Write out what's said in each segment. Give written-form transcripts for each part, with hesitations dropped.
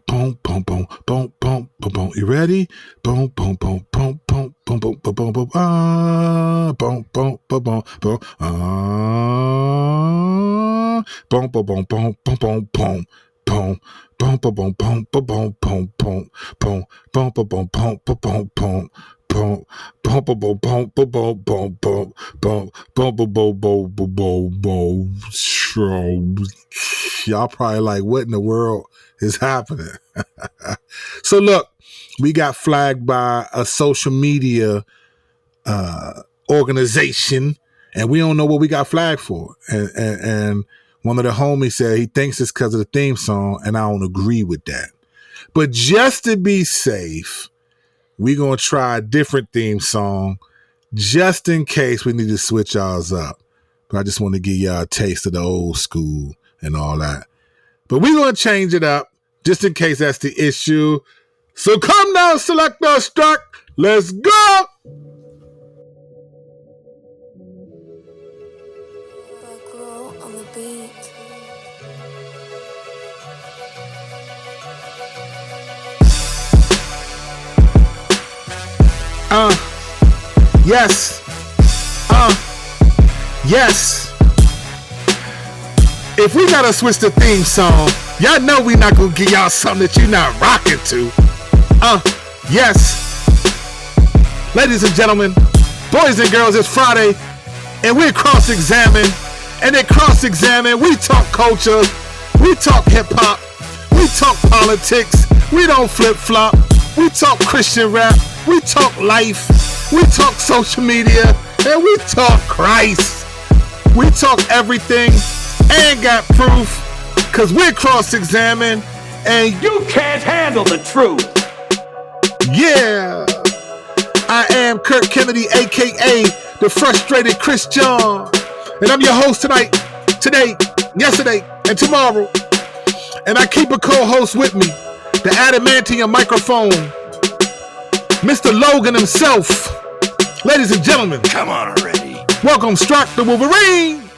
boom, boom, boom, boom, boom, boom, boom, boom. You ready? Boom, boom, boom, boom, boom, boom, boom, boom, boom, boom. Boom, boom, boom, boom, boom. Boom, boom, boom, boom, boom, boom, boom. Boom, boom, boom, boom, boom, boom, boom, boom, boom, boom, boom, boom, boom, boom, boom, boom, boom. Boom, boom, boom, boom, boom, boom, boom, boom, boom, boom, boom, boom, boom, boom, boom, boom, boom. Y'all probably like, what in the world is happening? So look, we got flagged by a social media organization, and we don't know what we got flagged for. And one of the homies said he thinks it's because of the theme song, and I don't agree with that. But just to be safe, we're going to try a different theme song just in case we need to switch ours up. But I just want to give y'all a taste of the old school and all that. But we're going to change it up just in case that's the issue. So come now, Select and Stract. Let's go. Yes. Yes. If we gotta switch the theme song, y'all know we not gonna give y'all something that you're not rocking to. Yes. Ladies and gentlemen, boys and girls, it's Friday, and we're cross-examined. And in cross-examine, we talk culture, we talk hip-hop, we talk politics, we don't flip-flop, we talk Christian rap, we talk life, we talk social media, and we talk Christ. We talk everything and got proof, because we're cross-examined, and you can't handle the truth. Yeah. I am Curt Kennedy, a.k.a. the Frustrated Christian. And I'm your host tonight, today, yesterday, and tomorrow. And I keep a co-host with me, the adamantium microphone, Mr. Logan himself. Ladies and gentlemen, come on already. Welcome, Stract the Wolverine.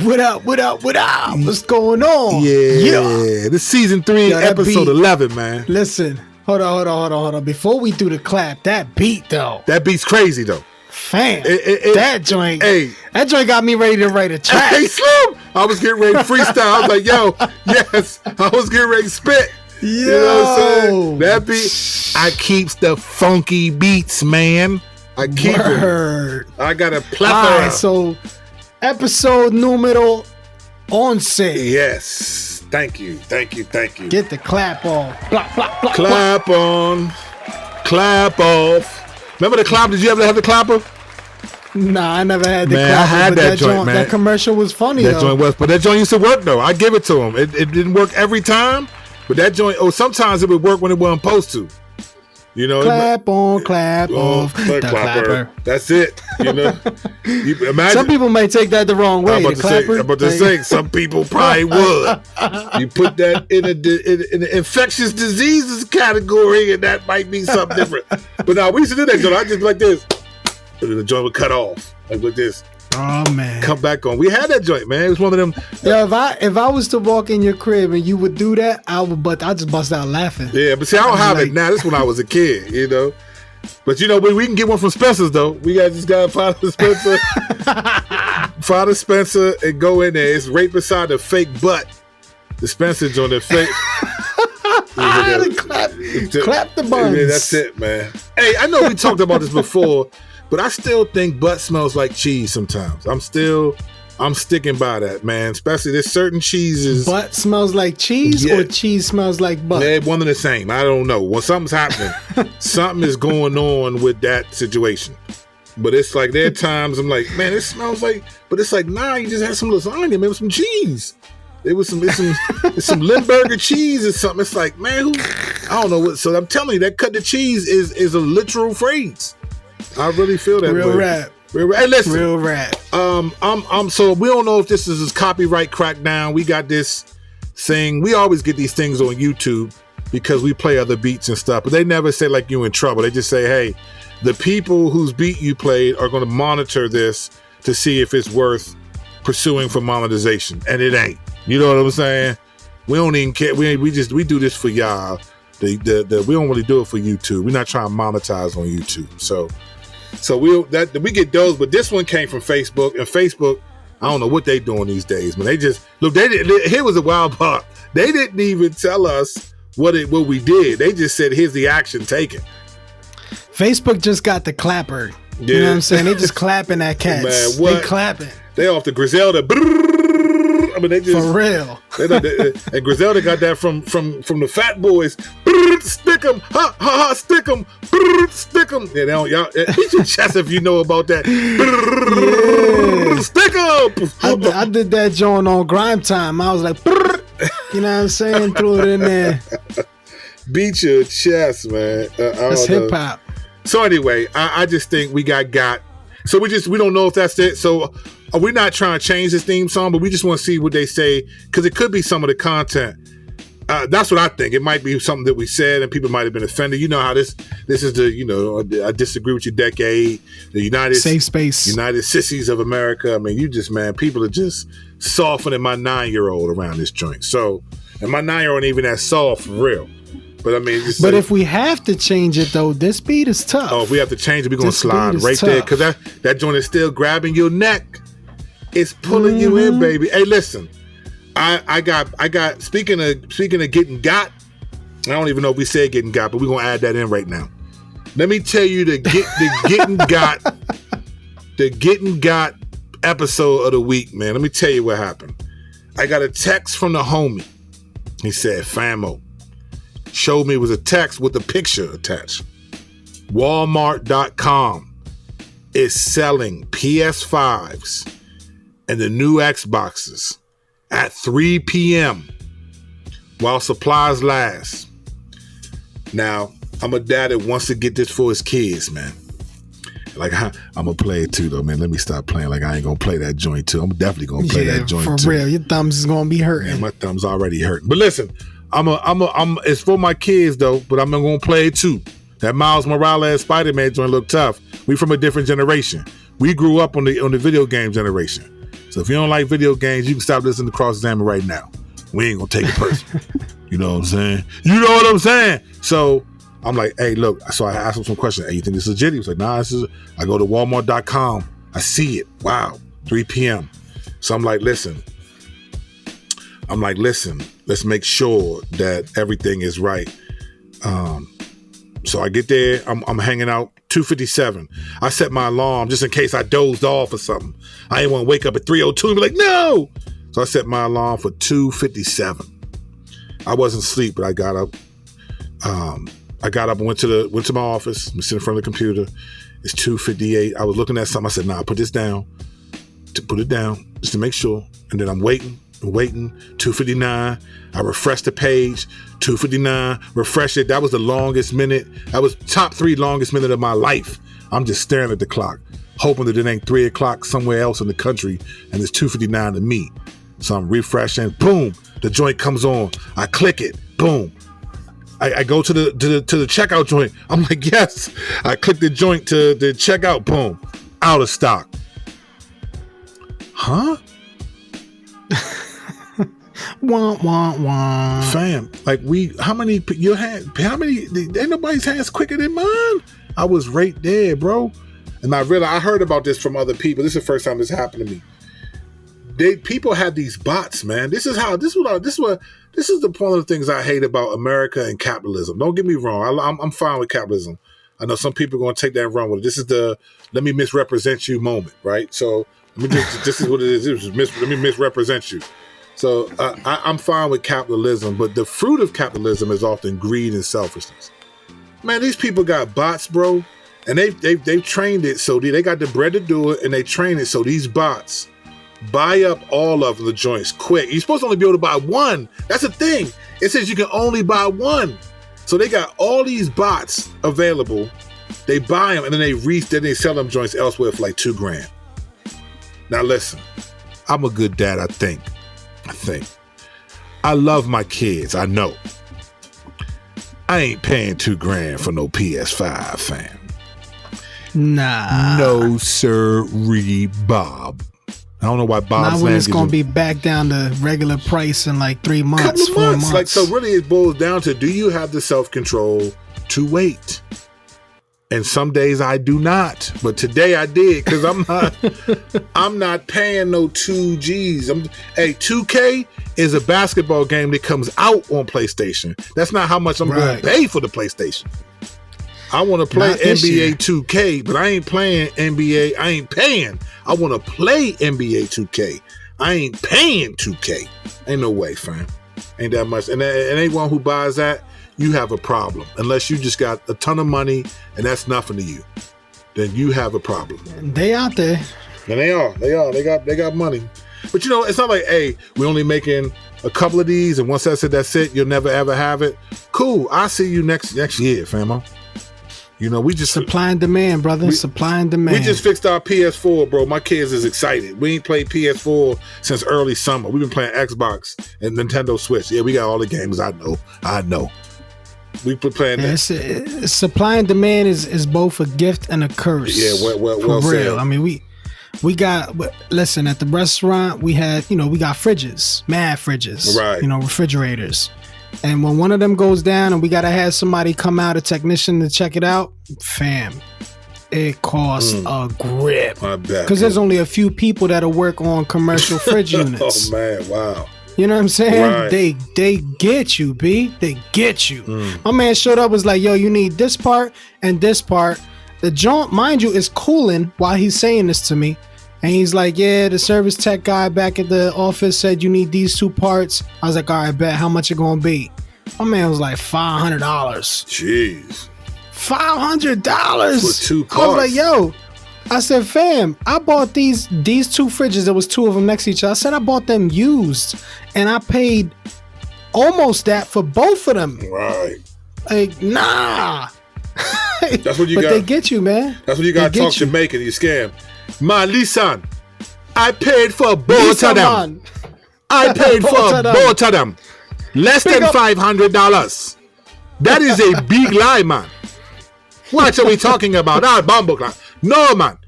What up, what up, what up? What's going on? Yeah. This season 3, episode 11, man. Listen, hold on. Before we do the clap, that beat, though. That beat's crazy, though. Fam, that joint, that joint got me ready to write a track. Hey, Slim, I was getting ready to freestyle. I was like, yo, yes, I was getting ready to spit. Yo. You know what I'm saying? That beat, I keeps the funky beats, man. I keep it. I got a plethora. All right, so episode numero 11. Yes. Thank you. Get the clap on. Clap on. Clap off. Remember the clap? Did you ever have the clapper? Nah, I never had the clapper. I had that joint, man. That commercial was funny, That joint was, but that joint used to work, though. I give it to him. It didn't work every time, but that joint, sometimes it would work when it wasn't supposed to. You know, clap on, clap off, the clapper. That's it. You know, you imagine. Some people may take that the wrong way. I'm about to say, some people probably would. You put that in the infectious diseases category, and that might be something different. But now we used to do that joint. I just be like this, and the joint would cut off like this. Oh man! Come back on. We had that joint, man. It was one of them. Yo, if I was to walk in your crib and you would do that, I just bust out laughing. Yeah, but see, I don't have it now. This is when I was a kid, you know. But you know, we can get one from Spencer's though. We just got find a Spencer, find a Spencer, and go in there. It's right beside the fake butt. The Spencer joint, the fake. Clap the buns. Yeah, that's it, man. Hey, I know we talked about this before. But I still think butt smells like cheese sometimes. I'm sticking by that, man. Especially there's certain cheeses. Butt smells like cheese or cheese smells like butt? They're one and the same. I don't know. When something's happening, something is going on with that situation. But it's like there are times I'm like, man, it smells like, but it's like, nah, you just had some lasagna, maybe some cheese. It's some Limburger cheese or something. It's like, man, I don't know what. So I'm telling you, that cut the cheese is a literal phrase. I really feel that real way. Rap. Hey, listen. Real rap. So we don't know if this is copyright crackdown. We got this thing. We always get these things on YouTube because we play other beats and stuff, but they never say like you in trouble. They just say, hey, the people whose beat you played are going to monitor this to see if it's worth pursuing for monetization, and it ain't. You know what I'm saying? We don't even care. We do this for y'all. We don't really do it for YouTube. We're not trying to monetize on YouTube. So we get those, but this one came from Facebook, and Facebook, I don't know what they doing these days, man. They just look. Here was a wild part. They didn't even tell us what we did. They just said, "Here's the action taken." Facebook just got the clapper. Yeah. You know what I'm saying? They just clapping at cats. Man, what? They clapping. They off the Griselda. I mean, they just For real. And Griselda got that from the Fat Boys. Stick 'em, ha ha ha, stick 'em, stick 'em. Yeah, y'all hit your chest if you know about that. Yeah. Stick 'em. I did that joint on Grime Time. I was like, you know what I'm saying? Threw it in there. Beat your chest, man. That's hip hop. So anyway, I just think we got. So we don't know if that's it. So we're not trying to change this theme song, but we just want to see what they say, because it could be some of the content. That's what I think. It might be something that we said and people might have been offended. You know how this is the, I disagree with you decade, the United Safe space. United Sissies of America. I mean, people are just softening my 9-year-old around this joint. So, and my 9-year-old ain't even that soft for real. But I mean, but if we have to change it though, this beat is tough. Oh, if we have to change it, we're gonna slide right there, because that joint is still grabbing your neck. It's pulling you in, baby. Hey, listen, I got. Speaking of getting got, I don't even know if we said getting got, but we're gonna add that in right now. Let me tell you the getting got episode of the week, man. Let me tell you what happened. I got a text from the homie. He said, "Famo." Showed me it was a text with a picture attached. Walmart.com is selling PS5s and the new Xboxes at 3 p.m. while supplies last. Now, I'm a dad that wants to get this for his kids, man. Like, I'm gonna play it too, though, man. Let me stop playing like I ain't gonna play that joint too. I'm definitely gonna play that joint too. For real, your thumbs is gonna be hurting. Man, my thumb's already hurting. But listen, it's for my kids though, but I'm gonna play it too. That Miles Morales Spider-Man joint look tough. We from a different generation. We grew up on the video game generation. So if you don't like video games, you can stop listening to Cross Examine right now. We ain't gonna take it personal. You know what I'm saying? You know what I'm saying? So I'm like, hey, look. So I asked him some questions. Hey, you think this is legit? He was like, nah, this is. I go to Walmart.com. I see it. Wow, 3 p.m. So I'm like, listen. Let's make sure that everything is right. So I get there. I'm hanging out. 2:57. I set my alarm just in case I dozed off or something. I didn't want to wake up at 3:02 and be like, no. So I set my alarm for 2:57. I wasn't asleep, but I got up. And went to my office. I'm sitting in front of the computer. It's 2:58. I was looking at something. I said, nah, put this down. Put it down just to make sure. And then I'm waiting. 2:59. I refreshed the page. 2:59. Refresh it. That was the longest minute. That was top 3 longest minute of my life. I'm just staring at the clock, hoping that it ain't 3 o'clock somewhere else in the country, and it's 2:59 to me. So I'm refreshing. Boom. The joint comes on. I click it. Boom. I go to the checkout joint. I'm like, yes. I click the joint to the checkout. Boom. Out of stock. Huh? Wah, wah, wah. Fam, like how many, ain't nobody's hands quicker than mine. I was right there, bro. And I heard about this from other people. This is the first time this happened to me. People have these bots, man. This is the one of the things I hate about America and capitalism. Don't get me wrong. I'm fine with capitalism. I know some people are going to take that and run with it. This is the let me misrepresent you moment, right? So this is what it is. Let me misrepresent you. So I'm fine with capitalism, but the fruit of capitalism is often greed and selfishness. Man, these people got bots, bro, and they've trained it so they got the bread to do it, and they train it so these bots buy up all of the joints quick. You're supposed to only be able to buy one. That's the thing. It says you can only buy one. So they got all these bots available. They buy them and then they sell them joints elsewhere for like $2,000. Now listen, I'm a good dad, I think. I love my kids, I know. I ain't paying $2,000 for no PS5, fam. Nah. No sirree, Bob. I don't know why Bob's Not when it's going to be back down to regular price in like 3 months, 4 months. Like, so really it boils down to, do you have the self-control to wait? And some days I do not, but today I did, because I'm not paying no 2 G's. 2K is a basketball game that comes out on PlayStation. That's not how much I'm going to pay for the PlayStation. I want to play NBA 2K, but I ain't playing NBA. I ain't paying. I want to play NBA 2K. I ain't paying 2K. Ain't no way, fam. Ain't that much. And anyone who buys that, you have a problem. Unless you just got a ton of money and that's nothing to you, then you have a problem. They out there. And they are. They got money. But you know, it's not like, hey, we're only making a couple of these, and once that's it, you'll never ever have it. Cool. I'll see you next year, famo. You know, we just supply and demand, brother. Supply and demand. We just fixed our PS4, bro. My kids is excited. We ain't played PS4 since early summer. We've been playing Xbox and Nintendo Switch. Yeah, we got all the games. I know. We've been playing that. Supply and demand is both a gift and a curse. Yeah, well for real. said. I mean, we got, listen, at the restaurant we had, we got fridges, mad fridges, right? Refrigerators. And when one of them goes down and we got to have somebody come out, a technician, to check it out, fam, it costs a grip. I bet. Because there's only a few people that'll work on commercial fridge units. Oh, man, wow. You know what I'm saying? Right. They get you, B. They get you. My man showed up, was like, yo, you need this part and this part. The joint, mind you, is cooling while he's saying this to me. And he's like, yeah, the service tech guy back at the office said you need these 2 parts. I was like, all right, bet. How much it gonna be? My man was like, $500. Jeez. $500 for 2 parts. I was like, yo. I said, fam, I bought these 2 fridges. There was 2 of them next to each other. I said I bought them used, and I paid almost that for both of them. Right. Like, nah. That's what you got. But they get you, man. That's what you got to talk Jamaican. You scam. Ma, listen, I paid for both of them. I paid for both of them. Less than $500. That is a big lie, man. What are we talking about? Bumble clock. No, man.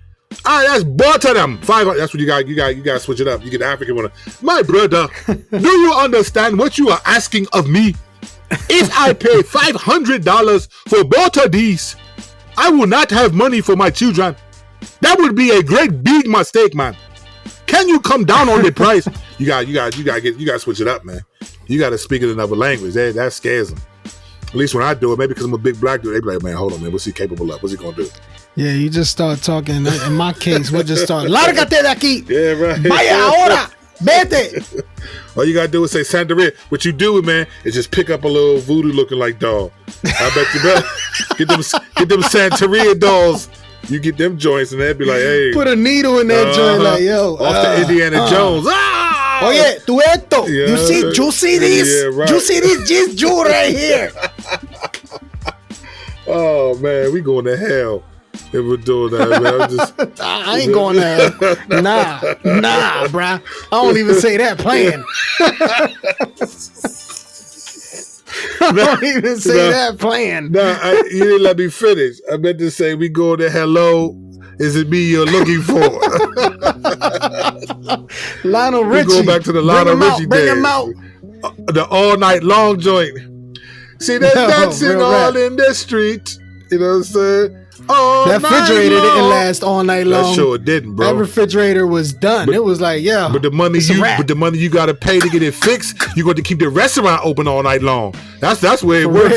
That's both of them. That's what you got. You got to switch it up. You get the African one. My brother, do you understand what you are asking of me? If I pay $500 for both of these, I will not have money for my children. That would be a great big mistake, man. Can you come down on the price? You got to switch it up, man. You got to speak in another language. That scares them. At least when I do it, maybe because I'm a big black dude, they be like, man, hold on, man. What's he capable of? What's he going to do? Yeah, you just start talking. In my case, we'll just start. Lárgate de aquí. Yeah, right. Vaya ahora. Vete. All you got to do is say Santeria. What you do, man, is just pick up a little voodoo looking like doll. I bet you better get them Santeria dolls. You get them joints and they'd be like, hey. Put a needle in that joint like, yo. Off the Indiana Jones. Ah! Oye, tu esto. Yeah. You see this? Yeah, right. You see this jewel right here? Oh, man, we going to hell if we're doing that, man. I ain't going to hell. Nah, bruh. I don't even say that playing. I don't even say that playing. You didn't let me finish. I meant to say we go to hello. Is it me you're looking for? Lionel Richie. We go back to the Lionel Richie days. Bring him out. The all night long joint. See, they're dancing all in the street. You know what I'm saying? That refrigerator didn't last all night long. That sure didn't, bro. That refrigerator was done. It was like, yeah. But the money you got to pay to get it fixed, you got to keep the restaurant open all night long. That's where it works.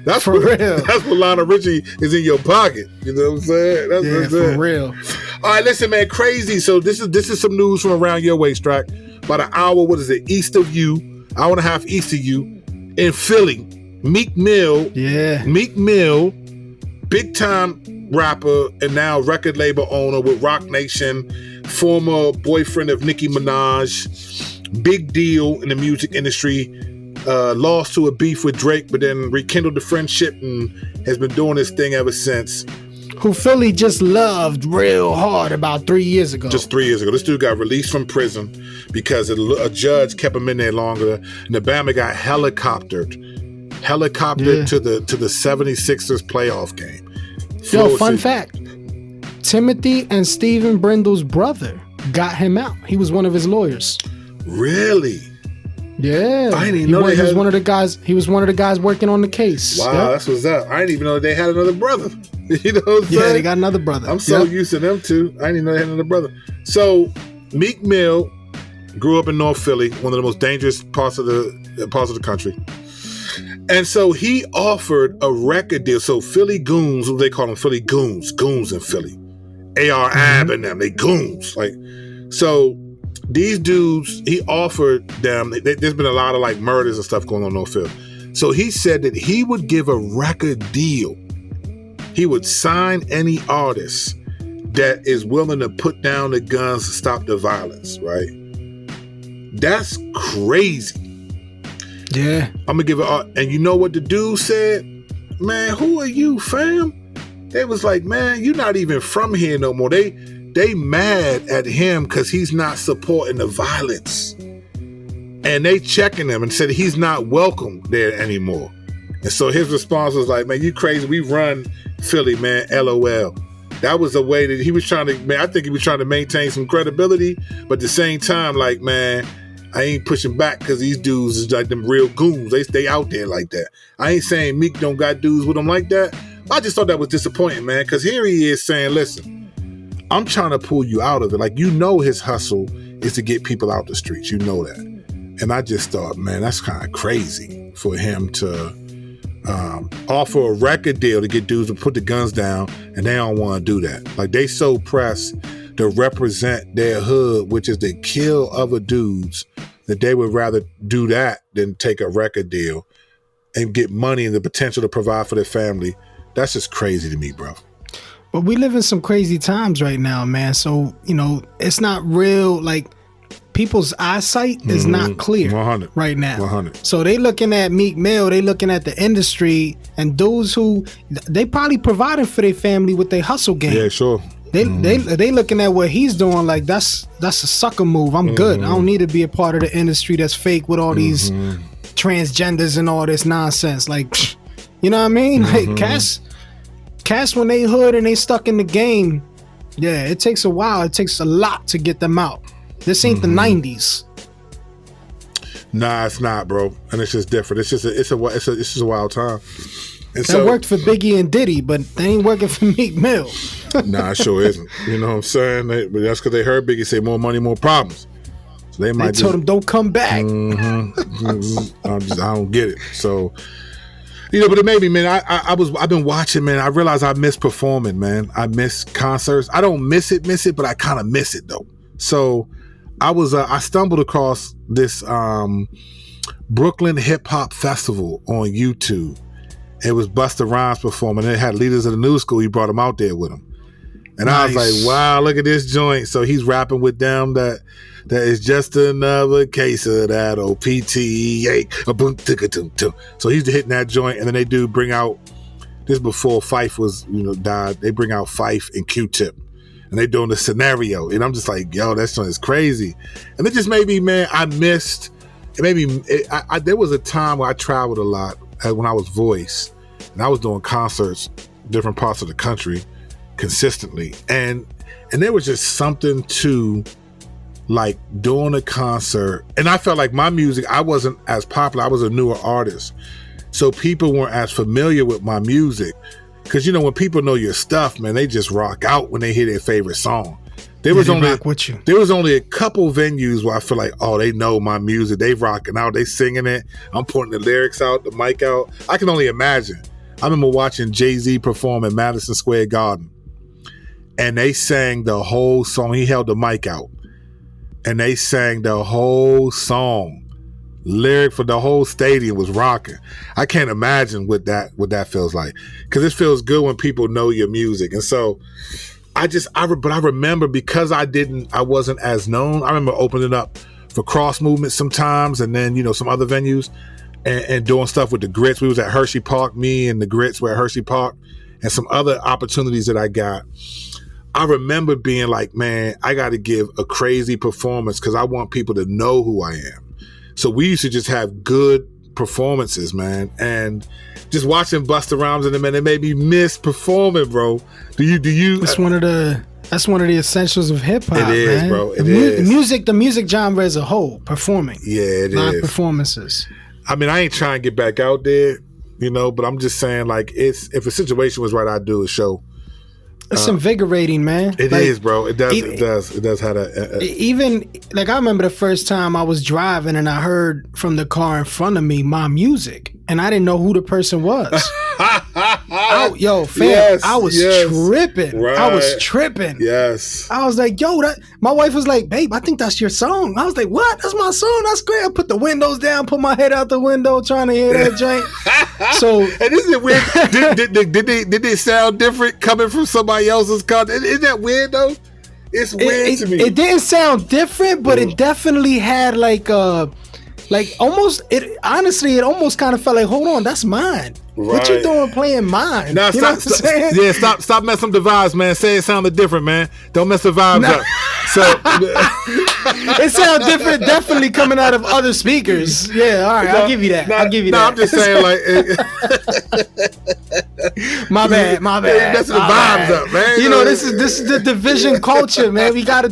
That's for real. That's what Lionel Richie is in your pocket. You know what I'm saying? That's for real. All right, listen, man, crazy. So this is some news from around your way, Strack. About an hour, what is it? East of you, hour and a half east of you, in Philly. Meek Mill. Yeah. Meek Mill. Big time rapper and now record label owner with Roc Nation, former boyfriend of Nicki Minaj, big deal in the music industry, lost to a beef with Drake, but then rekindled the friendship and has been doing this thing ever since. Who Philly just loved real hard about 3 years ago. Just 3 years ago. This dude got released from prison because a judge kept him in there longer. And the Bama got helicoptered to the 76ers playoff game. Yo, fun fact. Timothy and Stephen Brindle's brother got him out. He was one of his lawyers. Really? Yeah. I didn't even know he was one of the guys. He was one of the guys working on the case. Wow, Yep. that's what's up. I didn't even know they had another brother. You know what I'm saying? Yeah, they got another brother. I'm so used to them too. I didn't even know they had another brother. So Meek Mill grew up in North Philly, one of the most dangerous parts of the country. And so he offered a record deal. So Philly goons, what they call them, Philly goons in Philly. A.R. Ab and them, they goons. Like, so these dudes, he offered them, there's been a lot of like murders and stuff going on in North Philly. So he said that he would give a record deal. He would sign any artist that is willing to put down the guns to stop the violence, right? That's crazy. Yeah. I'm gonna give it, and you know what the dude said? Man, who are you, fam? They was like, man, you're not even from here no more. They mad at him because he's not supporting the violence. And they checking him and said he's not welcome there anymore. And so his response was like, man, you crazy. We run Philly, man, LOL. That was a way that he was trying to, man, I think he was trying to maintain some credibility, but at the same time, like, man, I ain't pushing back because these dudes is like them real goons. They stay out there like that. I ain't saying Meek don't got dudes with him like that. I just thought that was disappointing, man, because here he is saying, listen, I'm trying to pull you out of it. Like, you know his hustle is to get people out the streets. You know that. And I just thought, man, that's kind of crazy for him to offer a record deal to get dudes to put the guns down, and they don't want to do that. Like, they so pressed to represent their hood, which is to kill other dudes, that they would rather do that than take a record deal and get money and the potential to provide for their family. That's just crazy to me, bro. But we live in some crazy times right now, man. So, you know, it's not real, like, people's eyesight is not clear 100 right now. 100. So they looking at Meek Mill, they looking at the industry, and dudes who, they probably providing for their family with their hustle game. Yeah, sure. They looking at what he's doing like that's a sucker move. I'm good. I don't need to be a part of the industry that's fake with all these transgenders and all this nonsense. Like, you know what I mean? Like, cats when they hood and they stuck in the game, yeah, it takes a while. It takes a lot to get them out. This ain't the 90s. Nah, it's not, bro. And it's just different. It's just a wild time. And that worked for Biggie and Diddy, but they ain't working for Meek Mill. Nah, it sure isn't. You know what I'm saying? But that's because they heard Biggie say more money, more problems. So they told him don't come back. I don't get it. So, you know, but it made me, man. I've been watching, man. I realized I miss performing, man. I miss concerts. I don't miss it, but I kind of miss it though. So I stumbled across this Brooklyn hip hop festival on YouTube. It was Busta Rhymes performing. It had leaders of the new school. He brought them out there with him. And nice. I was like, wow, look at this joint. So he's rapping with them that is just another case of that old PTA. So he's hitting that joint. And then they do bring out, this before Fife was, died. They bring out Fife and Q-Tip. And they doing the scenario. And I'm just like, yo, that joint is crazy. And it just made me, man, there was a time where I traveled a lot when I was Voice. And I was doing concerts, different parts of the country consistently. And there was just something to like doing a concert. And I felt like my music, I wasn't as popular. I was a newer artist. So people weren't as familiar with my music. Because, when people know your stuff, man, they just rock out when they hear their favorite song. There was only a couple venues where I feel like, oh, they know my music. They rocking out. They singing it. I'm putting the lyrics out, the mic out. I can only imagine. I remember watching Jay-Z perform at Madison Square Garden. And they sang the whole song. He held the mic out. And they sang the whole song. Lyric for the whole stadium was rocking. I can't imagine what that feels like. Because it feels good when people know your music. And so I remember because I wasn't as known. I remember opening up for Cross Movement sometimes, and then, some other venues and doing stuff with the Grits. We was at Hershey Park. Me and the Grits were at Hershey Park, and some other opportunities that I got. I remember being like, man, I got to give a crazy performance because I want people to know who I am. So we used to just have good performances, man. And just watching Busta Rhymes and them, man, it made me miss performing, bro. Do you? It's one of the That's one of the essentials of hip hop. It is, man. bro. It is. The music genre as a whole, performing. Yeah, it not is. Performances. I mean, I ain't trying to get back out there, but I'm just saying, like, if a situation was right, I'd do a show. It's invigorating, man. It is, bro. It does have that. Even like I remember the first time I was driving and I heard from the car in front of me my music, and I didn't know who the person was. I was tripping. Right. I was tripping. Yes. I was like, yo, my wife was like, babe, I think that's your song. I was like, what? That's my song. That's great. I put the windows down, put my head out the window, trying to hear that joint. So, and isn't it weird? Did they sound different coming from somebody else's content? Isn't that weird though? It's weird to me. It didn't sound different, but it definitely had like almost. It almost kind of felt like, hold on, that's mine. Right. What you doing playing mine? Nah, you know what I'm saying? Yeah, stop messing up the vibes, man. Say it sounded different, man. Don't mess the vibes up. So it sounds different, definitely coming out of other speakers. Yeah, all right, I'll give you that. I'll give you that. I'm just saying, like, my bad. Messing the vibes up, man. This is the division culture, man. We gotta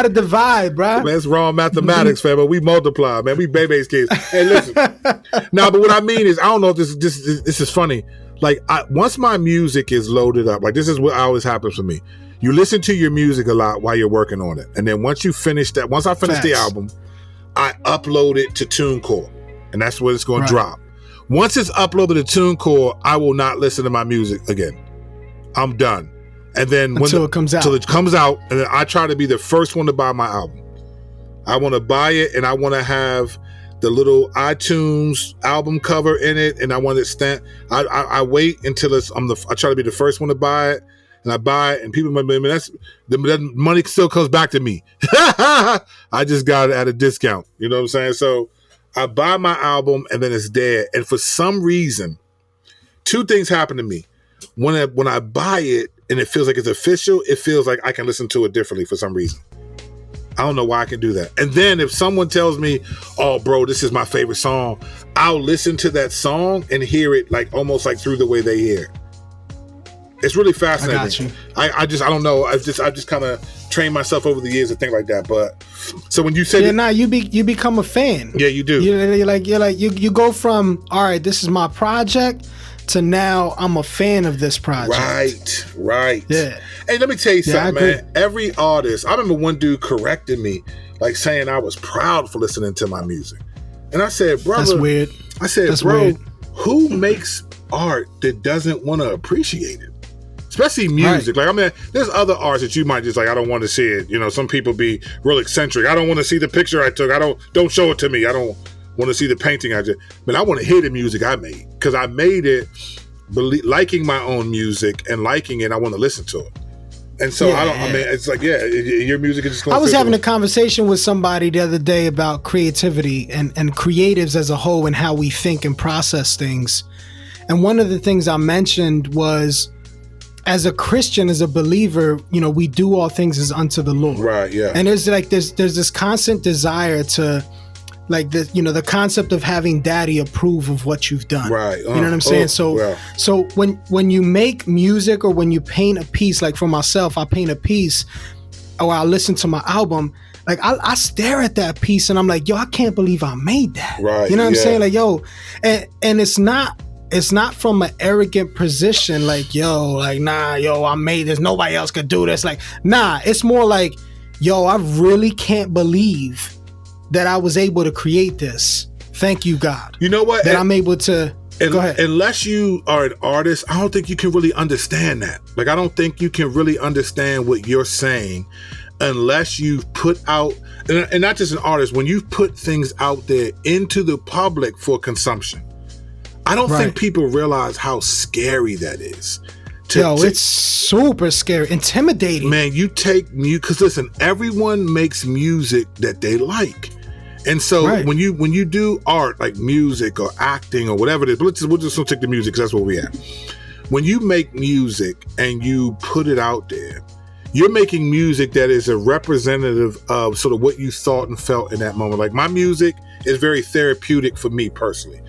divide, bro. Man, it's wrong mathematics, fam. But we multiply, man. We baby's kids. Hey, listen. Now, but what I mean is, I don't know if this is funny. Like, once my music is loaded up, like this is what always happens for me. You listen to your music a lot while you're working on it, and then once I finish the album, I upload it to TuneCore, and that's where it's going to drop. Once it's uploaded to TuneCore, I will not listen to my music again. I'm done. And then until it comes out, and then I try to be the first one to buy my album. I want to buy it, and I want to have the little iTunes album cover in it, and I want it stamped. I wait until I try to be the first one to buy it, and I buy it, and people might be, that money still comes back to me. I just got it at a discount. You know what I'm saying? So I buy my album, and then it's there. And for some reason, two things happen to me. When I buy it and it feels like it's official, it feels like I can listen to it differently for some reason. I don't know why I can do that. And then if someone tells me, oh, bro, this is my favorite song, I'll listen to that song and hear it like almost like through the way they hear it. It's really fascinating. I got you. I don't know. I just kind of trained myself over the years to think like that. But so when you say you become a fan. Yeah, you do. You go from, all right, this is my project, to now I'm a fan of this project. Right. Yeah. Hey, let me tell you something, man. Every artist, I remember one dude corrected me, like saying I was proud for listening to my music. And I said, brother, that's weird. I said, bro, who makes art that doesn't want to appreciate it? Especially music. Right. Like, I mean, there's other arts that you might just like, I don't want to see it. You know, some people be real eccentric. I don't want to see the picture I took. Don't show it to me. I don't want to see the painting I did. But I want to hear the music I made, because I made it liking my own music and liking it. I want to listen to it. And so it's like, your music is just going. I was having a conversation with somebody the other day about creativity and creatives as a whole and how we think and process things. And one of the things I mentioned was, as a Christian, as a believer, we do all things as unto the Lord. Right, yeah. And there's this constant desire to, like, the concept of having daddy approve of what you've done. Right. You know what I'm saying? So when you make music or when you paint a piece, like for myself, I paint a piece or I listen to my album, like I stare at that piece and I'm like, yo, I can't believe I made that. Right. You know what I'm saying? Like, yo, and it's not from an arrogant position, like, yo, like, nah, yo, I made this, nobody else could do this. Like, nah, it's more like, yo, I really can't believe that I was able to create this. Thank you, God. You know what? That I'm able to. Go ahead. Unless you are an artist, I don't think you can really understand that. Like, I don't think you can really understand what you're saying unless you've put out, and not just an artist, when you've put things out there into the public for consumption. I don't think people realize how scary that is. It's super scary, intimidating. Man, because listen, everyone makes music that they like. And so when you do art, like music or acting or whatever it is, we'll just take the music because that's where we at. When you make music and you put it out there, you're making music that is a representative of sort of what you thought and felt in that moment. Like, my music is very therapeutic for me personally.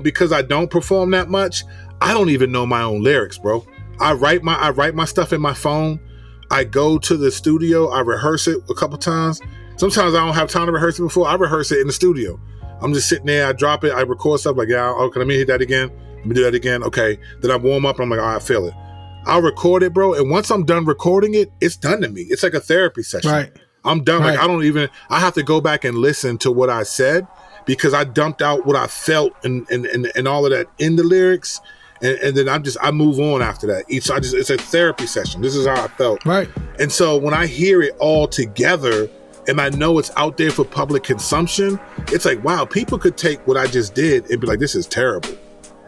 Because I don't perform that much, I don't even know my own lyrics, bro. I write my stuff in my phone, I go to the studio, I rehearse it a couple times. Sometimes I don't have time to rehearse it before. I rehearse it in the studio. I'm just sitting there, I drop it, I record stuff like, yeah, okay, let me hit that again. Let me do that again. Okay. Then I warm up and I'm like, all right, I feel it. I'll record it, bro. And once I'm done recording it, it's done to me. It's like a therapy session. Right. I'm done. Right. Like I have to go back and listen to what I said because I dumped out what I felt and all of that in the lyrics. And then I move on after that. It's a therapy session. This is how I felt. Right. And so when I hear it all together and I know it's out there for public consumption, it's like, wow, people could take what I just did and be like, this is terrible.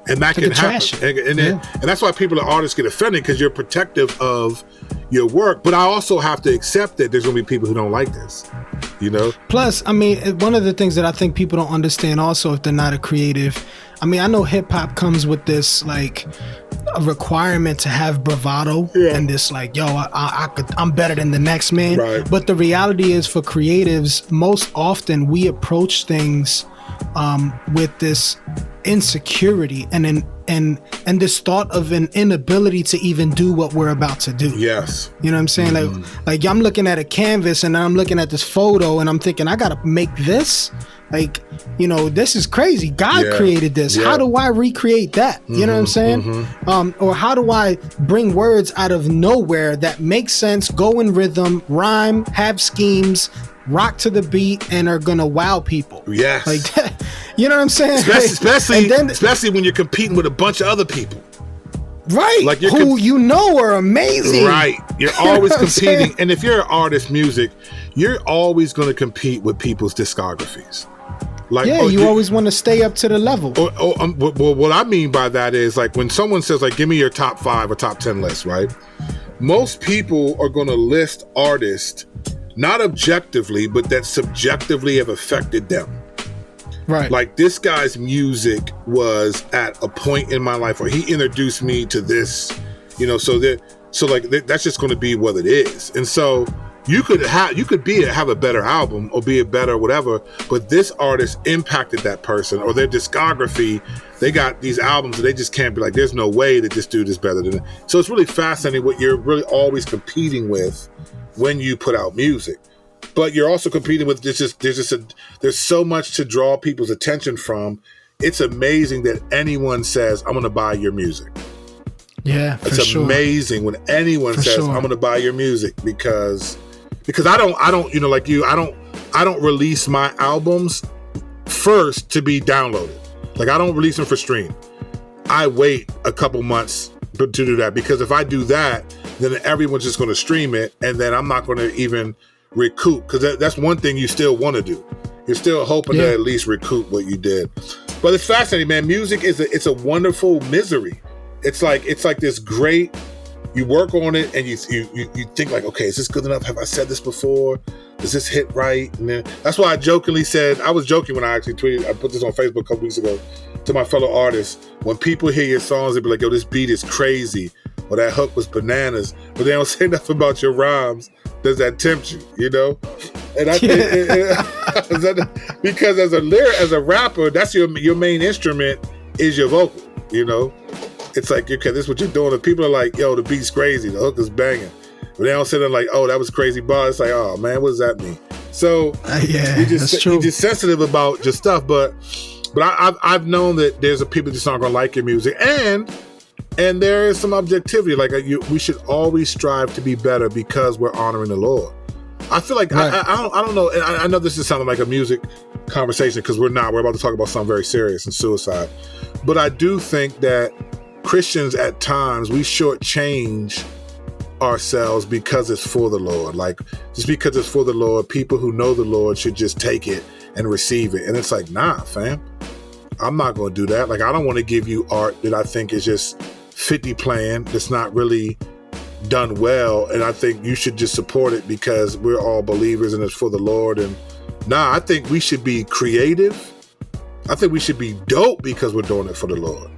And that can happen. And that's why artists get offended, because you're protective of your work. But I also have to accept that there's going to be people who don't like this, you know? Plus, I mean, one of the things that I think people don't understand also, if they're not a creative, I mean, I know hip hop comes with this, like, a requirement to have bravado and this, like, yo, I'm better than the next man. Right. But the reality is, for creatives, most often we approach things with this insecurity and this thought of an inability to even do what we're about to do. Yes. You know what I'm saying? Like I'm looking at a canvas and I'm looking at this photo and I'm thinking, I gotta make this. Like, you know, this is crazy. God created this. How do I recreate that? You know what I'm saying? Or how do I bring words out of nowhere that make sense, go in rhythm, rhyme, have schemes, rock to the beat, and are gonna wow people? Yes. Like that. You know what I'm saying? Especially when you're competing with a bunch of other people. Right. Like who you know are amazing. Right. You're always competing. And if you're an artist, music, you're always going to compete with people's discographies. Like, you always want to stay up to the level. Well, what I mean by that is, like, when someone says, like, give me your top 5 or top 10 list, right? Most people are going to list artists, not objectively, but that subjectively have affected them. Right. Like, this guy's music was at a point in my life where he introduced me to this, you know, that's just going to be what it is. And so you could have a better album or be a better whatever, but this artist impacted that person, or their discography. They got these albums that they just can't be like, there's no way that this dude is better than it. So it's really fascinating what you're really always competing with when you put out music. But you're also competing with there's so much to draw people's attention from. It's amazing that anyone says, I'm going to buy your music. Yeah, it's amazing when anyone says, I'm going to buy your music, because I don't, you know, like you, I don't release my albums first to be downloaded. Like, I don't release them for stream. I wait a couple months to do that, because if I do that, then everyone's just going to stream it, and then I'm not going to even recoup, because that's one thing you still want to do. You're still hoping to at least recoup what you did. But it's fascinating, man. Music it's a wonderful misery. It's like this great. You work on it and you think like, okay, is this good enough? Have I said this before? Does this hit right? And then that's why I jokingly said, I was joking when I actually tweeted. I put this on Facebook a couple weeks ago to my fellow artists. When people hear your songs, they be like, yo, this beat is crazy, or that hook was bananas, but they don't say nothing about your rhymes. Does that tempt you? You know? And I think because as a rapper, that's your main instrument is your vocal. You know, it's like, okay, this is what you're doing. And people are like, yo, the beat's crazy, the hook is banging, but they don't say that like, oh, that was crazy bar. It's like, oh man, what does that mean? So you're just sensitive about your stuff. But I've known that there's people just not gonna like your music, and there is some objectivity. Like we should always strive to be better because we're honoring the Lord. I feel like I don't know. And I know this is sounding like a music conversation, because we're not. We're about to talk about something very serious and suicide. But I do think that Christians at times, we shortchange ourselves because it's for the Lord. Like, just because it's for the Lord, people who know the Lord should just take it and receive it. And it's like, nah, fam, I'm not going to do that. Like, I don't want to give you art that I think is just 50 playing, that's not really done well. And I think you should just support it because we're all believers and it's for the Lord. And nah, I think we should be creative. I think we should be dope because we're doing it for the Lord,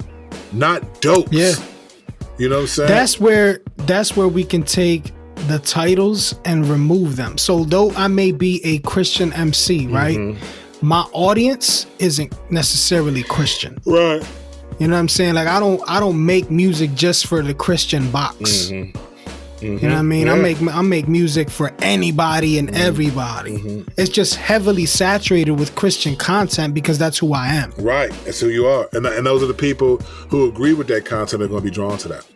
not dopes. Yeah. You know what I'm saying? That's where we can take the titles and remove them. So though I may be a Christian MC, right? My audience isn't necessarily Christian. Right. You know what I'm saying? Like I don't make music just for the Christian box. You know what I mean? Yeah. I make music for anybody and everybody. It's just heavily saturated with Christian content because that's who I am. Right, that's who you are, and those are the people who agree with that content are going to be drawn to that.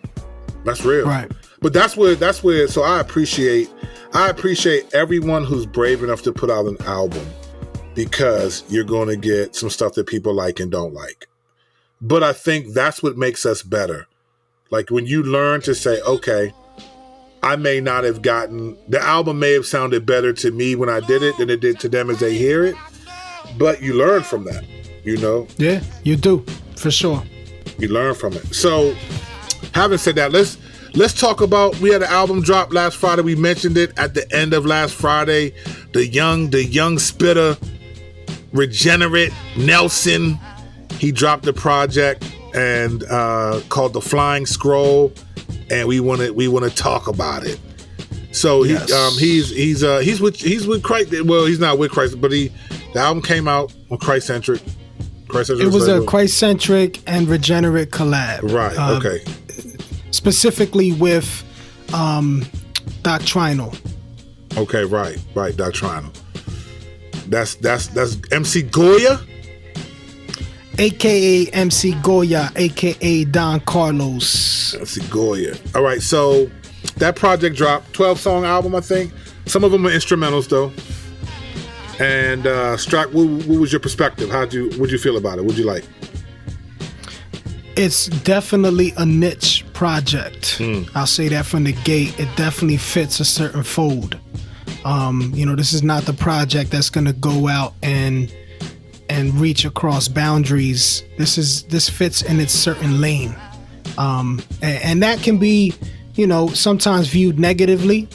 That's real, Right? But that's where. So I appreciate everyone who's brave enough to put out an album, because you're going to get some stuff that people like and don't like. But I think that's what makes us better. Like when you learn to say, okay, I may not have gotten, the album may have sounded better to me when I did it than it did to them as they hear it, but you learn from that, you know? Yeah, you do, for sure. You learn from it. So having said that, let's talk about, we had an album drop last Friday. We mentioned it at the end of last Friday. The young spitter, Regenerate Nelson, he dropped a project and called The Flying Scroll, and we want to talk about it. So Yes. he's with Christ. Well, he's not with Christ, but the album came out on Christ-centric. It was a Christ-centric and Regenerate collab. Right. Okay. Specifically with Doctrinal. Okay. Right. Doctrinal. That's MC Goya. AKA MC Goya, AKA Don Carlos. MC Goya. All right, so that project dropped, 12-song album, I think. Some of them are instrumentals, though. And Strack, what was your perspective? What'd you feel about it? What'd you like? It's definitely a niche project. I'll say that from the gate. It definitely fits a certain fold. This is not the project that's gonna go out and reach across boundaries. This fits in its certain lane, and that can be, sometimes viewed negatively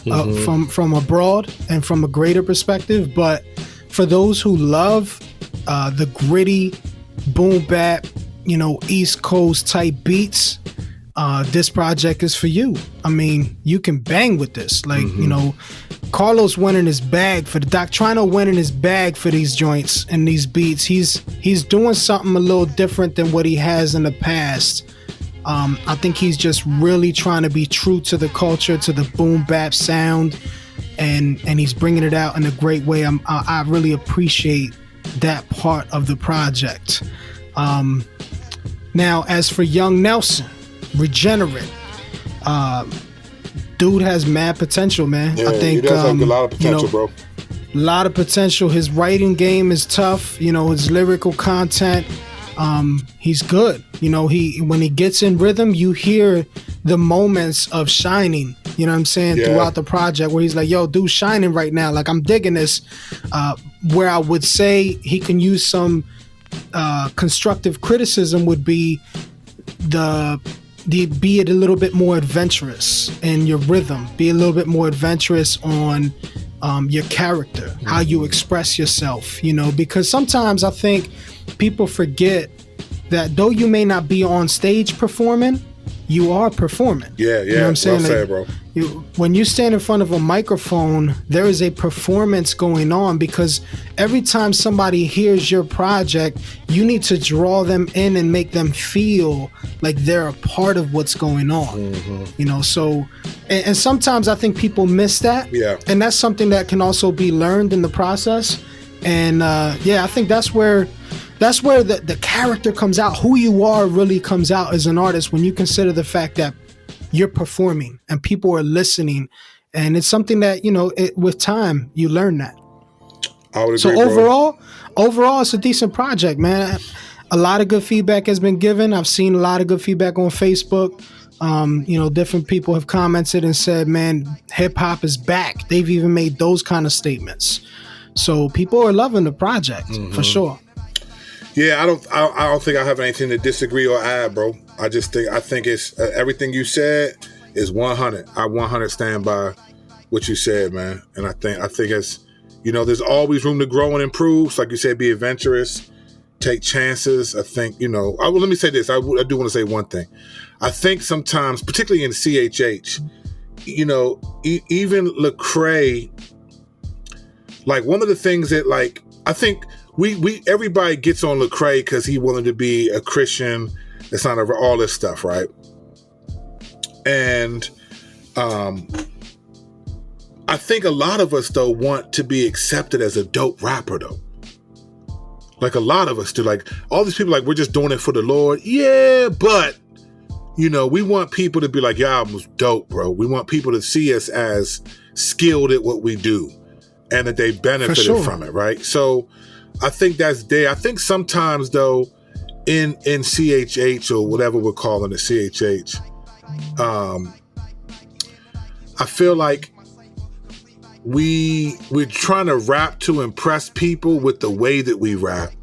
from abroad and from a greater perspective. But for those who love the gritty boom bap, East Coast type beats, this project is for you. I mean, you can bang with this. Like, Carlos went in his bag for the Doctrinal went in his bag for these joints and these beats. He's doing something a little different than what he has in the past. I think he's just really trying to be true to the culture, to the boom bap sound, and he's bringing it out in a great way. I really appreciate that part of the project. Now, as for Young Nelson, Regenerate, dude has mad potential, man. Yeah, I think he does have a lot of potential, bro. A lot of potential. His writing game is tough. His lyrical content, he's good. When he gets in rhythm, you hear the moments of shining. You know what I'm saying? Yeah. Throughout the project, where he's like, "Yo, dude, shining right now. Like, I'm digging this." Where I would say he can use some constructive criticism would be be it a little bit more adventurous in your rhythm, be a little bit more adventurous on your character, how you express yourself, because sometimes I think people forget that though you may not be on stage performing, you are performing. Yeah. You know what I'm saying? Well said, bro. When you stand in front of a microphone, there is a performance going on, because every time somebody hears your project, you need to draw them in and make them feel like they're a part of what's going on. So, and sometimes I think people miss that. Yeah. And that's something that can also be learned in the process. And I think that's where the character comes out. Who you are really comes out as an artist when you consider the fact that you're performing and people are listening, and it's something that with time you learn that. I would agree. So bro. overall, it's a decent project, man. A lot of good feedback has been given. I've seen a lot of good feedback on Facebook. Different people have commented and said, "Man, hip hop is back." They've even made those kind of statements. So people are loving the project for sure. Yeah, I don't think I have anything to disagree or add, bro. I think it's everything you said is 100. I 100 stand by what you said, man. And I think it's, there's always room to grow and improve. So like you said, be adventurous, take chances. I think, let me say this. I do want to say one thing. I think sometimes, particularly in CHH, even Lecrae, like one of the things that I think we everybody gets on Lecrae because he wanted to be a Christian. It's not all this stuff, right? And I think a lot of us though want to be accepted as a dope rapper though. Like a lot of us do. Like all these people, like we're just doing it for the Lord. Yeah, but we want people to be like, your album was dope, bro. We want people to see us as skilled at what we do and that they benefited from it, right? So I think that's there. I think sometimes though, in CHH or whatever we're calling it, CHH, I feel like we're trying to rap to impress people with the way that we rap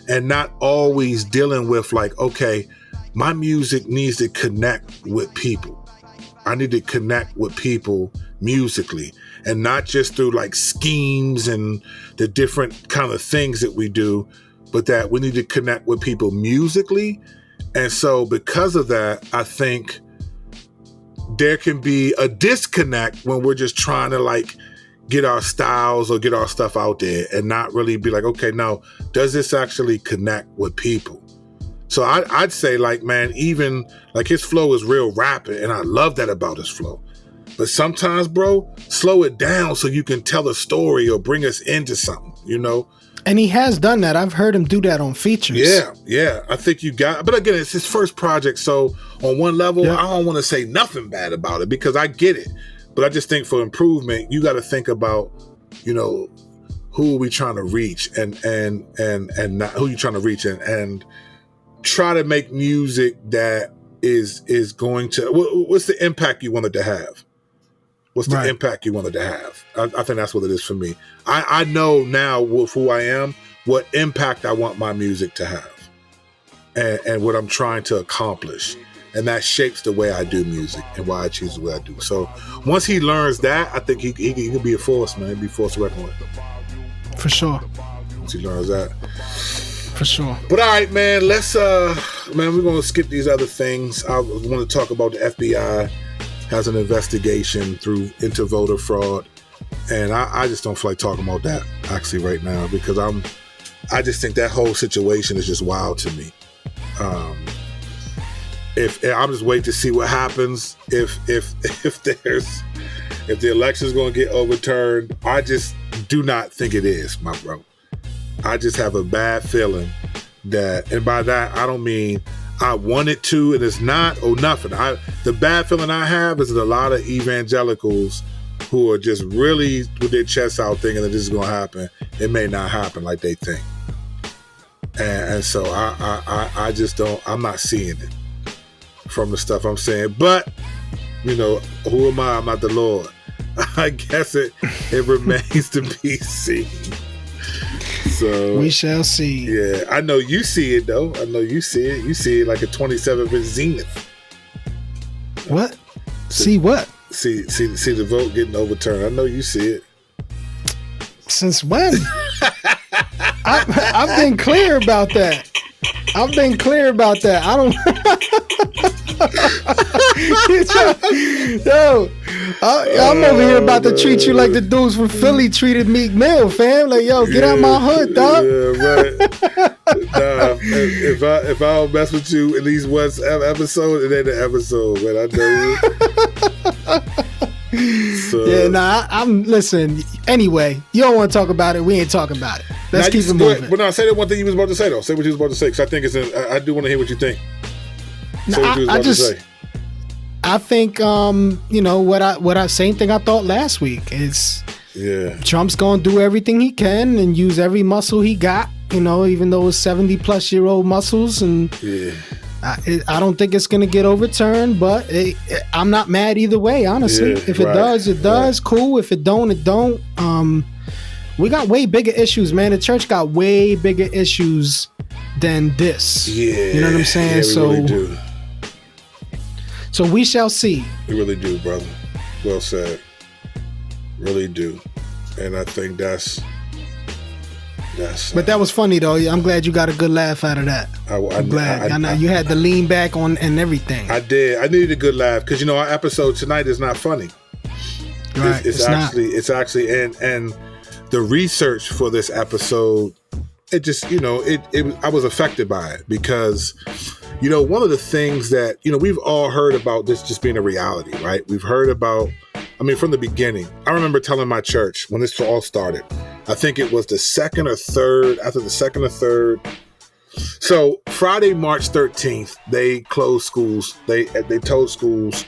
and not always dealing with like, okay, my music needs to connect with people. I need to connect with people musically and not just through like schemes and the different kind of things that we do, but that we need to connect with people musically. And so because of that, I think there can be a disconnect when we're just trying to like get our styles or get our stuff out there and not really be like, okay, no, does this actually connect with people? So I'd say like, man, even like his flow is real rapid and I love that about his flow. But sometimes, bro, slow it down so you can tell a story or bring us into something, And he has done that. I've heard him do that on features. Yeah. I think but again, it's his first project. So on one level, I don't want to say nothing bad about it because I get it. But I just think for improvement, you got to think about, who are we trying to reach and not who you trying to reach and try to make music that is going to, what's the impact you wanted to have? What's the impact you wanted to have? I think that's what it is for me. I know now with who I am, what impact I want my music to have and what I'm trying to accomplish. And that shapes the way I do music and why I choose the way I do. So once he learns that, I think he can be a force, man. He'll be a force to reckon with. For sure. Once he learns that. For sure. But all right, man, we're going to skip these other things. I want to talk about the FBI has an investigation into voter fraud. And I just don't feel like talking about that actually right now because I just think that whole situation is just wild to me. If I'm just waiting to see what happens, if the election is going to get overturned, I just do not think it is, my bro. I just have a bad feeling that, and by that I don't mean I want it to, and it's not or nothing. The bad feeling I have is that a lot of evangelicals who are just really with their chests out thinking that this is going to happen, it may not happen like they think. And so I just don't. I'm not seeing it from the stuff I'm saying. But who am I? I'm not the Lord. I guess it remains to be seen. So we shall see. Yeah, I know you see it though. I know you see it. You see it like a 27th zenith. What? See what? See the vote getting overturned. I know you see it. Since when? I've been clear about that. I don't. Yo, I'm over here about to treat you like the dudes from Philly treated Meek Mill, fam. Like, yo, get out my hood, dog. Yeah, right. Nah, if I don't mess with you at least once episode, it ain't an episode, man. I know you. So. Yeah, nah, I'm listen. Anyway, you don't want to talk about it. We ain't talking about it. Let's keep it moving. But no, say that one thing you was about to say though. Say what you was about to say, because I think I do want to hear what you think. Say what you was about to say. I think what I same thing I thought last week is Trump's gonna do everything he can and use every muscle he got, even though it's 70-plus-year-old muscles, and I don't think it's gonna get overturned, but I'm not mad either way, honestly. If it does, it does. Cool. If it don't, it don't. We got way bigger issues, man. The church got way bigger issues than this. Yeah, you know what I'm saying? Yeah, we really do. So we shall see. We really do, brother. Well said. Really do. And I think that's. But that was funny though. I'm glad you got a good laugh out of that. I'm glad. I know you had to lean back on and everything. I did. I needed a good laugh because our episode tonight is not funny. Right. It's actually and the research for this episode, it just I was affected by it because one of the things that we've all heard about this just being a reality, right? We've heard about from the beginning. I remember telling my church when this all started, I think it was the second or third, after the second or third. So Friday, March 13th, they closed schools. They told schools,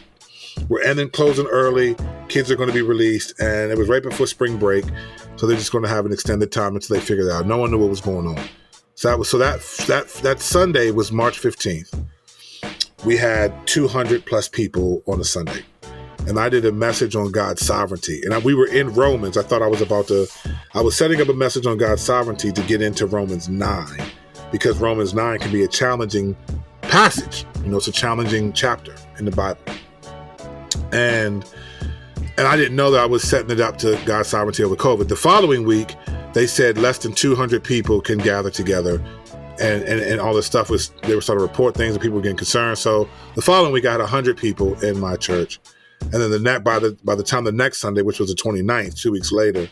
we're closing early. Kids are going to be released. And it was right before spring break. So they're just going to have an extended time until they figure it out. No one knew what was going on. So that Sunday was March 15th. We had 200 plus people on a Sunday. And I did a message on God's sovereignty. And we were in Romans. I thought I was setting up a message on God's sovereignty to get into Romans 9, because Romans 9 can be a challenging passage. It's a challenging chapter in the Bible. And I didn't know that I was setting it up to God's sovereignty over COVID. The following week, they said less than 200 people can gather together. And all this stuff they were starting to report things and people were getting concerned. So the following week, I had 100 people in my church. And then by the time the next Sunday, which was the 29th, 2 weeks later,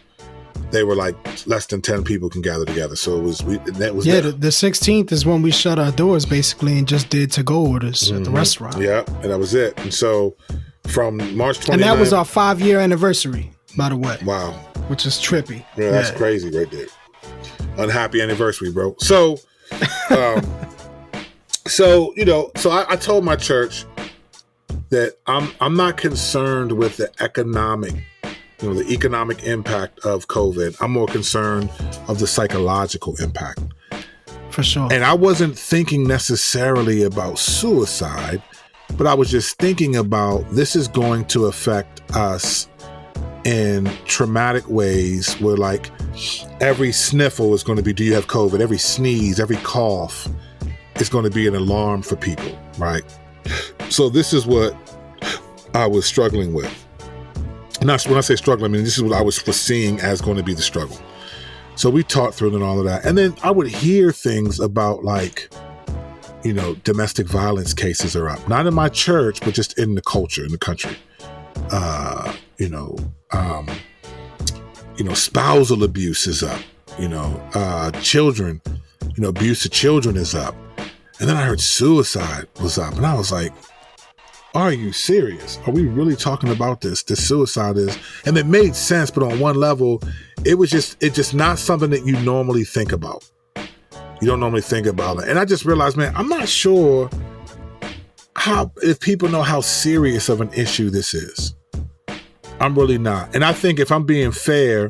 they were like less than 10 people can gather together. So the 16th is when we shut our doors basically and just did to-go orders at the restaurant. Yeah, and that was it. And so from March 29th. And that was our 5-year anniversary, by the way. Wow. Which is trippy. Yeah, that's crazy right there. Unhappy anniversary, bro. So, I told my church that I'm not concerned with the economic impact of COVID. I'm more concerned of the psychological impact. For sure. And I wasn't thinking necessarily about suicide, but I was just thinking about this is going to affect us in traumatic ways where like every sniffle is going to be, do you have COVID? Every sneeze, every cough is going to be an alarm for people, right? So this is what I was struggling with. Now, when I say struggling, I mean, this is what I was foreseeing as going to be the struggle. So we talked through it and all of that. And then I would hear things about like, domestic violence cases are up. Not in my church, but just in the culture, in the country. Spousal abuse is up. Children, abuse of children is up. And then I heard suicide was up. And I was like, are you serious? Are we really talking about this? The suicide is, and it made sense, but on one level, it's just not something that you normally think about. You don't normally think about it. And I just realized, man, I'm not sure if people know how serious of an issue this is. I'm really not. And I think if I'm being fair,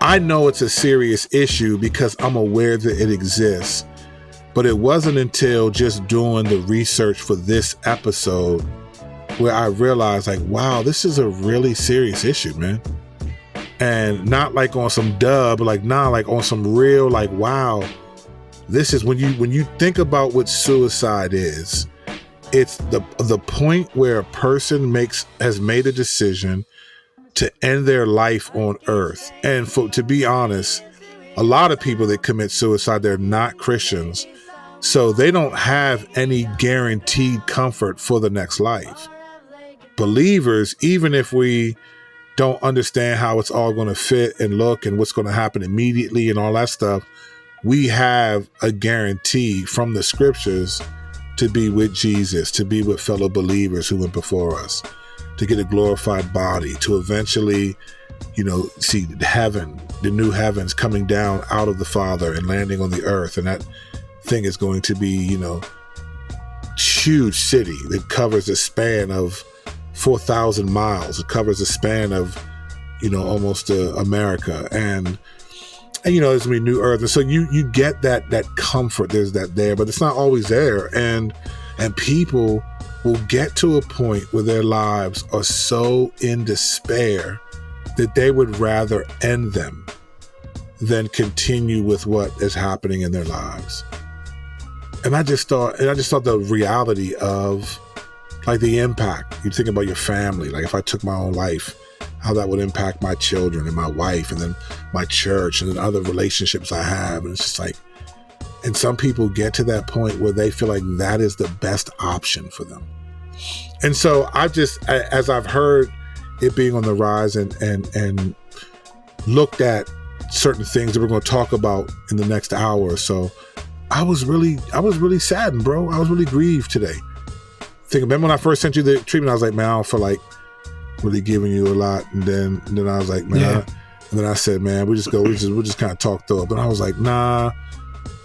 I know it's a serious issue because I'm aware that it exists. But it wasn't until just doing the research for this episode where I realized like, wow, this is a really serious issue, man. And not like on some dub, like on some real, like, wow, this is when you think about what suicide is, it's the point where a person has made a decision to end their life on earth. And to be honest, a lot of people that commit suicide, they're not Christians. So they don't have any guaranteed comfort for the next life. Believers, even if we don't understand how it's all going to fit and look and what's going to happen immediately and all that stuff, we have a guarantee from the scriptures to be with Jesus, to be with fellow believers who went before us, to get a glorified body, to eventually, see heaven, the new heavens coming down out of the Father and landing on the earth. And that thing is going to be, huge city that covers a span of 4,000 miles. It covers a span of, almost America. And there's gonna be new earth. And so you get that comfort. There's that there, but it's not always there. And people will get to a point where their lives are so in despair that they would rather end them than continue with what is happening in their lives. And I just thought the reality of like the impact. You think about your family, like if I took my own life, how that would impact my children and my wife and then my church and then other relationships I have. And it's just like, and some people get to that point where they feel like that is the best option for them. And so as I've heard it being on the rise and looked at certain things that we're going to talk about in the next hour or so, I was really saddened, bro. I was really grieved today. Remember when I first sent you the treatment, I was like, man, I don't feel like really giving you a lot. And then I was like, man, and then I said, man, we'll just kind of talk through it. But I was like, nah,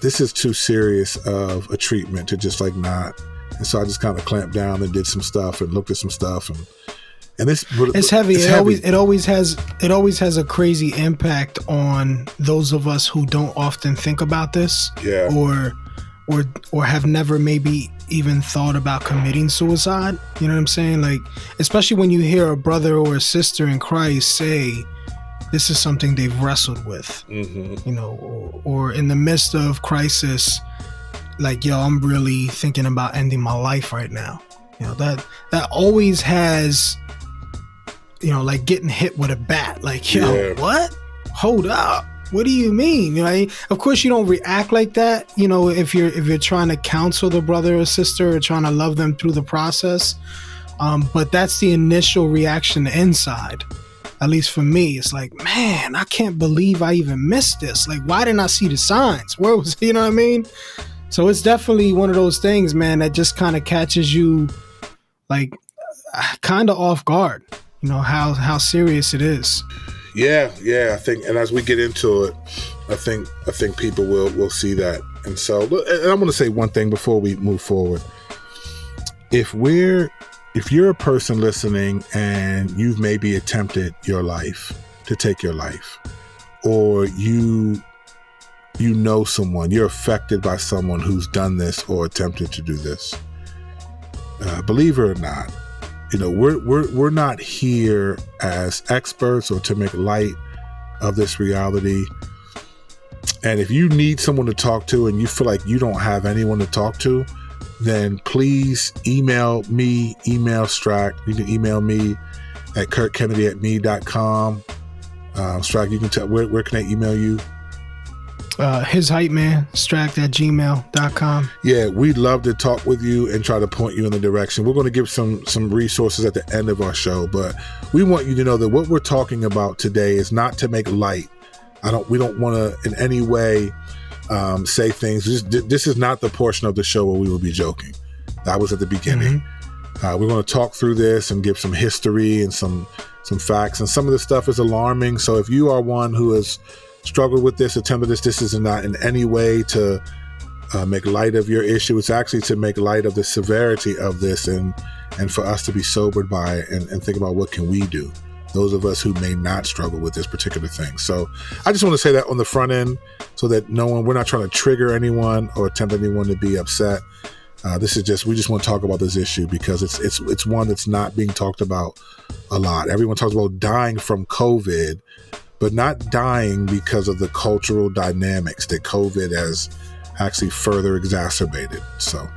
this is too serious of a treatment to just like not. And so I just kind of clamped down and did some stuff and looked at some stuff, and it's heavy. It always has a crazy impact on those of us who don't often think about this, or have never maybe even thought about committing suicide. You know what I'm saying? Like, especially when you hear a brother or a sister in Christ say this is something they've wrestled with, you know, or in the midst of crisis, like, yo, I'm really thinking about ending my life right now. You know, that always has, you know, like getting hit with a bat. Like, yo, what? Hold up. What do you mean? You know, of course you don't react like that, you know, if you're trying to counsel the brother or sister or trying to love them through the process. But that's the initial reaction inside. At least for me, it's like, man, I can't believe I even missed this. Like, why didn't I see the signs? Where was, you know what I mean? So it's definitely one of those things, man, that just kind of catches you like kind of off guard, you know, how serious it is. Yeah, I think, and as we get into it, I think people will see that. And so, and I'm going to say one thing before we move forward. If you're a person listening and you've maybe attempted to take your life, or you know someone, you're affected by someone who's done this or attempted to do this, believe it or not, you know, we're not here as experts or to make light of this reality. And if you need someone to talk to and you feel like you don't have anyone to talk to, then please email me, email Stract. You can email me at curtkennedy@me.com. Stract, you can tell, where can I email you? His hype man, stract@gmail.com. Yeah, we'd love to talk with you and try to point you in the direction. We're going to give some resources at the end of our show, but we want you to know that what we're talking about today is not to make light. We don't want to in any way say things. This is not the portion of the show where we will be joking. That was at the beginning. We're going to talk through this and give some history and some facts, and some of this stuff is alarming. So if you are one who has struggled with this, attempted this is not in any way to make light of your issue. It's actually to make light of the severity of this and for us to be sobered by it and think about what can we do, those of us who may not struggle with this particular thing. So I just want to say that on the front end so that we're not trying to trigger anyone or tempt anyone to be upset. We just want to talk about this issue because it's one that's not being talked about a lot. Everyone talks about dying from COVID, but not dying because of the cultural dynamics that COVID has actually further exacerbated. So,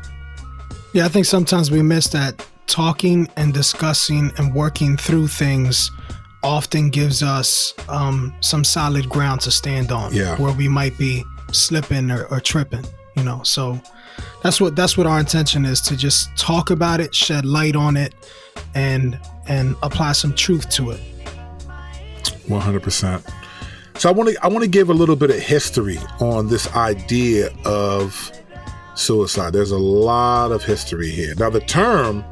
yeah, I think sometimes we miss that talking and discussing and working through things often gives us some solid ground to stand on where we might be slipping or tripping, you know. So that's what our intention is, to just talk about it, shed light on it, and apply some truth to it. 100%. So I want to give a little bit of history on this idea of suicide. There's a lot of history here. Now, the term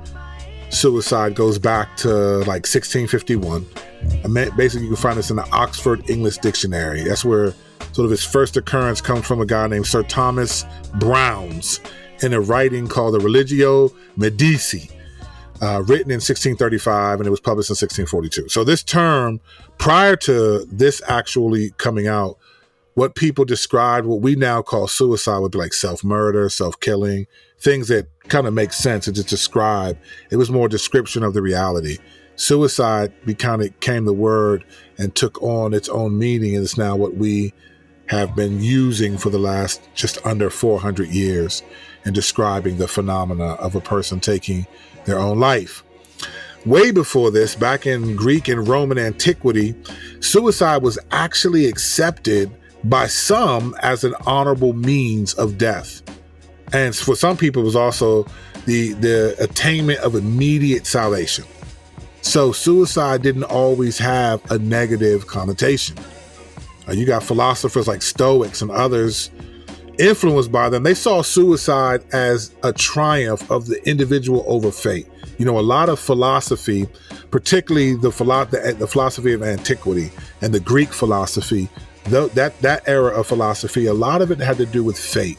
suicide goes back to like 1651. Basically, you can find this in the Oxford English Dictionary. That's where sort of its first occurrence comes from, a guy named Sir Thomas Browne's in a writing called the Religio Medici. Written in 1635, and it was published in 1642. So this term, prior to this actually coming out, what people described, what we now call suicide, would be like self-murder, self-killing, things that kind of make sense and just describe. It was more a description of the reality. Suicide became the word and took on its own meaning, and it's now what we have been using for the last just under 400 years in describing the phenomena of a person taking their own life. Way before this, back in Greek and Roman antiquity, suicide was actually accepted by some as an honorable means of death. And for some people, it was also the attainment of immediate salvation. So suicide didn't always have a negative connotation. You got philosophers like Stoics and others influenced by them, they saw suicide as a triumph of the individual over fate. You know, a lot of philosophy, particularly the philosophy of antiquity and the Greek philosophy, that era of philosophy, a lot of it had to do with fate.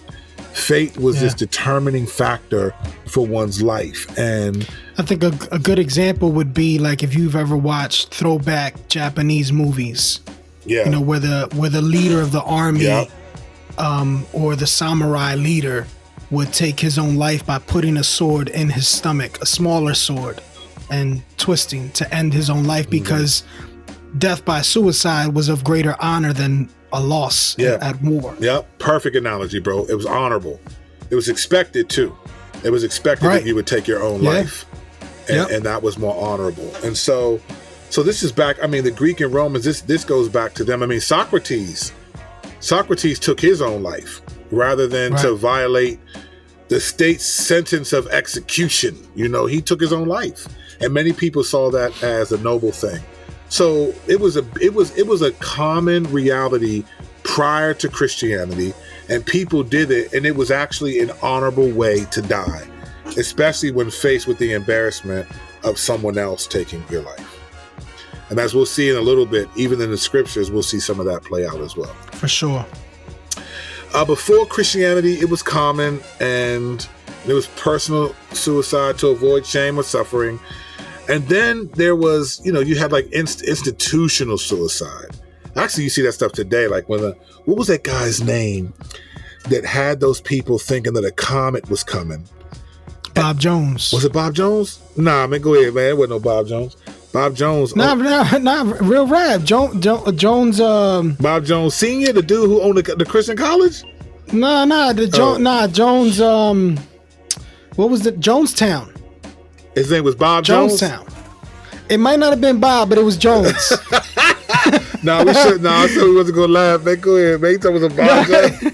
Fate was this determining factor for one's life. And I think a good example would be like if you've ever watched throwback Japanese movies. Yeah. You know, where the leader of the army or the samurai leader would take his own life by putting a sword in his stomach, a smaller sword, and twisting to end his own life because death by suicide was of greater honor than a loss at war. Yep. Perfect analogy, bro. It was honorable. It was expected too. It was expected that you would take your own life. And that was more honorable. And so this is back, I mean, the Greek and Romans, this goes back to them. I mean, Socrates took his own life rather than to violate the state's sentence of execution. You know, he took his own life. And many people saw that as a noble thing. So it was a common reality prior to Christianity, and people did it, and it was actually an honorable way to die, especially when faced with the embarrassment of someone else taking your life. And as we'll see in a little bit, even in the scriptures, we'll see some of that play out as well. For sure. Before Christianity, it was common, and there was personal suicide to avoid shame or suffering. And then there was, you know, you had like institutional suicide. Actually, you see that stuff today. Like what was that guy's name that had those people thinking that a comet was coming? Bob Jones. Was it Bob Jones? Nah, man, go ahead, man. It wasn't no Bob Jones. Bob Jones. Nah, real rap. Jones. Bob Jones Senior, the dude who owned the Christian college. Jones. What was it? Jonestown. His name was Bob Jones. Jonestown. It might not have been Bob, but it was Jones. I said we wasn't gonna laugh. Man, go ahead, man. He told us about Bob.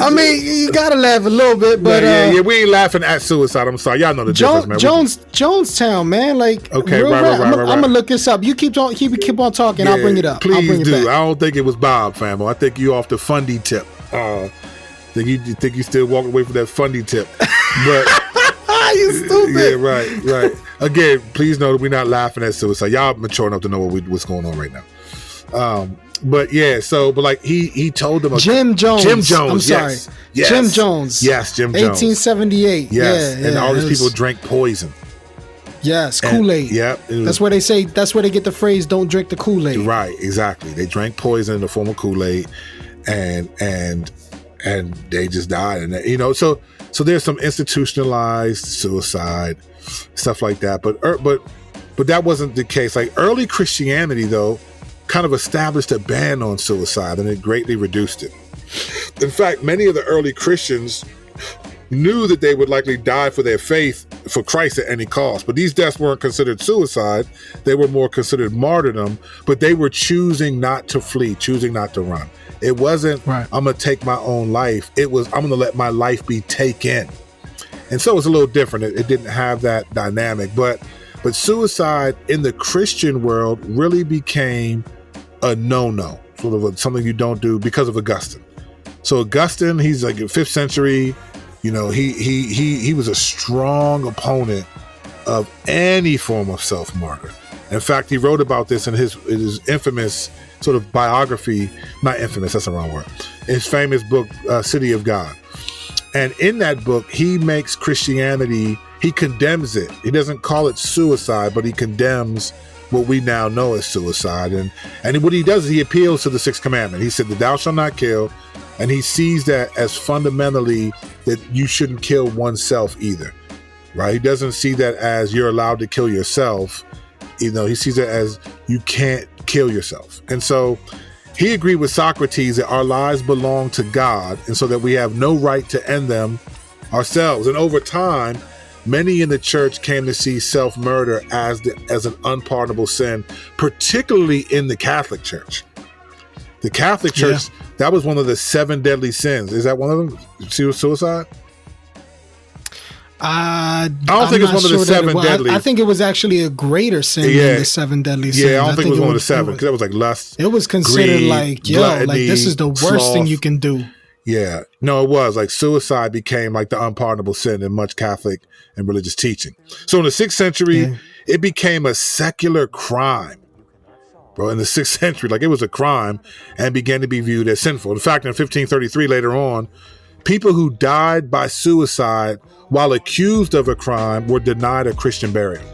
I mean, you gotta laugh a little bit, but we ain't laughing at suicide. I'm sorry, y'all know the difference, man. Jonestown, man. Like, okay, right. I'm gonna look this up. You keep on talking. I'll bring it up. Please do. I don't think it was Bob, famo. I think you off the fundy tip. Think you still walking away from that fundy tip, but. You stupid. Yeah, right. Again, please know that we're not laughing at suicide. Y'all mature enough to know what's going on right now. But like he told them Jim Jones. I'm sorry. Yes. Jim Jones. Yes, Jim Jones. 1878. Yes. And all these people drank poison. Yes, Kool-Aid. That's where they say. That's where they get the phrase "Don't drink the Kool-Aid." Right. Exactly. They drank poison in the form of Kool-Aid, and they just died. And so there's some institutionalized suicide, stuff like that. But that wasn't the case. Like early Christianity, though, kind of established a ban on suicide, and it greatly reduced it. In fact, many of the early Christians knew that they would likely die for their faith for Christ at any cost. But these deaths weren't considered suicide. They were more considered martyrdom, but they were choosing not to flee, choosing not to run. It wasn't, I'm going to take my own life. It was, I'm going to let my life be taken. And so it's a little different. It didn't have that dynamic. But suicide in the Christian world really became a no-no, sort of something you don't do because of Augustine. So Augustine, he's like in 5th century. You know, he was a strong opponent of any form of self-martyr. In fact, he wrote about this in his infamous sort of biography, not infamous, that's the wrong word, his famous book, City of God. And in that book, he makes Christianity, he condemns it. He doesn't call it suicide, but he condemns what we now know as suicide. And what he does is he appeals to the 6th commandment. He said that thou shalt not kill. And he sees that as fundamentally that you shouldn't kill oneself either, right? He doesn't see that as you're allowed to kill yourself. You know, he sees it as you can't kill yourself. And so he agreed with Socrates that our lives belong to God, and so that we have no right to end them ourselves. And over time, many in the church came to see self-murder as an unpardonable sin, particularly in the Catholic Church. The Catholic Church, that was one of the 7 deadly sins. Is that one of them? Suicide? I don't think it's one of the 7 deadly. I think it was actually a greater sin than the 7 deadly sins. Yeah, I don't think it was one of the 7 because that was like lust. It was considered greed, like, like this is the worst thing you can do. Yeah, no, it was like suicide became like the unpardonable sin in much Catholic and religious teaching. So in the 6th century, it became a secular crime, bro. In the 6th century, like it was a crime and began to be viewed as sinful. In fact, in 1533, later on, people who died by suicide while accused of a crime were denied a Christian burial.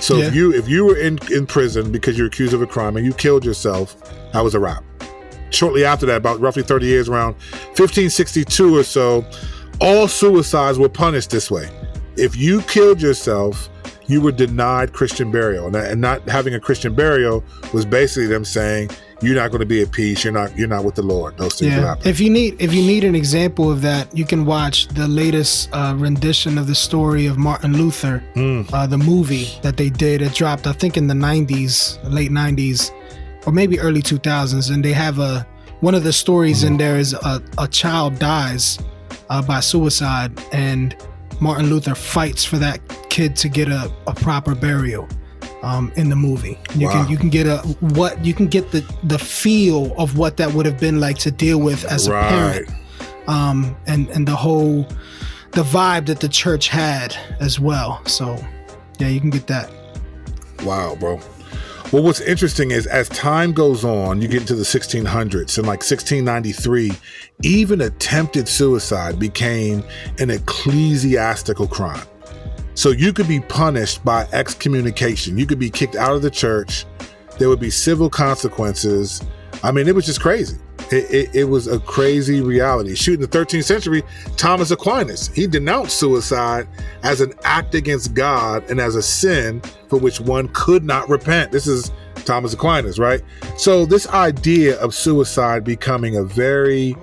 So if you were in prison because you're accused of a crime and you killed yourself, that was a wrap. Shortly after that, about roughly 30 years, around 1562 or so, all suicides were punished this way. If you killed yourself, you were denied Christian burial. And not having a Christian burial was basically them saying, you're not going to be at peace. You're not with the Lord. Those things will happen. If you need an example of that, you can watch the latest rendition of the story of Martin Luther, the movie that they did. It dropped, I think, in the 90s, late 90s, or maybe early 2000s. And they have one of the stories in there is a child dies by suicide, and Martin Luther fights for that kid to get a proper burial. In the movie, you can get the feel of what that would have been like to deal with as a parent, and the vibe that the church had as well. So, yeah, you can get that. Wow, bro. Well, what's interesting is as time goes on, you get into the 1600s, and like 1693, even attempted suicide became an ecclesiastical crime. So you could be punished by excommunication. You could be kicked out of the church. There would be civil consequences. I mean, it was just crazy. It was a crazy reality. Shoot, in the 13th century, Thomas Aquinas, he denounced suicide as an act against God and as a sin for which one could not repent. This is Thomas Aquinas, right? So this idea of suicide becoming a very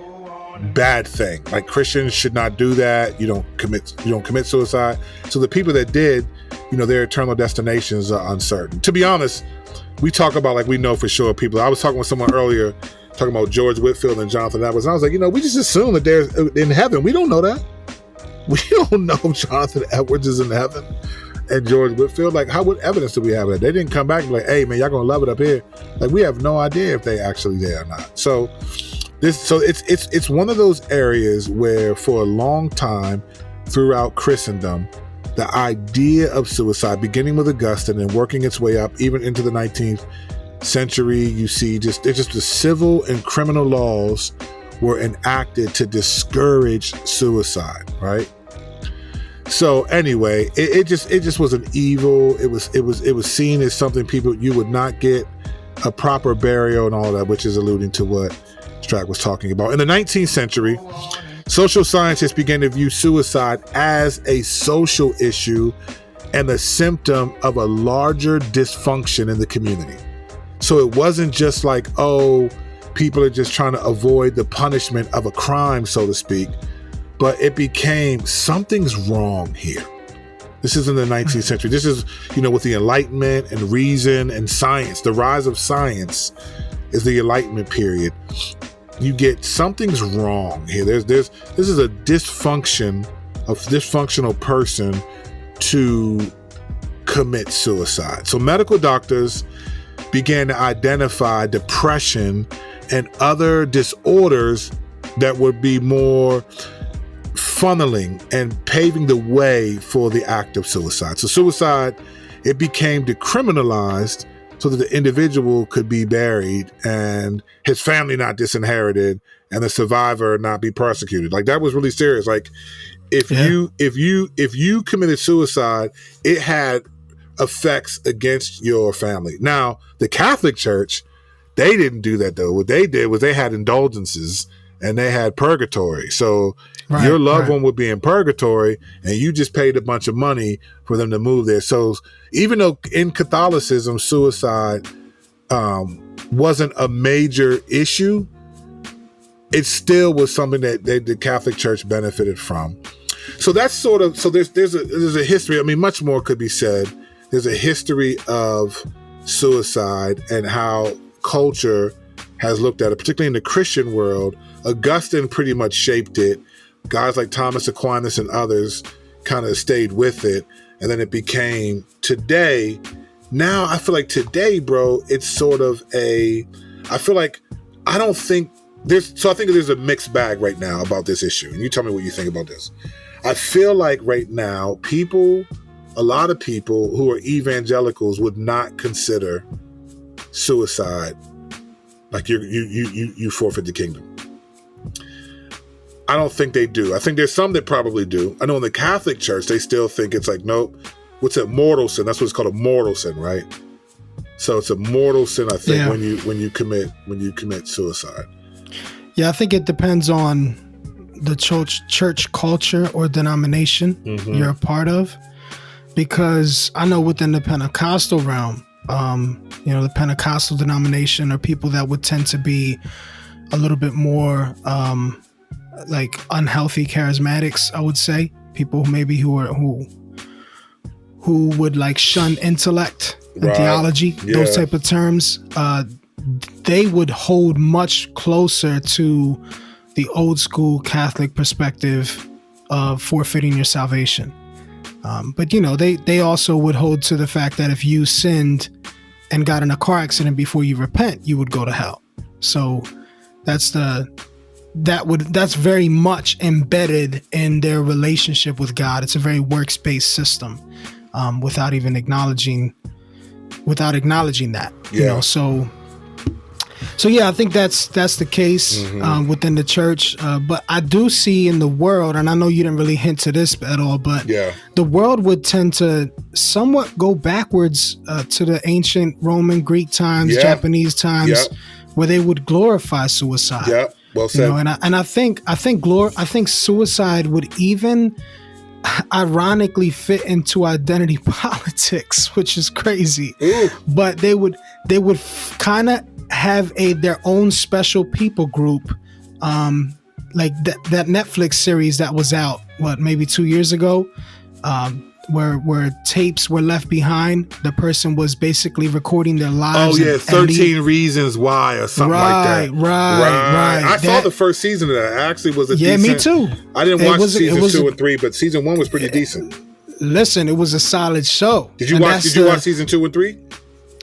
bad thing. Like Christians should not do that. You don't commit suicide. So the people that did, their eternal destinations are uncertain. To be honest, we talk about like we know for sure people. I was talking with someone earlier talking about George Whitefield and Jonathan Edwards. And I was like, we just assume that they're in heaven. We don't know that. We don't know if Jonathan Edwards is in heaven and George Whitefield. Like, what evidence do we have of that? They didn't come back and be like, hey man, y'all gonna love it up here. Like, we have no idea if they actually there or not. So it's one of those areas where for a long time throughout Christendom, the idea of suicide, beginning with Augustine and working its way up even into the 19th century, you see the civil and criminal laws were enacted to discourage suicide, right? So anyway, it just was an evil. It was seen as something you would not get a proper burial and all that, which is alluding to what Strack was talking about. In the 19th century, social scientists began to view suicide as a social issue and a symptom of a larger dysfunction in the community. So it wasn't just like, people are just trying to avoid the punishment of a crime, so to speak, but it became something's wrong here. This is in the 19th century. This is, with the Enlightenment and reason and science, the rise of science is the Enlightenment period. You get something's wrong here. This is a dysfunctional person to commit suicide. So medical doctors began to identify depression and other disorders that would be more funneling and paving the way for the act of suicide. So suicide, it became decriminalized so that the individual could be buried and his family not disinherited and the survivor not be persecuted. Like, that was really serious. Like, if you committed suicide, it had effects against your family. Now, the Catholic Church, they didn't do that though. What they did was they had indulgences and they had purgatory. So your loved one would be in purgatory and you just paid a bunch of money for them to move there. So even though in Catholicism, suicide wasn't a major issue, it still was something that the Catholic Church benefited from. So that's so there's a history. I mean, much more could be said. There's a history of suicide and how culture has looked at it, particularly in the Christian world. Augustine pretty much shaped it. Guys like Thomas Aquinas and others kind of stayed with it. And then it became today. Now I feel like today, bro, it's sort of I don't think I think there's a mixed bag right now about this issue, and you tell me what you think about this. I feel like right now, a lot of people who are evangelicals would not consider suicide like you forfeit the kingdom. I don't think they do. I think there's some that probably do. I know in the Catholic Church, they still think it's like, nope, what's it, mortal sin? That's what it's called, a mortal sin, right? So it's a mortal sin, I think, when you commit suicide. Yeah, I think it depends on the church culture or denomination you're a part of, because I know within the Pentecostal realm, the Pentecostal denomination are people that would tend to be a little bit more like unhealthy charismatics, I would say. People who would like shun intellect and theology, those type of terms. They would hold much closer to the old school Catholic perspective of forfeiting your salvation. But they also would hold to the fact that if you sinned and got in a car accident before you repent, you would go to hell. So that's very much embedded in their relationship with God. It's a very works-based system, without acknowledging that. Yeah. So yeah, I think that's the case within the church. But I do see in the world, and I know you didn't really hint to this at all, but the world would tend to somewhat go backwards to the ancient Roman, Greek times, Japanese times, where they would glorify suicide. Yeah, well said. I think suicide would even ironically fit into identity politics, which is crazy. Ooh. But they would kind of have their own special people group, like that Netflix series that was out maybe 2 years ago, where tapes were left behind. The person was basically recording their lives. Oh yeah, 13 Reasons Why or something like that. Right. I saw the first season of that. Actually, was a decent. Me too. I didn't watch seasons 2 and 3, but season 1 was pretty decent. Listen, it was a solid show. Did you watch season 2 and 3?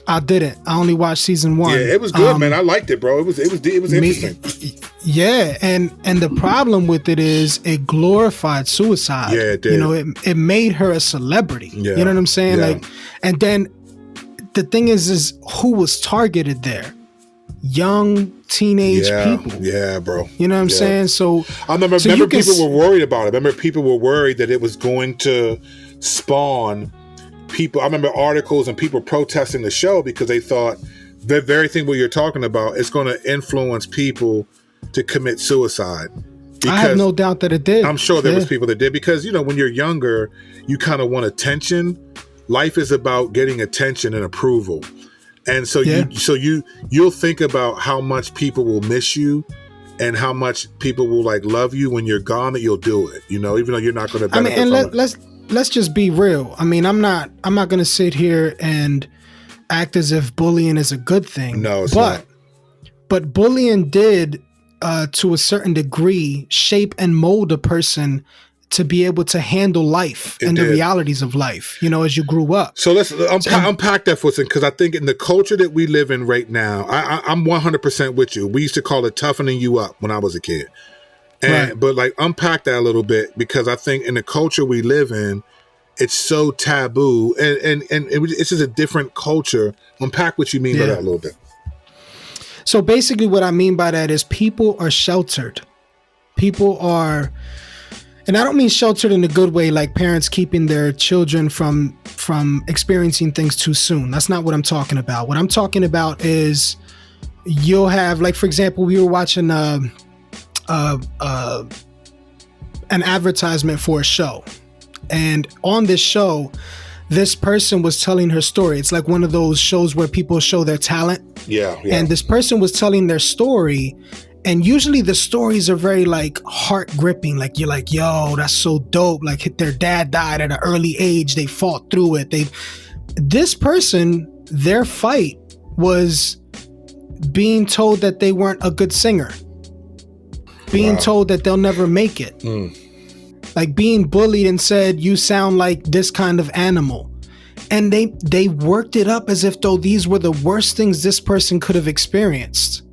I didn't. I only watched season 1. Yeah, it was good, man. I liked it, bro. It was interesting. Yeah, and the problem with it is it glorified suicide. Yeah, it did. It made her a celebrity. Yeah. You know what I'm saying? Yeah. Like, and then the thing is who was targeted there? Young teenage people. Yeah, bro. You know what I'm saying? So I remember people were worried about it. I remember people were worried that it was going to spawn people. I remember articles and people protesting the show because they thought the very thing what you're talking about is going to influence people to commit suicide. I have no doubt that it did. I'm sure there was people that did, because when you're younger, you kind of want attention. Life is about getting attention and approval, and so you'll think about how much people will miss you and how much people will like love you when you're gone. That you'll do it, even though you're not going to benefit from it. Let's just be real. I mean, I'm not going to sit here and act as if bullying is a good thing. No, it's not. But bullying did, to a certain degree, shape and mold a person to be able to handle life and the realities of life, as you grew up. So let's unpack that for a second, because I think in the culture that we live in right now, I'm 100% with you. We used to call it toughening you up when I was a kid. But like unpack that a little bit, because I think in the culture we live in, it's so taboo, and it's just a different culture. Unpack what you mean by that a little bit. So basically what I mean by that is people are sheltered. People are, and I don't mean sheltered in a good way, like parents keeping their children from experiencing things too soon. That's not what I'm talking about. What I'm talking about is you'll have, like, for example, we were watching an advertisement for a show, and on this show this person was telling her story. It's like one of those shows where people show their talent. And this person was telling their story, and usually the stories are very like heart gripping, like you're like, yo, that's so dope, like their dad died at an early age, they fought through it. This person, their fight was being told that they weren't a good singer, being told that they'll never make it, like being bullied and said, you sound like this kind of animal. And they worked it up as if though these were the worst things this person could have experienced.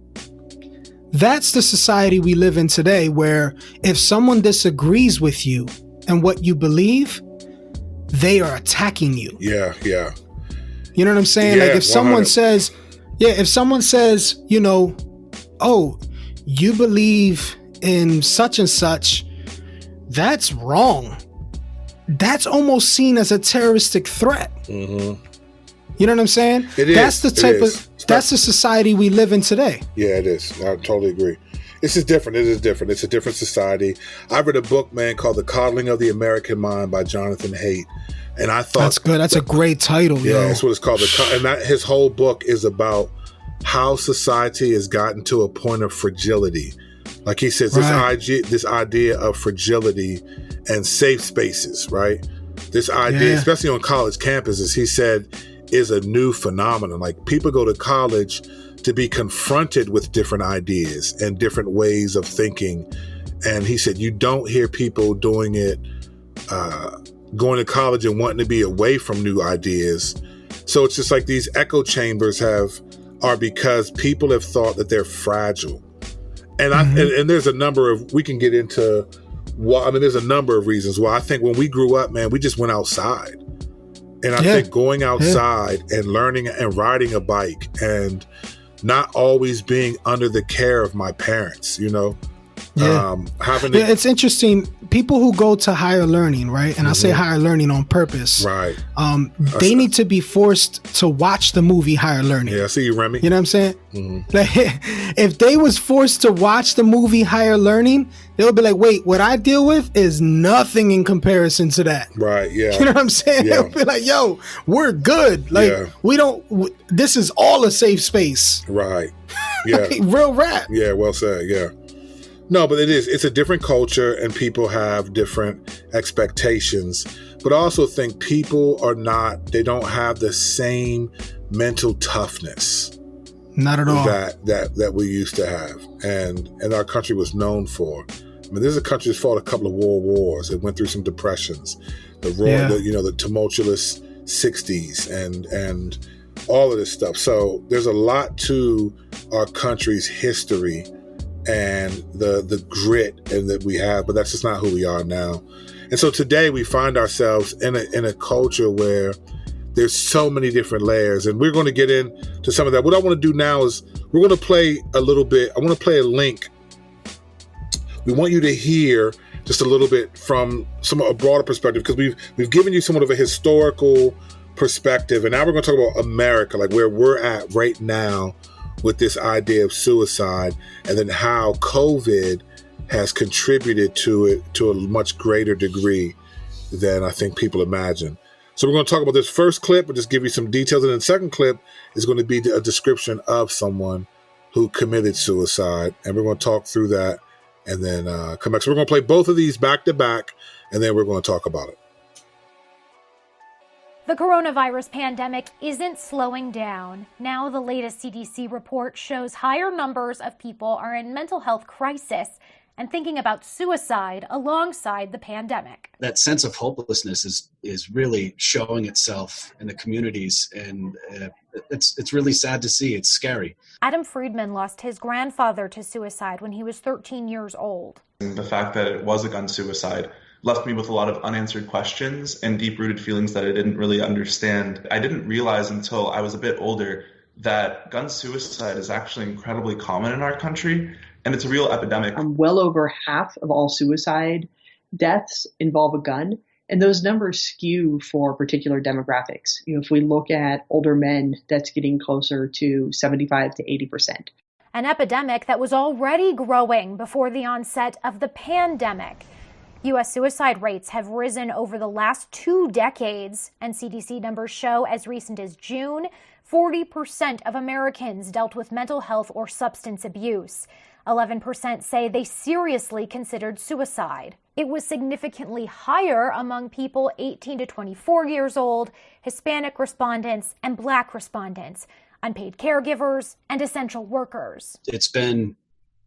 That's the society we live in today, where if someone disagrees with you and what you believe, they are attacking you. Yeah. You know what I'm saying? Yeah, like if someone 100. says, you know, oh, you believe in such and such, that's wrong. That's almost seen as a terroristic threat. Mm-hmm. You know what I'm saying? That's the type of, that's the society we live in today. Yeah, it is. I totally agree. This is different. It is different. It's a different society. I read a book, man, called The Coddling of the American Mind by Jonathan Haidt. And I thought that's good. That's a great title. Yeah, yo. that's what it's called. His whole book is about how society has gotten to a point of fragility. Like he says, this idea of fragility and safe spaces, right? This idea, especially on college campuses, he said, is a new phenomenon. Like people go to college to be confronted with different ideas and different ways of thinking. And he said, you don't hear people doing it, going to college and wanting to be away from new ideas. So it's just like these echo chambers are because people have thought that they're fragile. And and there's a number of, we can get into there's a number of reasons why. I think when we grew up, man, we just went outside. And I think going outside and learning and riding a bike and not always being under the care of my parents, you know, it's interesting. People who go to higher learning, right? And I say higher learning on purpose. Right. They need to be forced to watch the movie Higher Learning. Yeah, I see you, Remy. You know what I'm saying? Mm-hmm. Like, if they was forced to watch the movie Higher Learning, they would be like, wait, what I deal with is nothing in comparison to that. Right, yeah. You know what I'm saying? Yeah. They'll be like, yo, we're good. Like, this is all a safe space. Right. Yeah. Like, real rap. Yeah, well said, yeah. No, but it's a different culture and people have different expectations. But I also think people they don't have the same mental toughness. Not at all. That we used to have and our country was known for. I mean, this is a country that's fought a couple of world wars. It went through some depressions, the tumultuous 60s and all of this stuff. So there's a lot to our country's history and the grit and that we have, but that's just not who we are now. And so today we find ourselves in a culture where there's so many different layers, and we're going to get into some of that. What I want to do now is we're going to play a little bit. I want to play a link. We want you to hear just a little bit from a broader perspective, because we've given you somewhat of a historical perspective, and now we're going to talk about America, like where we're at right now with this idea of suicide, and then how COVID has contributed to it to a much greater degree than I think people imagine. So we're going to talk about this first clip. We'll just give you some details. And then the second clip is going to be a description of someone who committed suicide. And we're going to talk through that and then come back. So we're going to play both of these back to back, and then we're going to talk about it. The coronavirus pandemic isn't slowing down. Now the latest CDC report shows higher numbers of people are in mental health crisis and thinking about suicide alongside the pandemic. That sense of hopelessness is really showing itself in the communities, and it's really sad to see. It's scary. Adam Friedman lost his grandfather to suicide when he was 13 years old. The fact that it was a gun suicide left me with a lot of unanswered questions and deep-rooted feelings that I didn't really understand. I didn't realize until I was a bit older that gun suicide is actually incredibly common in our country, and it's a real epidemic. Well over half of all suicide deaths involve a gun, and those numbers skew for particular demographics. If we look at older men, that's getting closer to 75 to 80%. An epidemic that was already growing before the onset of the pandemic. U.S. suicide rates have risen over the last 2 decades, and CDC numbers show as recent as June, 40% of Americans dealt with mental health or substance abuse. 11% say they seriously considered suicide. It was significantly higher among people 18 to 24 years old, Hispanic respondents, and Black respondents, unpaid caregivers, and essential workers. It's been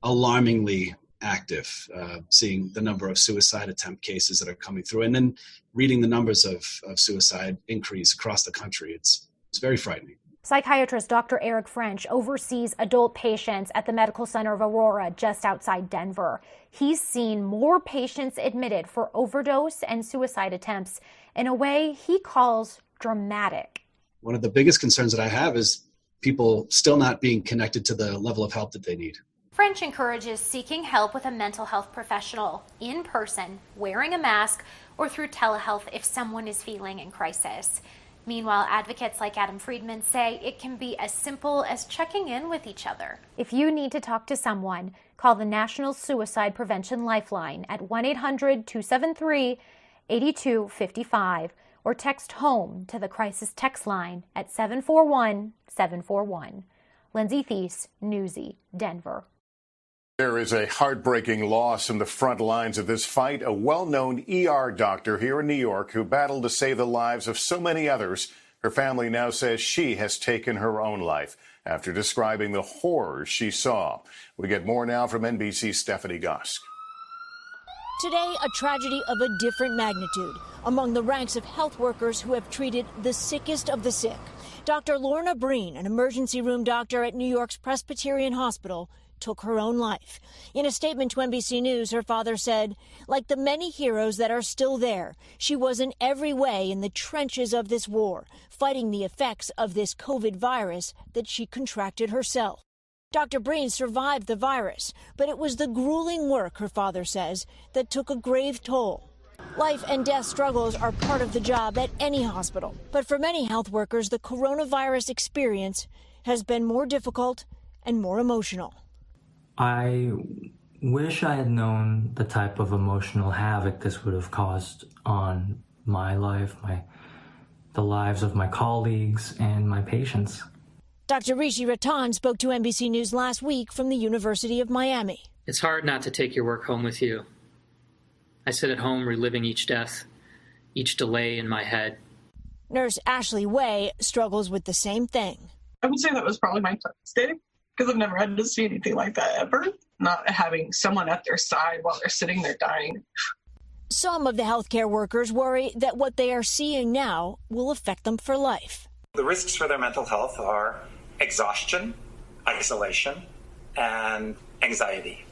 alarmingly active, seeing the number of suicide attempt cases that are coming through, and then reading the numbers of suicide increase across the country. It's very frightening. Psychiatrist Dr. Eric French oversees adult patients at the Medical Center of Aurora just outside Denver. He's seen more patients admitted for overdose and suicide attempts in a way he calls dramatic. One of the biggest concerns that I have is people still not being connected to the level of help that they need. French encourages seeking help with a mental health professional in person, wearing a mask, or through telehealth if someone is feeling in crisis. Meanwhile, advocates like Adam Friedman say it can be as simple as checking in with each other. If you need to talk to someone, call the National Suicide Prevention Lifeline at 1-800-273-8255 or text HOME to the crisis text line at 741-741. Lindsay Thies, Newsy, Denver. There is a heartbreaking loss in the front lines of this fight. A well-known ER doctor here in New York who battled to save the lives of so many others. Her family now says she has taken her own life after describing the horrors she saw. We get more now from NBC's Stephanie Gosk. Today, a tragedy of a different magnitude among the ranks of health workers who have treated the sickest of the sick. Dr. Lorna Breen, an emergency room doctor at New York's Presbyterian Hospital, took her own life. In a statement to NBC News, her father said, like the many heroes that are still there, she was in every way in the trenches of this war, fighting the effects of this COVID virus that she contracted herself. Dr. Breen survived the virus, but it was the grueling work, her father says, that took a grave toll. Life and death struggles are part of the job at any hospital, but for many health workers, the coronavirus experience has been more difficult and more emotional. I wish I had known the type of emotional havoc this would have caused on my life, the lives of my colleagues and my patients. Dr. Rishi Ratan spoke to NBC News last week from the University of Miami. It's hard not to take your work home with you. I sit at home reliving each death, each delay in my head. Nurse Ashley Way struggles with the same thing. I would say that was probably my toughest day, because I've never had to see anything like that ever. Not having someone at their side while they're sitting there dying. Some of the healthcare workers worry that what they are seeing now will affect them for life. The risks for their mental health are exhaustion, isolation, and anxiety.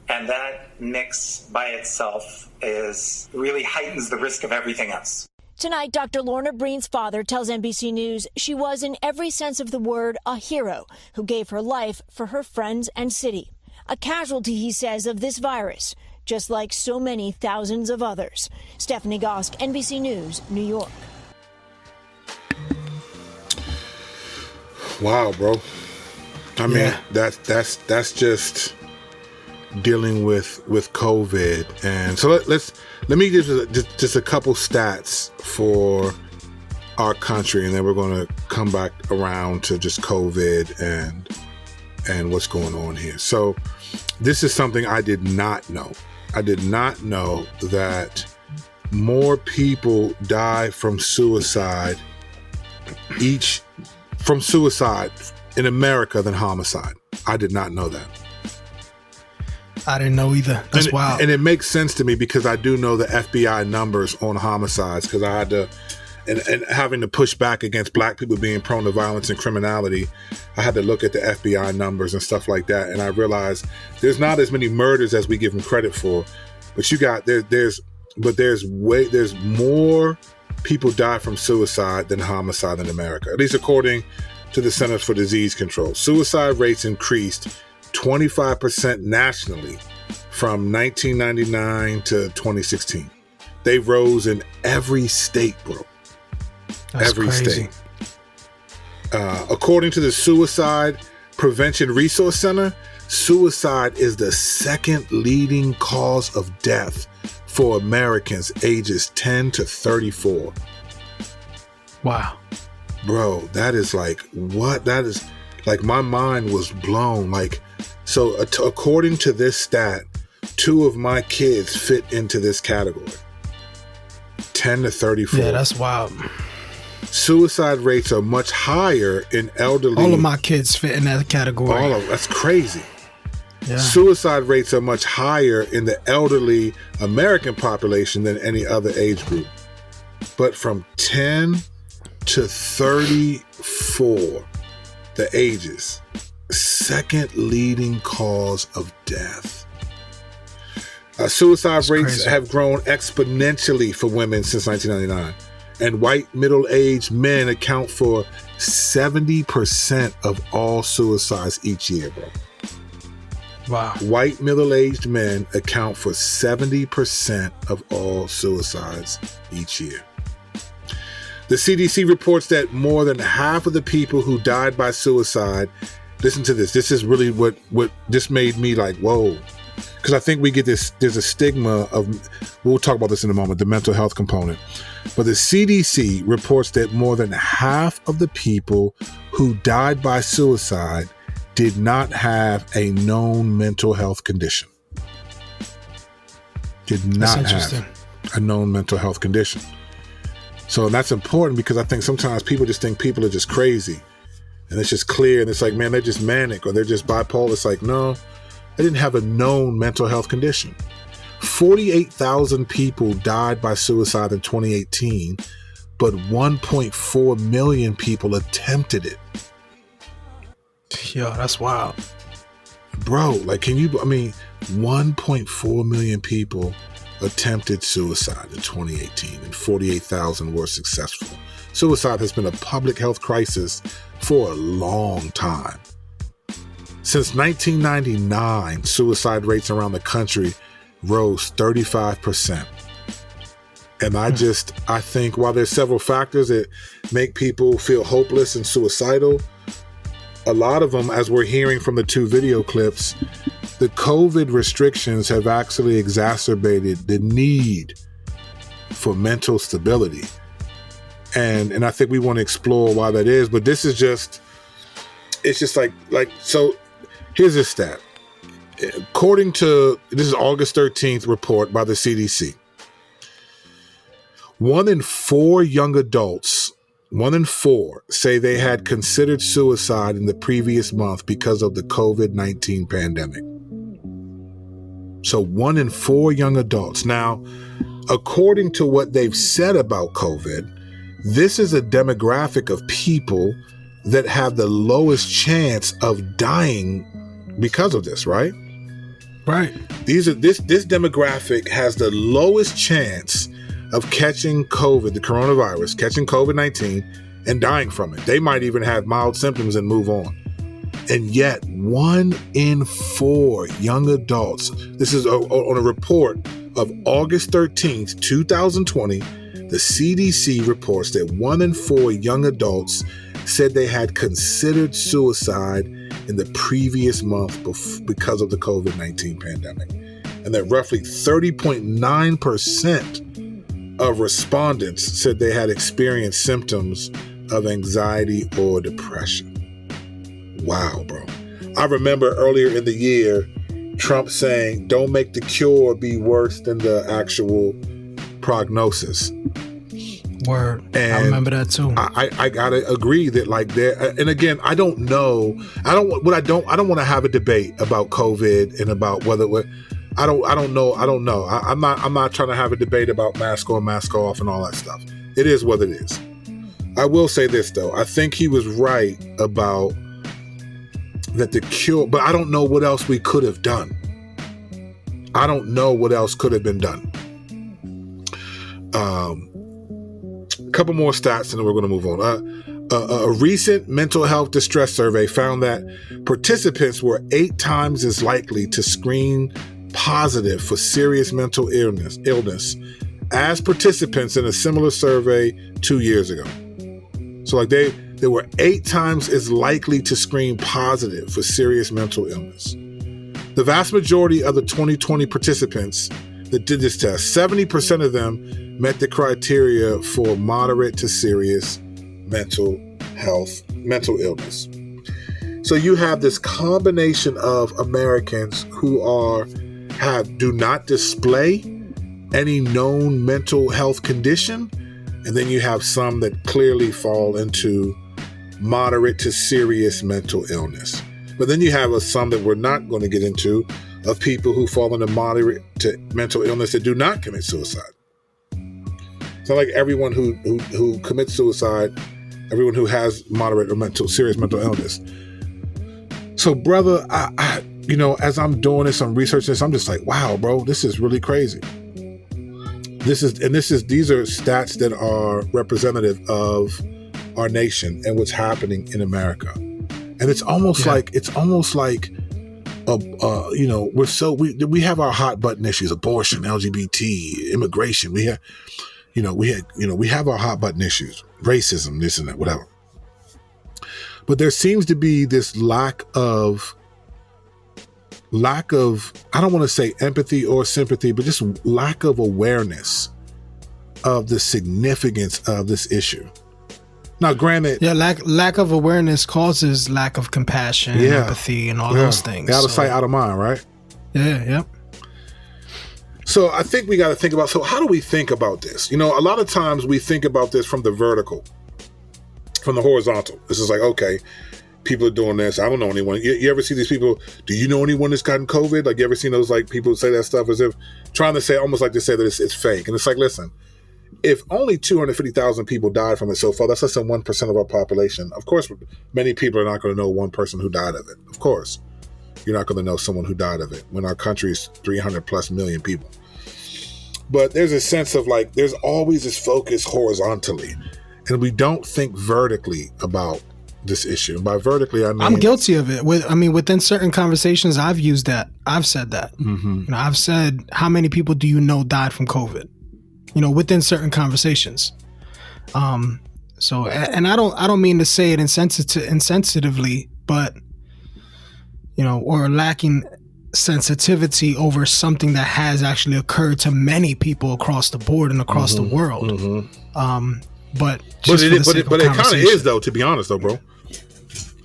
And that mix by itself really heightens the risk of everything else. Tonight, Dr. Lorna Breen's father tells NBC News she was, in every sense of the word, a hero who gave her life for her friends and city. A casualty, he says, of this virus, just like so many thousands of others. Stephanie Gosk, NBC News, New York. Wow, bro. I mean, that's just dealing with COVID. And so let me give just a couple stats for our country, and then we're going to come back around to just COVID and what's going on here. So this is something I did not know. I did not know that more people die from suicide in America than homicide. I did not know that. I didn't know either. That's wild. And it makes sense to me because I do know the FBI numbers on homicides, because I had to, and having to push back against black people being prone to violence and criminality, I had to look at the FBI numbers and stuff like that. And I realized there's not as many murders as we give them credit for, but there's more people die from suicide than homicide in America, at least according to the Centers for Disease Control. Suicide rates increased 25% nationally from 1999 to 2016. They rose in every state, bro. That's every crazy. state. According to the Suicide Prevention Resource Center, suicide is the second leading cause of death for Americans ages 10 to 34. Wow. Bro, that is like, what? That is like, my mind was blown. Like, so according to this stat, 2 of my kids fit into this category. 10 to 34. Yeah, that's wild. Suicide rates are much higher in elderly. All of my kids fit in that category. That's crazy. Yeah. Suicide rates are much higher in the elderly American population than any other age group. But from 10 to 34, the ages, second leading cause of death. Suicide rates have grown exponentially for women since 1999. And white middle-aged men account for 70% of all suicides each year, bro. Wow. White middle-aged men account for 70% of all suicides each year. The CDC reports that more than half of the people who died by suicide, listen to this, this is really what this made me like, whoa. Because I think we get this, there's a stigma of, we'll talk about this in a moment, the mental health component. But the CDC reports that more than half of the people who died by suicide did not have a known mental health condition. Did not have a known mental health condition. So that's important because I think sometimes people just think people are just crazy. And it's just clear. And it's like, man, they're just manic or they're just bipolar. It's like, no, they didn't have a known mental health condition. 48,000 people died by suicide in 2018, but 1.4 million people attempted it. Yo, that's wild. Bro, like, 1.4 million people attempted suicide in 2018 and 48,000 were successful. Suicide has been a public health crisis for a long time. Since 1999, suicide rates around the country rose 35%. And I think while there's several factors that make people feel hopeless and suicidal, a lot of them, as we're hearing from the two video clips, the COVID restrictions have actually exacerbated the need for mental stability. And I think we want to explore why that is, but this is just, it's just like, so here's this stat. According to, this is August 13th report by the CDC, 1 in 4 young adults, 1 in 4 say they had considered suicide in the previous month because of the COVID-19 pandemic. So 1 in 4 young adults. Now, according to what they've said about COVID, this is a demographic of people that have the lowest chance of dying because of this, right? Right. This demographic has the lowest chance of catching COVID, the coronavirus, catching COVID-19 and dying from it. They might even have mild symptoms and move on. And yet 1 in 4 young adults, this is on a report of August 13th, 2020, the CDC reports that 1 in 4 young adults said they had considered suicide in the previous month because of the COVID-19 pandemic. And that roughly 30.9% of respondents said they had experienced symptoms of anxiety or depression. Wow, bro. I remember earlier in the year, Trump saying, don't make the cure be worse than the actual prognosis. Word. And I remember that too. I gotta agree that like there, and again, I don't know. I don't want to have a debate about COVID and about whether I don't know. I'm not trying to have a debate about mask on, mask off and all that stuff. It is what it is. I will say this though. I think he was right about that the cure, but I don't know what else we could have done. I don't know what else could have been done. A couple more stats and then we're going to move on. A recent mental health distress survey found that participants were 8 times as likely to screen positive for serious mental illness as participants in a similar survey 2 years ago. So like they were 8 times as likely to screen positive for serious mental illness. The vast majority of the 2020 participants that did this test, 70% of them met the criteria for moderate to serious mental illness. So you have this combination of Americans who do not display any known mental health condition, and then you have some that clearly fall into moderate to serious mental illness. But then you have some that we're not going to get into of people who fall into moderate to mental illness that do not commit suicide. It's not like everyone who commits suicide everyone who has moderate or serious mental illness. So, brother, I as I'm doing this, I'm researching this, I'm just like, wow, bro, this is really crazy. These are stats that are representative of our nation and what's happening in America. And it's almost like we have our hot button issues: abortion, LGBT, immigration. We have our hot button issues: racism, this and that, whatever. But there seems to be this lack of I don't want to say empathy or sympathy, but just lack of awareness of the significance of this issue. Now, granted, lack of awareness causes lack of compassion, empathy, and all those things. Out of sight, out of mind, right? Yeah, yep. So I think we got to think about, so how do we think about this? A lot of times we think about this from the vertical, from the horizontal. This is like, okay, people are doing this. I don't know anyone. You ever see these people? Do you know anyone that's gotten COVID? Like, you ever seen those like people say that stuff as if trying to say, almost like to say that it's fake. And it's like, listen, if only 250,000 people died from it so far, that's less than 1% of our population. Of course, many people are not going to know one person who died of it. Of course, you're not going to know someone who died of it when our country's 300 plus million people. But there's a sense of like, there's always this focus horizontally, and we don't think vertically about this issue. And by vertically, I mean, I'm guilty of it. Within certain conversations, I've used that. I've said that. Mm-hmm. I've said, how many people do you know died from COVID? Within certain conversations. So, and I don't mean to say it insensitively, but or lacking sensitivity over something that has actually occurred to many people across the board and across the world. Mm-hmm. But it kind of is, though, to be honest, though, bro.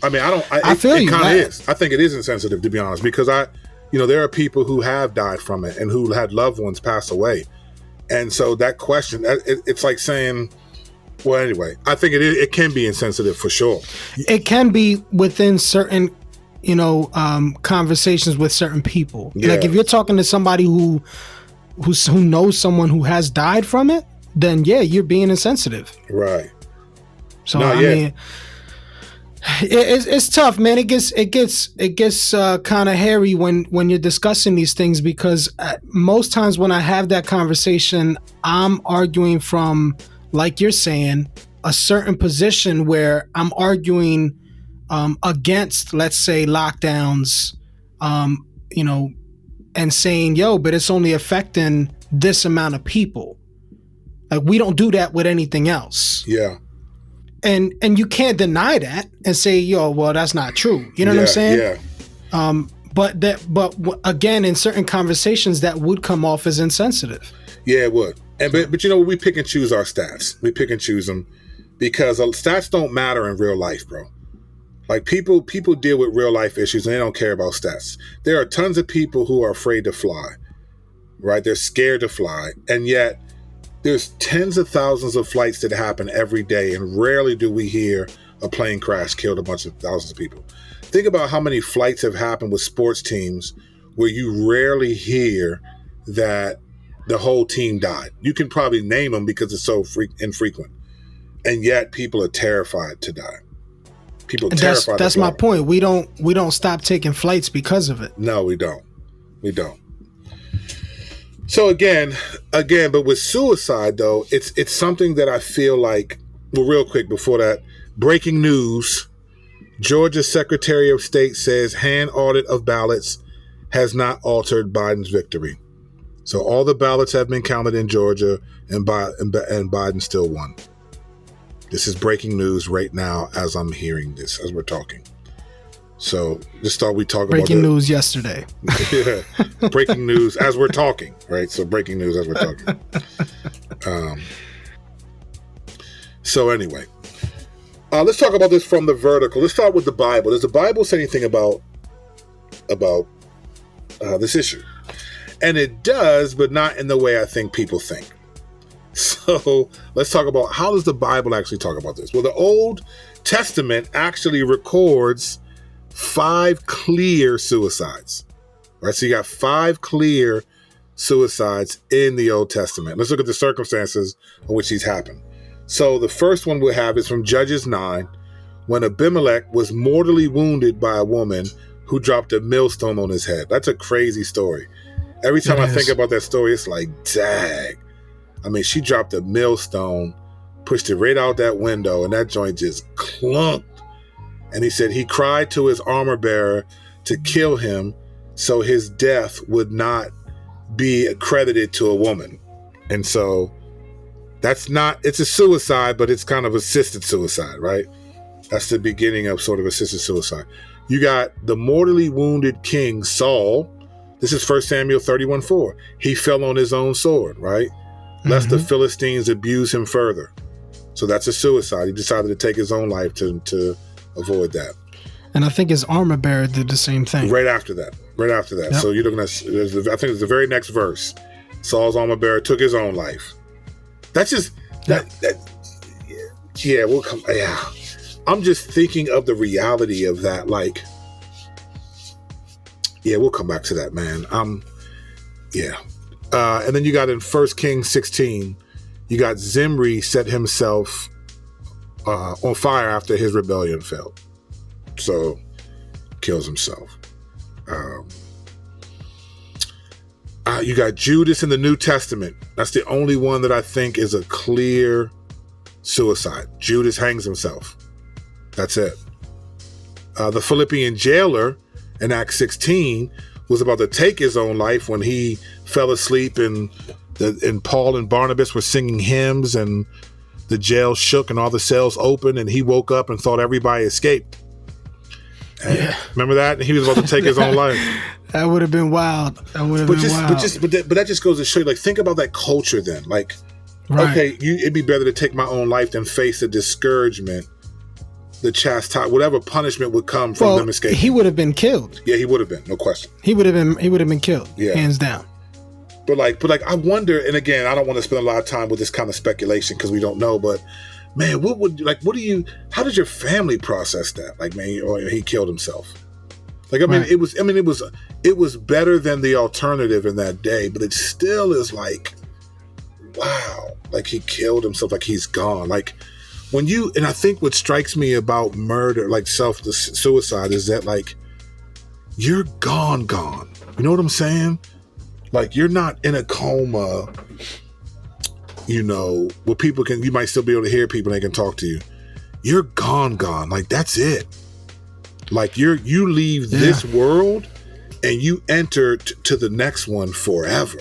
I mean, I feel you. It kind of is. I think it is insensitive, to be honest, because there are people who have died from it and who had loved ones pass away. And so that question, it's like saying, well, anyway, I think it can be insensitive for sure. It can be within certain, conversations with certain people. Yeah. Like if you're talking to somebody who knows someone who has died from it, then yeah, you're being insensitive. Right. So I mean, it's tough, man. It gets kind of hairy when you're discussing these things, because most times when I have that conversation, I'm arguing from, like you're saying, a certain position where I'm arguing against, let's say, lockdowns, and saying, but it's only affecting this amount of people. Like, we don't do that with anything else. Yeah. And you can't deny that and say, well, that's not true. You know what I'm saying? Yeah. But again, in certain conversations, that would come off as insensitive. Yeah, it would. But we pick and choose our stats. We pick and choose them because stats don't matter in real life, bro. Like people deal with real life issues and they don't care about stats. There are tons of people who are afraid to fly, right? They're scared to fly. And yet there's tens of thousands of flights that happen every day, and rarely do we hear a plane crash killed a bunch of thousands of people. Think about how many flights have happened with sports teams where you rarely hear that the whole team died. You can probably name them because it's so infrequent. And yet people are terrified to die. People are terrified. That's my point. We don't stop taking flights because of it. No, we don't. We don't. So again, but with suicide though, it's something that I feel like, well, real quick before that, breaking news, Georgia's Secretary of State says hand audit of ballots has not altered Biden's victory. So all the ballots have been counted in Georgia, and Biden still won. This is breaking news right now as I'm hearing this, as we're talking. So just thought we'd talk about breaking news yesterday. Yeah, breaking news as we're talking, right? So breaking news as we're talking. So anyway, let's talk about this from the vertical. Let's start with the Bible. Does the Bible say anything about this issue? And it does, but not in the way I think people think. So let's talk about, how does the Bible actually talk about this? Well, the Old Testament actually records 5 clear suicides, right? So you got 5 clear suicides in the Old Testament. Let's look at the circumstances in which these happen. So the first one we'll have is from Judges 9, when Abimelech was mortally wounded by a woman who dropped a millstone on his head. That's a crazy story. Every time I think about that story, it's like, dang. I mean, she dropped a millstone, pushed it right out that window, and that joint just clunked. And he said he cried to his armor bearer to kill him so his death would not be accredited to a woman. And so it's a suicide, but it's kind of assisted suicide, right? That's the beginning of sort of assisted suicide. You got the mortally wounded king Saul. This is 1 Samuel 31:4. He fell on his own sword, right? Lest the Philistines abuse him further. So that's a suicide. He decided to take his own life to avoid that. And I think his armor bearer did the same thing. Right after that. Yep. So you're looking at, I think it's the very next verse. Saul's armor bearer took his own life. That's just, I'm just thinking of the reality of that. Like, yeah, we'll come back to that, man. And then you got in 1 Kings 16, you got Zimri set himself on fire after his rebellion failed. So, kills himself. You got Judas in the New Testament. That's the only one that I think is a clear suicide. Judas hangs himself. That's it. The Philippian jailer in Acts 16 was about to take his own life when he fell asleep and Paul and Barnabas were singing hymns and the jail shook and all the cells opened and he woke up and thought everybody escaped. Remember that? And he was about to take his own life. That would have been wild. But that just goes to show you, like, think about that culture then. Like, okay, it'd be better to take my own life than face the discouragement, the chastisement, whatever punishment would come from them escaping. He would have been killed. Yeah, he would have been, no question. He would have been killed, hands down. But I wonder, and again, I don't want to spend a lot of time with this kind of speculation because we don't know, but man, how did your family process that? Like, man, he killed himself. Like, it was better than the alternative in that day, but it still is like, wow, like he killed himself, like he's gone. Like and I think what strikes me about murder, like suicide, is that like, you're gone. You know what I'm saying? Like, you're not in a coma, where you might still be able to hear people and they can talk to you. You're gone. Like, that's it. Like, you leave this world and you enter to the next one forever.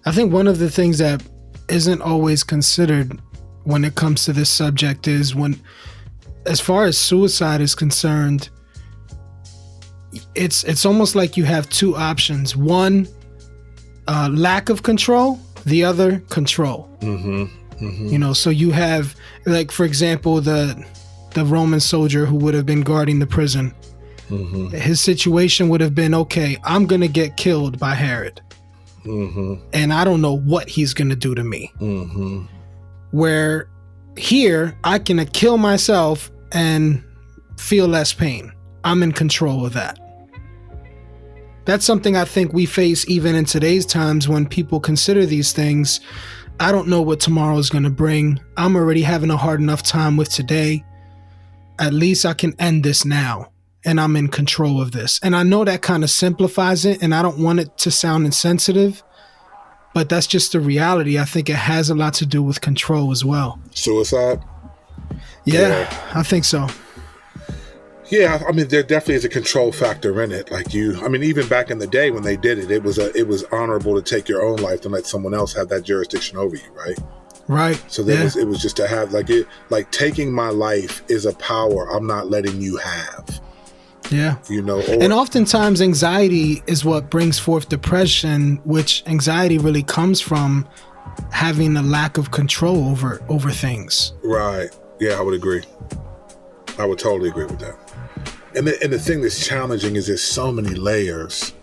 I think one of the things that isn't always considered when it comes to this subject is as far as suicide is concerned, it's almost like you have two options. One, lack of control. The other, control. So you have, like, for example, the Roman soldier who would have been guarding the prison. His situation would have been, okay, I'm going to get killed by Herod. And I don't know what he's going to do to me. Where here, I can kill myself and feel less pain. I'm in control of that. That's something I think we face even in today's times when people consider these things. I don't know what tomorrow is going to bring. I'm already having a hard enough time with today. At least I can end this now, and I'm in control of this. And I know that kind of simplifies it, and I don't want it to sound insensitive, but that's just the reality. I think it has a lot to do with control as well. Suicide? Yeah. I think so. Yeah, I mean, there definitely is a control factor in it. Like even back in the day when they did it, it was honorable to take your own life and let someone else have that jurisdiction over you, right? Right. So it was just to have like taking my life is a power I'm not letting you have. Yeah. And oftentimes anxiety is what brings forth depression, which anxiety really comes from having a lack of control over things. Right. Yeah, I would agree. I would totally agree with that. And the thing that's challenging is there's so many layers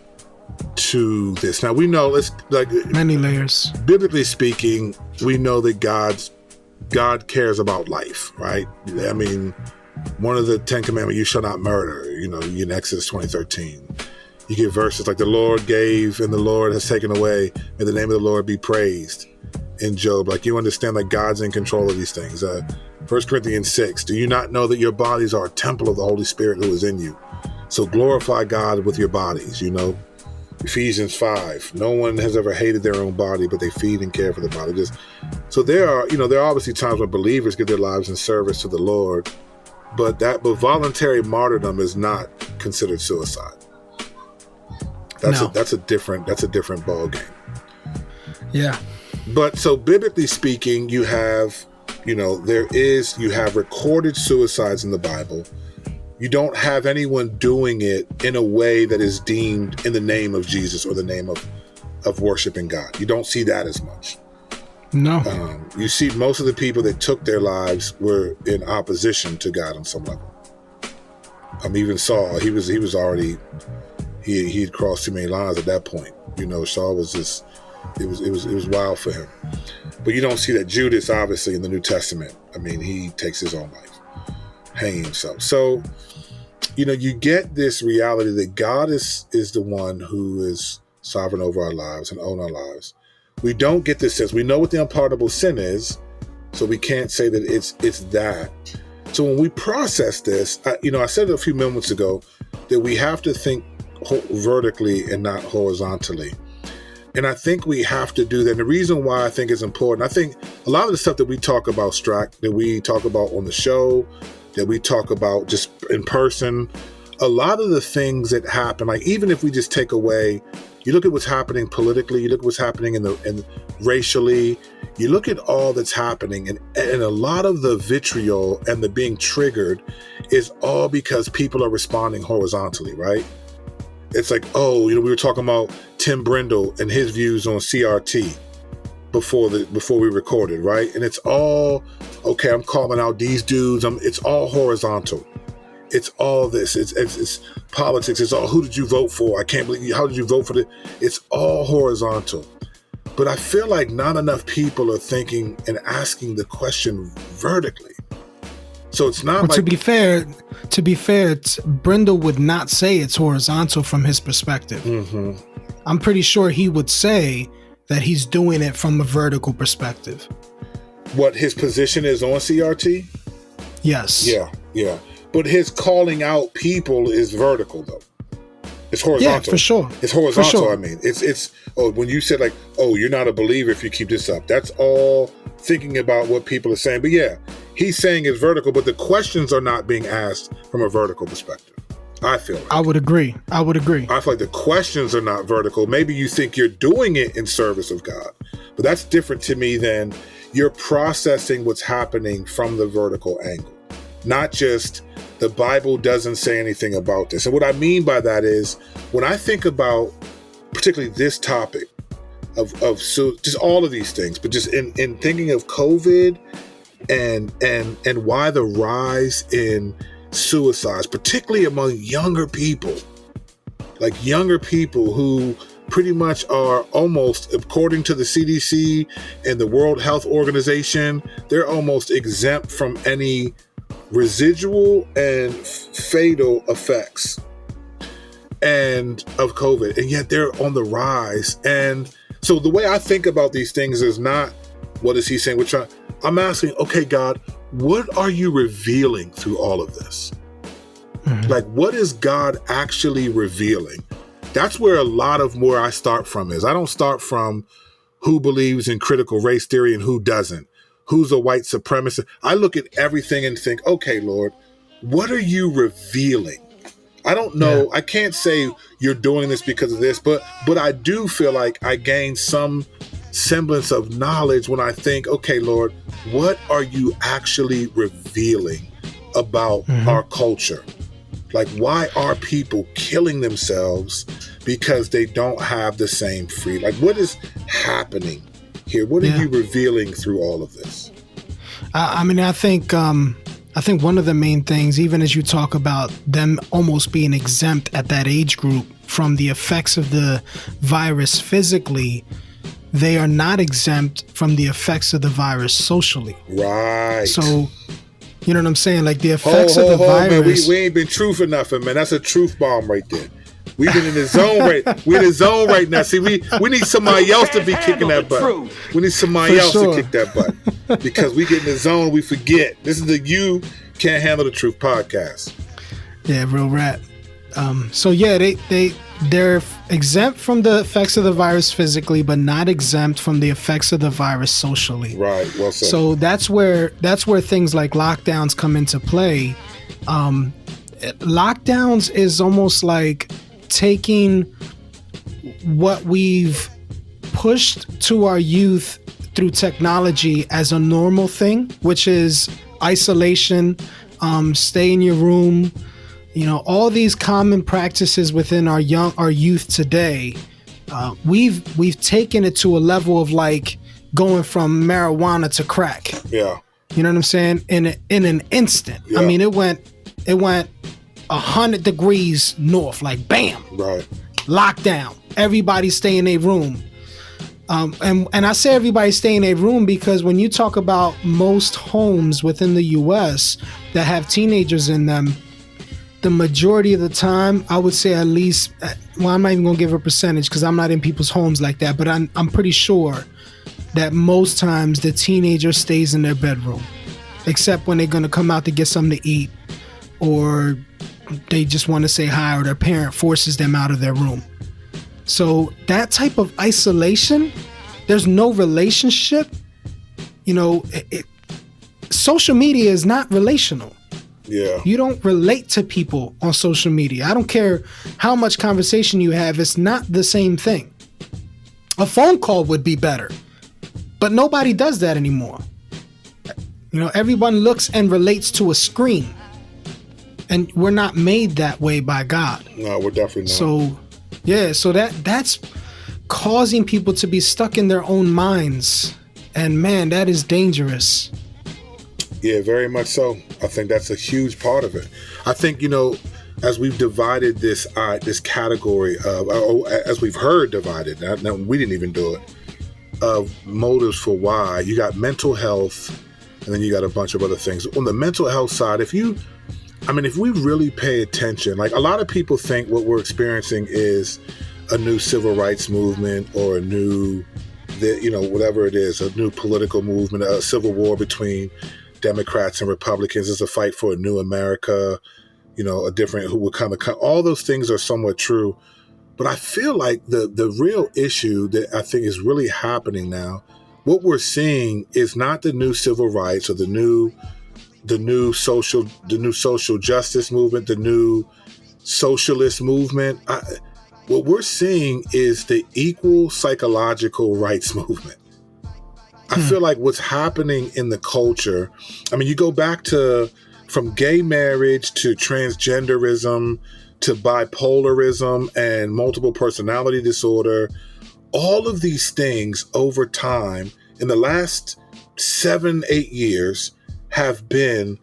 to this. Now, we know it's like many layers. Biblically speaking, we know that God cares about life, right? I mean, one of the 10 commandments, you shall not murder, in Exodus 20:13. You get verses like the Lord gave and the Lord has taken away. May the name of the Lord be praised. in Job. Like, you understand that God's in control of these things. 1 Corinthians 6, do you not know that your bodies are a temple of the Holy Spirit who is in you? So glorify God with your bodies, you know. Ephesians 5, no one has ever hated their own body, but they feed and care for the body. So there are obviously times when believers give their lives in service to the Lord, but voluntary martyrdom is not considered suicide. That's a different ball game. Yeah. But so biblically speaking, you have recorded suicides in the Bible. You don't have anyone doing it in a way that is deemed in the name of Jesus or the name of worshiping God. You don't see that as much. No. You see most of the people that took their lives were in opposition to God on some level. Even Saul, he had crossed too many lines at that point. You know, Saul was just, it was wild for him. But you don't see that Judas, obviously, in the New Testament. I mean, he takes his own life, hanging himself. So, you get this reality that God is the one who is sovereign over our lives and own our lives. We don't get this sense. We know what the unpardonable sin is, so we can't say that it's that. So when we process this, I said a few moments ago that we have to think vertically and not horizontally. And I think we have to do that. And the reason why I think it's important, I think a lot of the stuff that we talk about, Stract, that we talk about on the show, that we talk about just in person, a lot of the things that happen, like even if we just take away, you look at what's happening politically, you look at what's happening in racially, you look at all that's happening, and a lot of the vitriol and the being triggered is all because people are responding horizontally, right? It's like, we were talking about Tim Brindle and his views on CRT before we recorded, right? And it's all, okay, I'm calling out these dudes. It's all horizontal. It's all this. It's politics. It's all, who did you vote for? I can't believe, how did you vote for this? It's all horizontal. But I feel like not enough people are thinking and asking the question vertically. So it's not like... To be fair, Brindle would not say it's horizontal from his perspective. Mm-hmm. I'm pretty sure he would say that he's doing it from a vertical perspective. What his position is on CRT? Yes. Yeah. But his calling out people is vertical, though. It's horizontal. Yeah, for sure. It's horizontal, sure. I mean. It's when you said like, you're not a believer if you keep this up. That's all thinking about what people are saying. But yeah, he's saying it's vertical, but the questions are not being asked from a vertical perspective. I feel like. I would agree. I feel like the questions are not vertical. Maybe you think you're doing it in service of God, but that's different to me than you're processing what's happening from the vertical angle, not just the Bible doesn't say anything about this. And what I mean by that is when I think about particularly this topic of just all of these things, but just in thinking of COVID and why the rise in suicides, particularly among younger people, like younger people who pretty much are almost, according to the CDC and the World Health Organization, they're almost exempt from any residual and fatal effects and of COVID, and yet they're on the rise. And so the way I think about these things is not what is he saying, I'm asking, okay, God, what are you revealing through all of this? Mm-hmm. Like, what is God actually revealing? That's where a lot of where I start from is. I don't start from who believes in critical race theory and who doesn't. Who's a white supremacist? I look at everything and think, okay, Lord, what are you revealing? I don't know. Yeah. I can't say you're doing this because of this, but I do feel like I gain some semblance of knowledge when I think, okay, Lord, what are you actually revealing about our culture? Like, why are people killing themselves because they don't have the same freedom? Like, what is happening here? What are you revealing through all of this? I think one of the main things, even as you talk about them almost being exempt at that age group from the effects of the virus physically, they are not exempt from the effects of the virus socially. Right. So, you know what I'm saying? Like the effects of the virus. Man, we ain't been truth enough, man. That's a truth bomb right there. We've been in the zone we're in the zone right now. See, we need somebody else to be kicking that butt. We need somebody else to kick that butt. Because we get in the zone, we forget. This is the You Can't Handle the Truth podcast. Yeah, real rap. So yeah, they're exempt from the effects of the virus physically, but not exempt from the effects of the virus socially. Right. Well said. So that's where things like lockdowns come into play. Lockdowns is almost like taking what we've pushed to our youth through technology as a normal thing, which is isolation, stay in your room, all these common practices within our youth today. We've taken it to a level of like going from marijuana to crack. Yeah. You know what I'm saying? In an instant. Yeah. I mean, it went 100 degrees north, like bam. Right. Lockdown. Everybody stay in their room. And I say everybody stay in a room because when you talk about most homes within the U.S. that have teenagers in them, the majority of the time, I would say at least, well, I'm not even going to give a percentage because I'm not in people's homes like that, but I'm pretty sure that most times the teenager stays in their bedroom, except when they're going to come out to get something to eat or they just want to say hi or their parent forces them out of their room. So that type of isolation, there's no relationship. Social media is not relational. Yeah. You don't relate to people on social media. I don't care how much conversation you have. It's not the same thing. A phone call would be better, but nobody does that anymore. Everyone looks and relates to a screen, and we're not made that way by God. No, we're definitely not. So, yeah, so that's causing people to be stuck in their own minds, and man, that is dangerous. Yeah, very much so. I think that's a huge part of it. I think, as we've divided this category of, as we've heard divided, now we didn't even do it, of motives for why, you got mental health, and then you got a bunch of other things. On the mental health side, if we really pay attention, like a lot of people think what we're experiencing is a new civil rights movement or a new, whatever it is, a new political movement, a civil war between Democrats and Republicans. Is a fight for a new America, a different who will come. All those things are somewhat true, but I feel like the real issue that I think is really happening now, what we're seeing is not the new civil rights or the new social justice movement, the new socialist movement. What we're seeing is the equal psychological rights movement. I feel like what's happening in the culture, you go back from gay marriage to transgenderism to bipolarism and multiple personality disorder, all of these things over time in the last 7-8 years have been,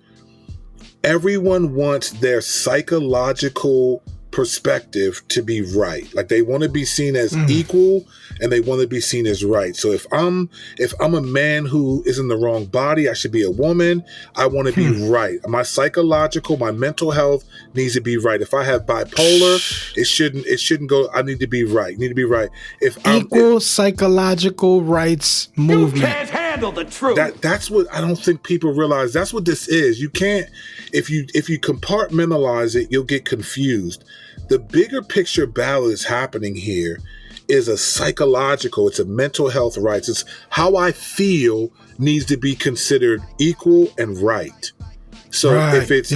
everyone wants their psychological perspective to be right. Like they want to be seen as equal and they want to be seen as right. So if I'm a man who is in the wrong body, I should be a woman. I want to be right. My mental health needs to be right. If I have bipolar, it shouldn't go. I need to be right. Need to be right. Equal psychological rights movement. You can't handle the truth. That's what I don't think people realize. That's what this is. You can't, if you compartmentalize it, you'll get confused. The bigger picture battle is happening here is a psychological, it's a mental health rights. It's how I feel needs to be considered equal and right. So if it's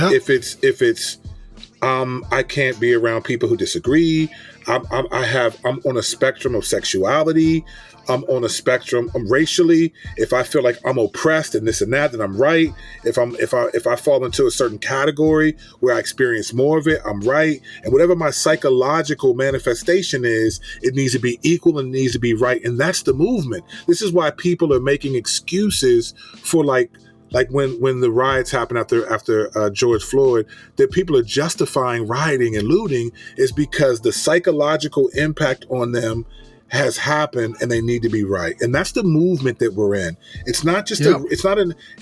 I can't be around people who disagree. I'm on a spectrum of sexuality. I'm on a spectrum racially. If I feel like I'm oppressed and this and that, then I'm right. If I fall into a certain category where I experience more of it, I'm right. And whatever my psychological manifestation is, it needs to be equal and it needs to be right. And that's the movement. This is why people are making excuses for like when the riots happened after George Floyd, that people are justifying rioting and looting is because the psychological impact on them has happened and they need to be right. And that's the movement that we're in. It's not just this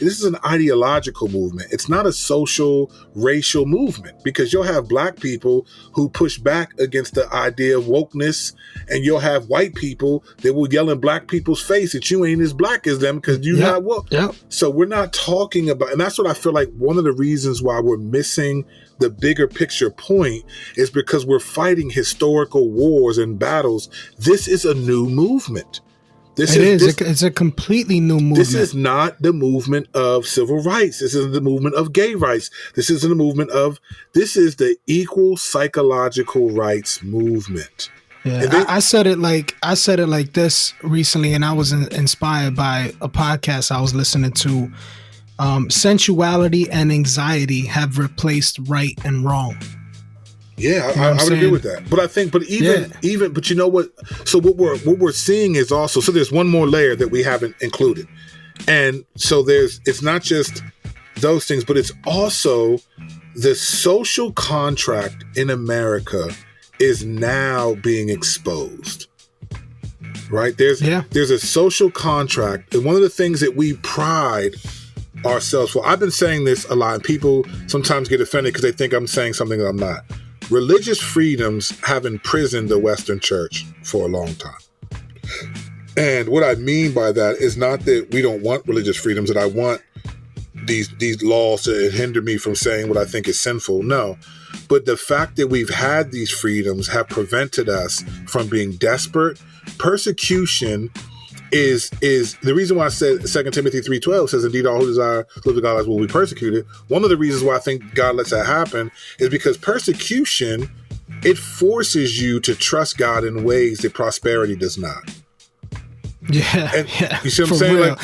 is an ideological movement. It's not a social, racial movement, because you'll have black people who push back against the idea of wokeness, and you'll have white people that will yell in black people's face that you ain't as black as them because you're not woke. So we're not talking about, and that's what I feel like one of the reasons why we're missing the bigger picture point is because we're fighting historical wars and battles. This is a new movement. It's a completely new movement. This is not the movement of civil rights. This is the movement of gay rights. This is the equal psychological rights movement. Yeah, I said it like this recently, and I was inspired by a podcast I was listening to. Sensuality and anxiety have replaced right and wrong. Yeah, I would agree with that. But you know what? So what we're seeing is also, so there's one more layer that we haven't included. And so it's not just those things, but it's also the social contract in America is now being exposed. Right? There's a social contract. And one of the things that we pride ourselves for, I've been saying this a lot, and people sometimes get offended because they think I'm saying something that I'm not. Religious freedoms have imprisoned the Western church for a long time. And what I mean by that is not that we don't want religious freedoms, that I want these laws to hinder me from saying what I think is sinful. No. But the fact that we've had these freedoms have prevented us from being desperate. Persecution is the reason why I said 2 Timothy 3:12 says, indeed, all who desire to live to God's will be persecuted. One of the reasons why I think God lets that happen is because persecution, it forces you to trust God in ways that prosperity does not. Yeah, you see what I'm saying? Real.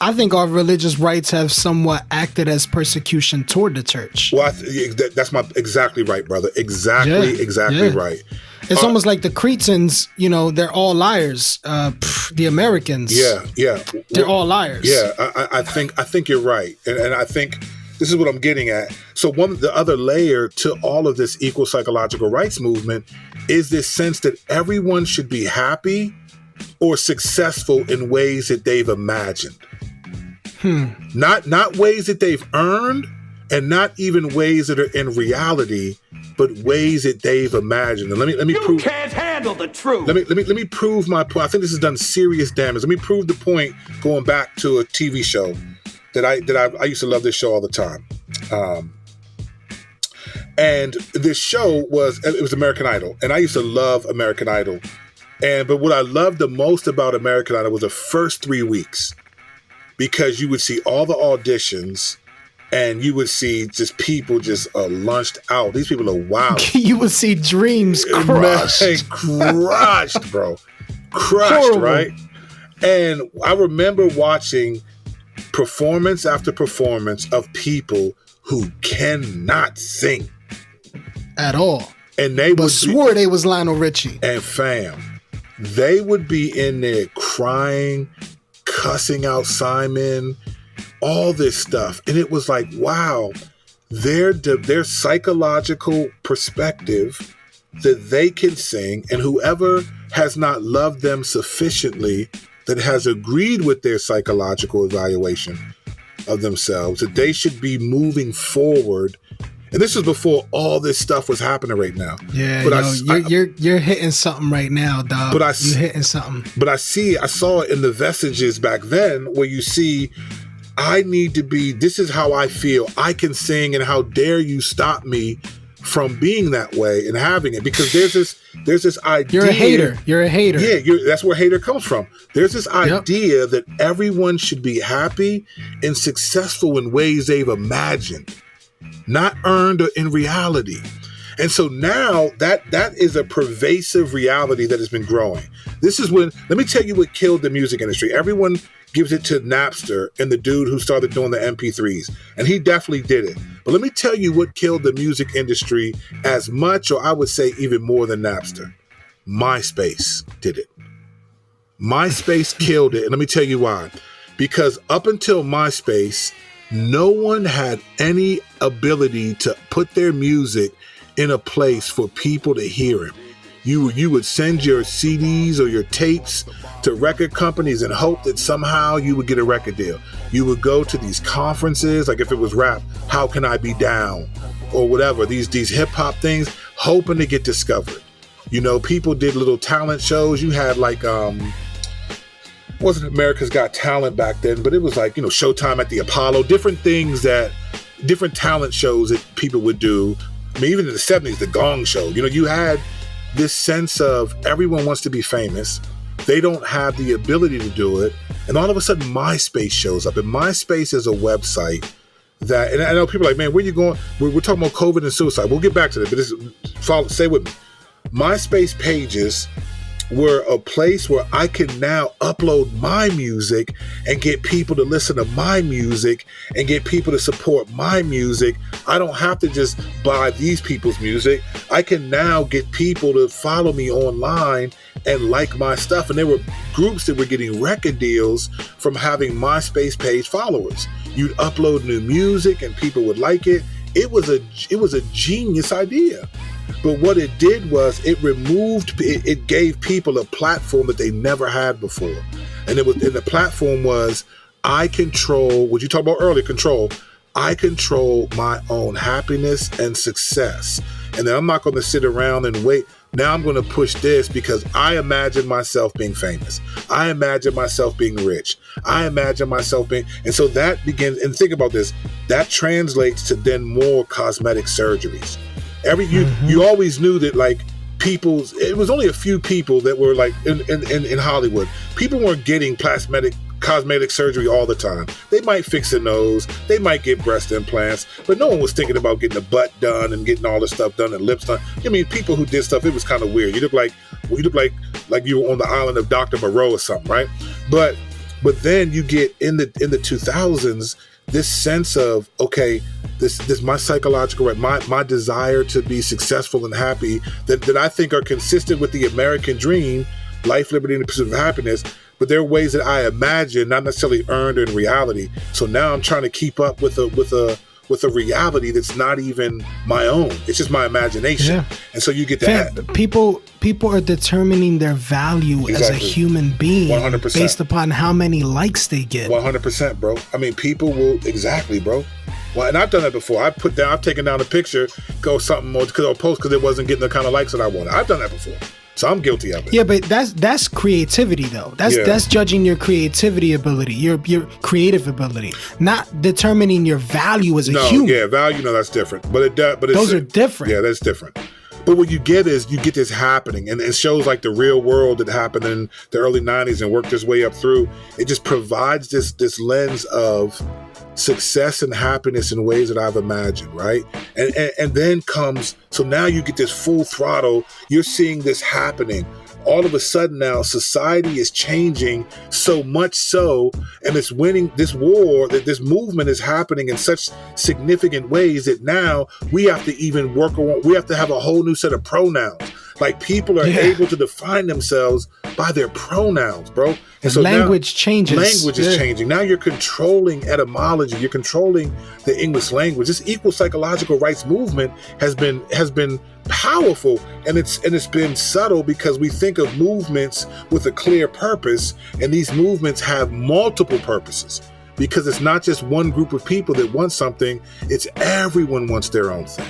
I think our religious rights have somewhat acted as persecution toward the church. Well, that's exactly right, brother. Exactly right. It's almost like the Cretans, they're all liars. The Americans, they're all liars. Yeah, I think you're right, and I think this is what I'm getting at. So the other layer to all of this equal psychological rights movement is this sense that everyone should be happy or successful in ways that they've imagined. Not ways that they've earned, and not even ways that are in reality, but ways that they've imagined. And let me prove. You can't handle the truth. Let me prove my point. I think this has done serious damage. Let me prove the point going back to a TV show that I used to love this show all the time. And this show was American Idol, and I used to love American Idol. But what I loved the most about American Idol was the first 3 weeks, because you would see all the auditions and you would see just people just lunched out. These people are wild. You would see dreams crushed. Crushed, bro. Crushed, horrible. Right? And I remember watching performance after performance of people who cannot sing at all. And they swore they was Lionel Richie. And fam, they would be in there crying, cussing out Simon, all this stuff. And it was like, wow, their psychological perspective that they can sing, and whoever has not loved them sufficiently, that has agreed with their psychological evaluation of themselves, that they should be moving forward. And this is before all this stuff was happening right now. Yeah, but you're hitting something right now, dog. You're hitting something. But I saw it in the vestiges back then, where you see, I need to be, this is how I feel. I can sing, and how dare you stop me from being that way and having it? Because there's this idea. You're a hater. Yeah, that's where hater comes from. There's this idea that everyone should be happy and successful in ways they've imagined, not earned or in reality. And so now that is a pervasive reality that has been growing. This is when, let me tell you what killed the music industry. Everyone gives it to Napster and the dude who started doing the MP3s. And he definitely did it. But let me tell you what killed the music industry as much, or I would say even more than Napster. MySpace did it. MySpace killed it. And let me tell you why. Because up until MySpace, no one had any ability to put their music in a place for people to hear it. You would send your CDs or your tapes to record companies and hope that somehow you would get a record deal. You would go to these conferences, like if it was rap, How Can I Be Down? Or whatever, these hip hop things, hoping to get discovered. You know, people did little talent shows. You had like, wasn't America's Got Talent back then, but it was like, you know, Showtime at the Apollo, different talent shows that people would do. I mean, even in the 70s, the Gong Show, you know, you had this sense of everyone wants to be famous. They don't have the ability to do it. And all of a sudden, MySpace shows up. And MySpace is a website that, and I know people are like, man, where you going? We're talking about COVID and suicide. We'll get back to that, but stay with me. MySpace pages were a place where I can now upload my music and get people to listen to my music and get people to support my music. I don't have to just buy these people's music. I can now get people to follow me online and like my stuff. And there were groups that were getting record deals from having MySpace page followers. You'd upload new music and people would like it. It was a genius idea. But what it did was it gave people a platform that they never had before. And the platform was, I control what you talked about earlier, control. I control my own happiness and success. And then I'm not going to sit around and wait. Now I'm going to push this because I imagine myself being famous. I imagine myself being rich. I imagine myself being, and so that begins, and think about this, that translates to then more cosmetic surgeries. You always knew that like it was only a few people that were like in Hollywood. People weren't getting cosmetic surgery all the time. They might fix a nose, they might get breast implants, but no one was thinking about getting a butt done and getting all this stuff done and lips done. I mean, people who did stuff, it was kind of weird. You look like you were on the island of Dr. Moreau or something, right? But then you get in the 2000s this sense of, okay, this my psychological right, my desire to be successful and happy that I think are consistent with the American dream, life, liberty, and the pursuit of happiness. But there are ways that I imagine, not necessarily earned in reality. So now I'm trying to keep up with a reality that's not even my own. It's just my imagination. Yeah. And so you get that. People are determining their value as a human being 100%. Based upon how many likes they get. 100%, bro. I mean, people will, exactly, bro. Well, and I've done that before. I've taken down a picture, go something more or post because it wasn't getting the kind of likes that I wanted. I've done that before. So I'm guilty of it. Yeah, but that's creativity though. That's judging your creativity ability, your creative ability, not determining your value as a human. Yeah, value. No, that's different. But those are different. Yeah, that's different. But what you get is you get this happening, and it shows like the real world that happened in the early 90s and worked its way up through. It just provides this lens of success and happiness in ways that I've imagined, right? And then comes, so now you get this full throttle, you're seeing this happening. All of a sudden now society is changing so much so, and it's winning this war, that this movement is happening in such significant ways that now we have to even we have to have a whole new set of pronouns. Like people are able to define themselves by their pronouns, bro. And so language changes. Language is changing. Now you're controlling etymology. You're controlling the English language. This equal psychological rights movement has been powerful, and it's been subtle because we think of movements with a clear purpose, and these movements have multiple purposes because it's not just one group of people that want something. It's everyone wants their own thing.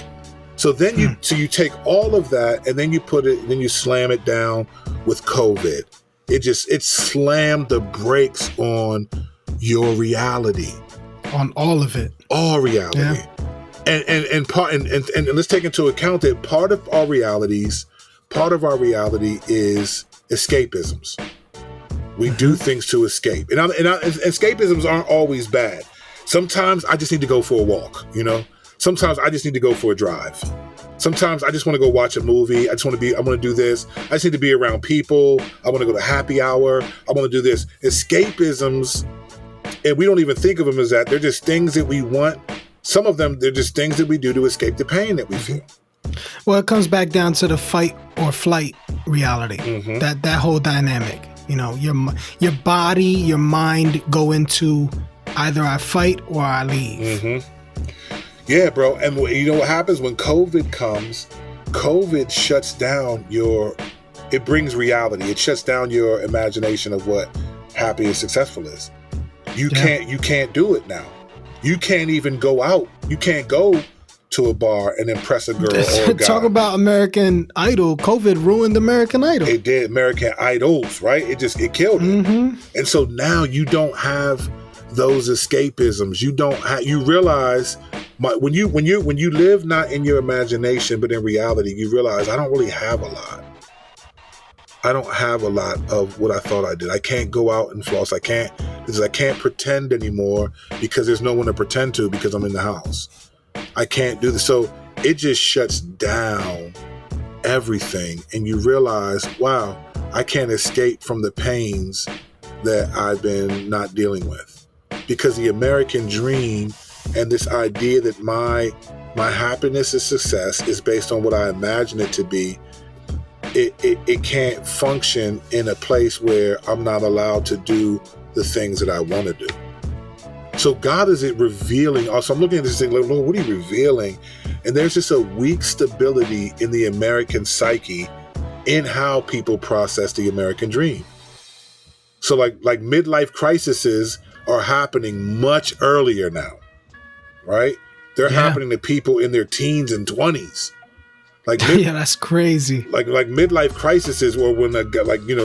So then you take all of that and then you slam it down with COVID. It slammed the brakes on your reality. On all of it. All reality. Yeah. And let's take into account that part of our reality is escapisms. We do things to escape. And escapisms aren't always bad. Sometimes I just need to go for a walk, you know? Sometimes I just need to go for a drive. Sometimes I just want to go watch a movie. I want to do this. I just need to be around people. I want to go to happy hour. I want to do this. Escapisms, and we don't even think of them as that. They're just things that we want. Some of them, they're just things that we do to escape the pain that we feel. Well, it comes back down to the fight or flight reality. That whole dynamic. You know, your body, your mind go into either I fight or I leave. Yeah, bro. And you know what happens when COVID comes? COVID shuts down it brings reality. It shuts down your imagination of what happy and successful is. You can't do it now. You can't even go out. You can't go to a bar and impress a girl or a guy. Talk about American Idol. COVID ruined American Idol. It did. American Idols, right? It killed it. And so now you don't have those escapisms. You realize when you live not in your imagination but in reality, you realize I don't really have a lot. I don't have a lot of what I thought I did. I can't go out and floss. I can't pretend anymore because there's no one to pretend to because I'm in the house. I can't do this. So it just shuts down everything. And you realize, wow, I can't escape from the pains that I've been not dealing with. Because the American dream and this idea that my happiness and success is based on what I imagine it to be, it can't function in a place where I'm not allowed to do the things that I want to do. So God is revealing. Also, I'm looking at this thing, Lord, what are you revealing? And there's just a weak stability in the American psyche in how people process the American dream. So like midlife crises are happening much earlier now, right? They're happening to people in their teens and 20s. Yeah, that's crazy. Like midlife crises, or when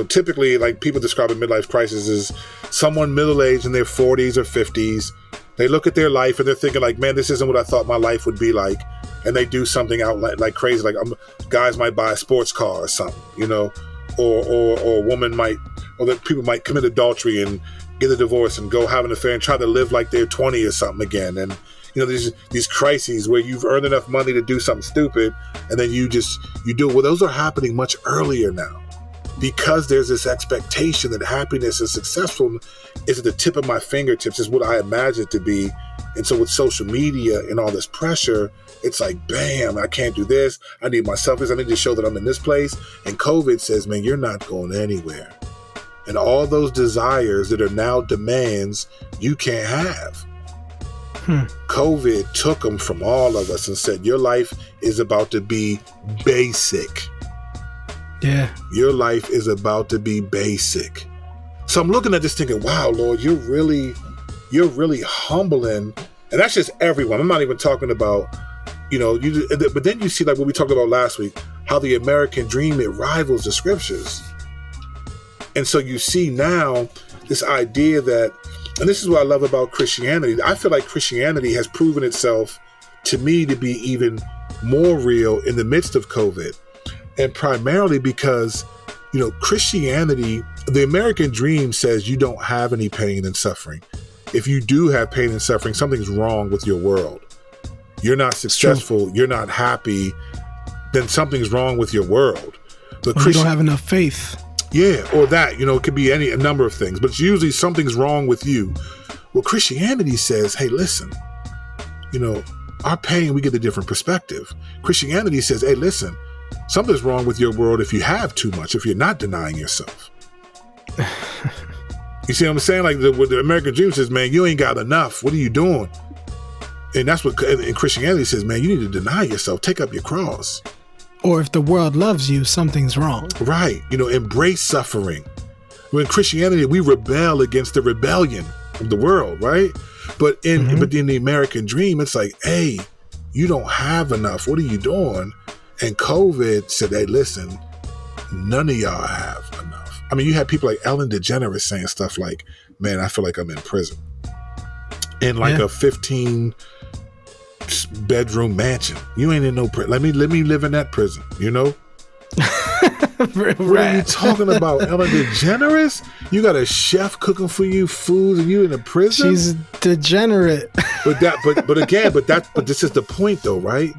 typically like people describe a midlife crisis as someone middle-aged in their 40s or 50s. They look at their life and they're thinking like, man, this isn't what I thought my life would be like, and they do something out like crazy. Like guys might buy a sports car or something, or a woman might, or that people might commit adultery and get a divorce and go have an affair and try to live like they're 20 or something again. And these crises where you've earned enough money to do something stupid and then you do it. Well, those are happening much earlier now because there's this expectation that happiness and successful is at the tip of my fingertips, is what I imagine it to be. And so with social media and all this pressure, it's like, bam, I can't do this. I need myself. I need to show that I'm in this place. And COVID says, man, you're not going anywhere. And all those desires that are now demands you can't have. COVID took them from all of us and said, your life is about to be basic. Yeah. Your life is about to be basic. So I'm looking at this thinking, wow, Lord, you're really humbling. And that's just everyone. I'm not even talking about, but then you see like what we talked about last week, how the American dream, it rivals the scriptures. And so you see now this idea that, and this is what I love about Christianity. I feel like Christianity has proven itself to me to be even more real in the midst of COVID. And primarily because, Christianity, the American dream says you don't have any pain and suffering. If you do have pain and suffering, something's wrong with your world. You're not successful, you're not happy, then something's wrong with your world. But you don't have enough faith. Yeah, or that, it could be a number of things, but it's usually something's wrong with you. Well, Christianity says, hey, listen, our pain, we get a different perspective. Christianity says, hey, listen, something's wrong with your world if you have too much, if you're not denying yourself. You see what I'm saying? Like the American dream says, man, you ain't got enough. What are you doing? And that's what and Christianity says, man, you need to deny yourself, take up your cross. Or if the world loves you, something's wrong. Right. Embrace suffering. In Christianity, we rebel against the rebellion of the world, right? But in the American dream, it's like, hey, you don't have enough. What are you doing? And COVID said, hey, listen, none of y'all have enough. I mean, you had people like Ellen DeGeneres saying stuff like, man, I feel like I'm in prison. In like a 15 bedroom mansion. You ain't in no prison. Let me live in that prison, What are you talking about, Ellen DeGeneres? You got a chef cooking for you food and you in a prison? She's degenerate. But this is the point though, right?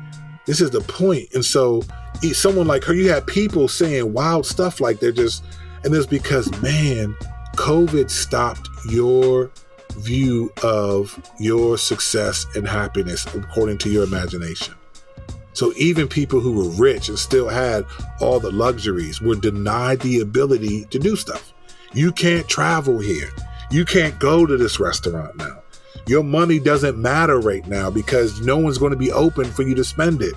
This is the point. And so someone like her, you had people saying wild stuff like they're just, and it's because, man, COVID stopped your view of your success and happiness according to your imagination. So even people who were rich and still had all the luxuries were denied the ability to do stuff. You can't travel here. You can't go to this restaurant now. Your money doesn't matter right now because no one's going to be open for you to spend it.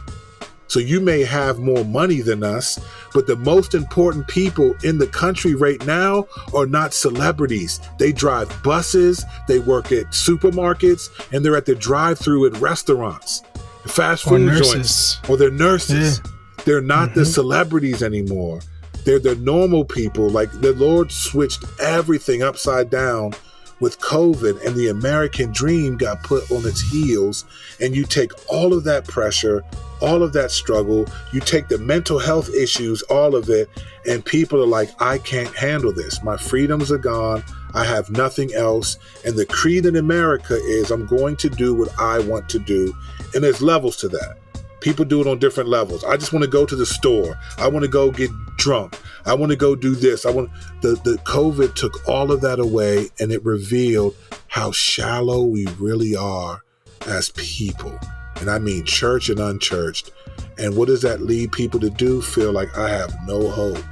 So you may have more money than us, but the most important people in the country right now are not celebrities. They drive buses, they work at supermarkets, and they're at the drive-through at restaurants, fast food joints, or they're nurses. Yeah. They're not the celebrities anymore. They're the normal people. Like, the Lord switched everything upside down with COVID, and the American dream got put on its heels. And you take all of that pressure, all of that struggle, you take the mental health issues, all of it, and people are like, I can't handle this. My freedoms are gone. I have nothing else. And the creed in America is, I'm going to do what I want to do. And there's levels to that. People do it on different levels. I just want to go to the store. I want to go get drunk. I want to go do this. The COVID took all of that away, and it revealed how shallow we really are as people. And I mean church and unchurched. And what does that lead people to do? Feel like I have no hope.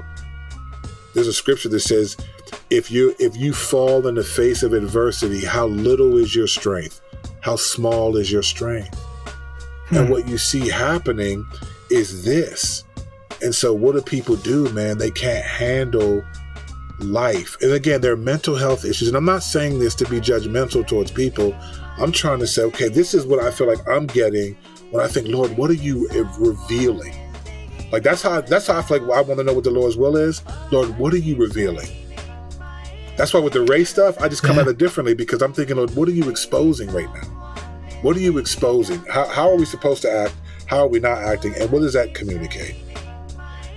There's a scripture that says, if you fall in the face of adversity, how little is your strength? How small is your strength? And what you see happening is this. And so what do people do, man? They can't handle life. And again, there are mental health issues. And I'm not saying this to be judgmental towards people. I'm trying to say, okay, this is what I feel like I'm getting when I think, Lord, what are you revealing? Like, that's how I feel like I want to know what the Lord's will is. Lord, what are you revealing? That's why with the race stuff, I just come at it differently, because I'm thinking, Lord, what are you exposing right now? What are you exposing? How are we supposed to act? How are we not acting? And what does that communicate?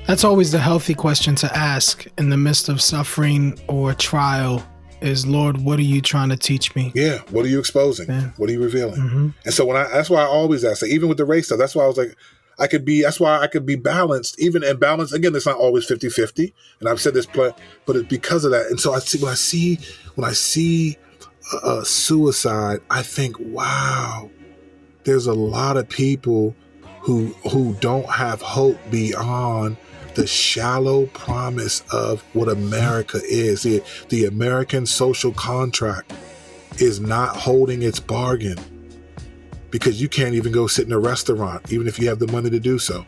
That's always the healthy question to ask in the midst of suffering or trial is, Lord, what are you trying to teach me? Yeah. What are you exposing? Yeah. What are you revealing? And so that's why I always ask that, even with the race stuff. That's why I was like, that's why I could be balanced, even in balance. Again, it's not always 50-50. And I've said this, but it's because of that. And so when I see suicide, I think, wow, there's a lot of people who don't have hope beyond the shallow promise of what America is. The American social contract is not holding its bargain, because you can't even go sit in a restaurant, even if you have the money to do so.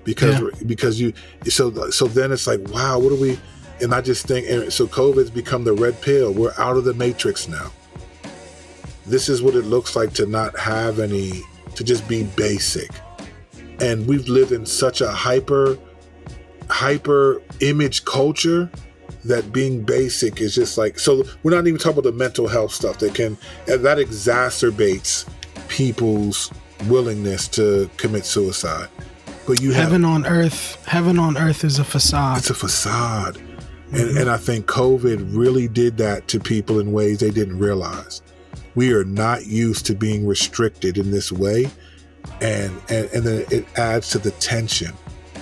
Because you so then it's like, wow, what do we? And I just think, and so COVID's become the red pill. We're out of the matrix now. This is what it looks like to not have any, to just be basic. And we've lived in such a hyper image culture that being basic is just like, so we're not even talking about the mental health stuff that exacerbates people's willingness to commit suicide. But you have heaven on earth is a facade. It's a facade. And I think COVID really did that to people in ways they didn't realize. We are not used to being restricted in this way. And then it adds to the tension.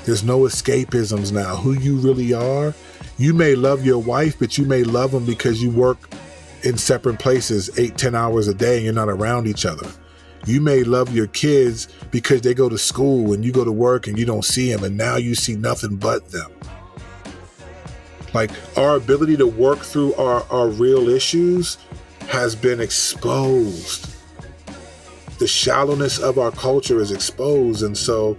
There's no escapisms now. Who you really are. You may love your wife, but you may love them because you work in separate places 8-10 hours a day and you're not around each other. You may love your kids because they go to school and you go to work and you don't see them, and now you see nothing but them. Like, our ability to work through our real issues has been exposed. The shallowness of our culture is exposed. And so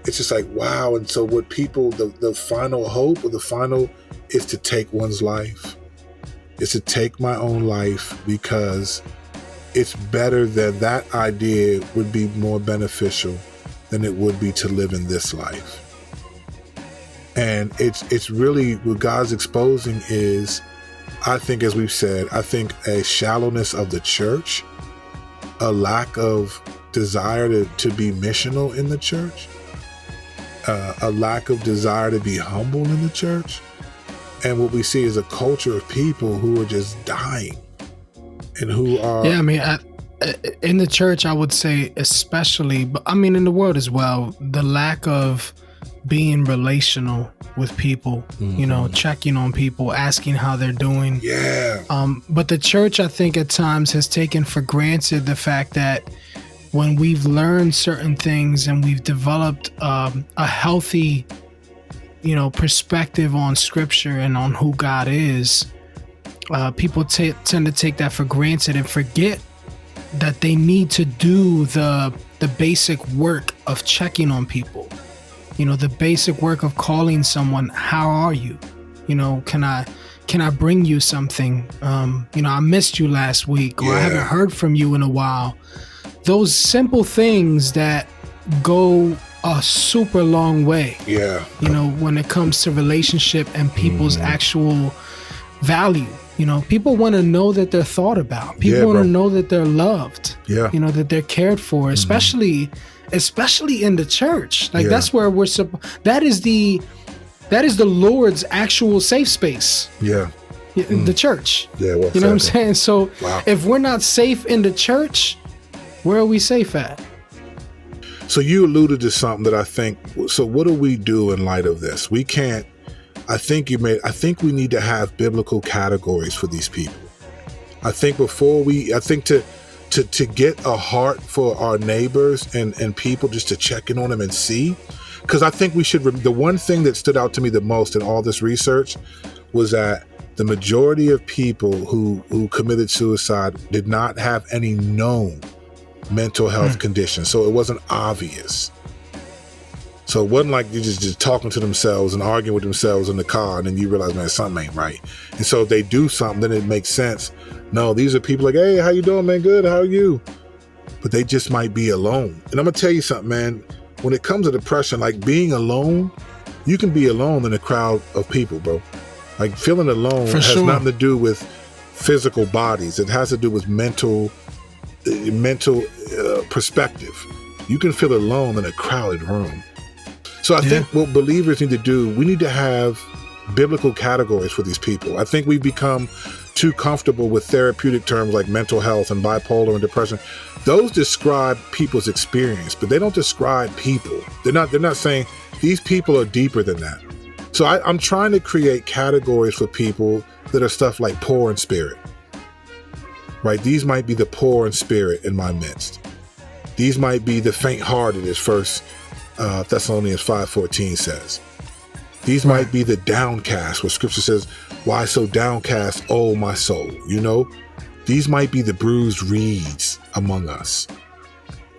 it's just like, wow. And so what people, the final hope, or the final, is to take one's life. Is to take my own life, because it's better that idea would be more beneficial than it would be to live in this life. And it's really what God's exposing is, I think, as we've said, I think a shallowness of the church, a lack of desire to be missional in the church, a lack of desire to be humble in the church. And what we see is a culture of people who are just dying and who are... Yeah, I mean, in the church, I would say especially, but I mean, in the world as well, the lack of being relational with people, you know, checking on people, asking how they're doing. Yeah. But the church, I think, at times has taken for granted the fact that when we've learned certain things and we've developed a healthy, you know, perspective on scripture and on who God is, people tend to take that for granted and forget that they need to do the the basic work of checking on people. You know, the basic work of calling someone, how are you? You know, can I bring you something? You know, I missed you last week, or I haven't heard from you in a while. Those simple things that go a super long way. Yeah. You know, when it comes to relationship and people's actual value. You know, people want to know that they're thought about. People want to know that they're loved. Yeah. You know, that they're cared for, especially in the church. Like that's where that is the Lord's actual safe space. Yeah. The church. Yeah, well, you know what I'm saying? So if we're not safe in the church, where are we safe at? So you alluded to something that I think, so what do we do in light of this? We can't, I think we need to have biblical categories for these people. I think to get a heart for our neighbors and people, just to check in on them and see, because I think we should, the one thing that stood out to me the most in all this research was that the majority of people who committed suicide did not have any known mental health conditions. So it wasn't obvious. So it wasn't like you just talking to themselves and arguing with themselves in the car and then you realize, man, something ain't right. And so if they do something, then it makes sense. No, these are people like, hey, how you doing, man? Good, how are you? But they just might be alone. And I'm gonna tell you something, man. When it comes to depression, like being alone, you can be alone in a crowd of people, bro. Like feeling alone has nothing to do with physical bodies. It has to do with mental perspective. You can feel alone in a crowded room. So I think what believers need to do, we need to have biblical categories for these people. I think we've become too comfortable with therapeutic terms like mental health and bipolar and depression. Those describe people's experience, but they don't describe people. They're not saying these people are deeper than that. So I'm trying to create categories for people that are stuff like poor in spirit. Right? These might be the poor in spirit in my midst. These might be the faint-hearted, as 1 Thessalonians 5:14 says. These might be the downcast, where scripture says, why so downcast, oh my soul? You know, these might be the bruised reeds among us.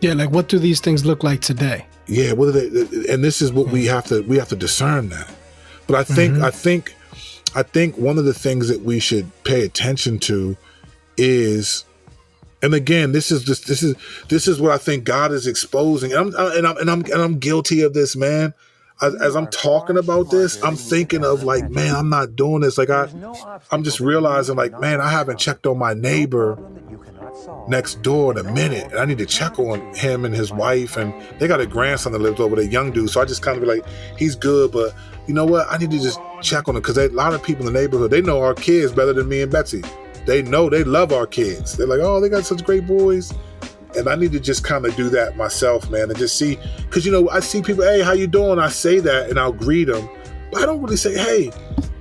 Yeah, like what do these things look like today? Yeah, what are they? And this is what we have to discern that. But I think one of the things that we should pay attention to is, and again, this is what I think God is exposing. And I'm guilty of this, man. As I'm talking about this, I'm thinking of like, man, I'm not doing this. Like I'm just realizing like, man, I haven't checked on my neighbor next door in a minute. And I need to check on him and his wife. And they got a grandson that lives over there, young dude. So I just kind of be like, he's good, but you know what? I need to just check on him, because a lot of people in the neighborhood, they know our kids better than me and Betsy. They know, they love our kids. They're like, oh, they got such great boys. And I need to just kind of do that myself, man, and just see, because, you know, I see people, hey, how you doing? I say that and I'll greet them, but I don't really say, hey,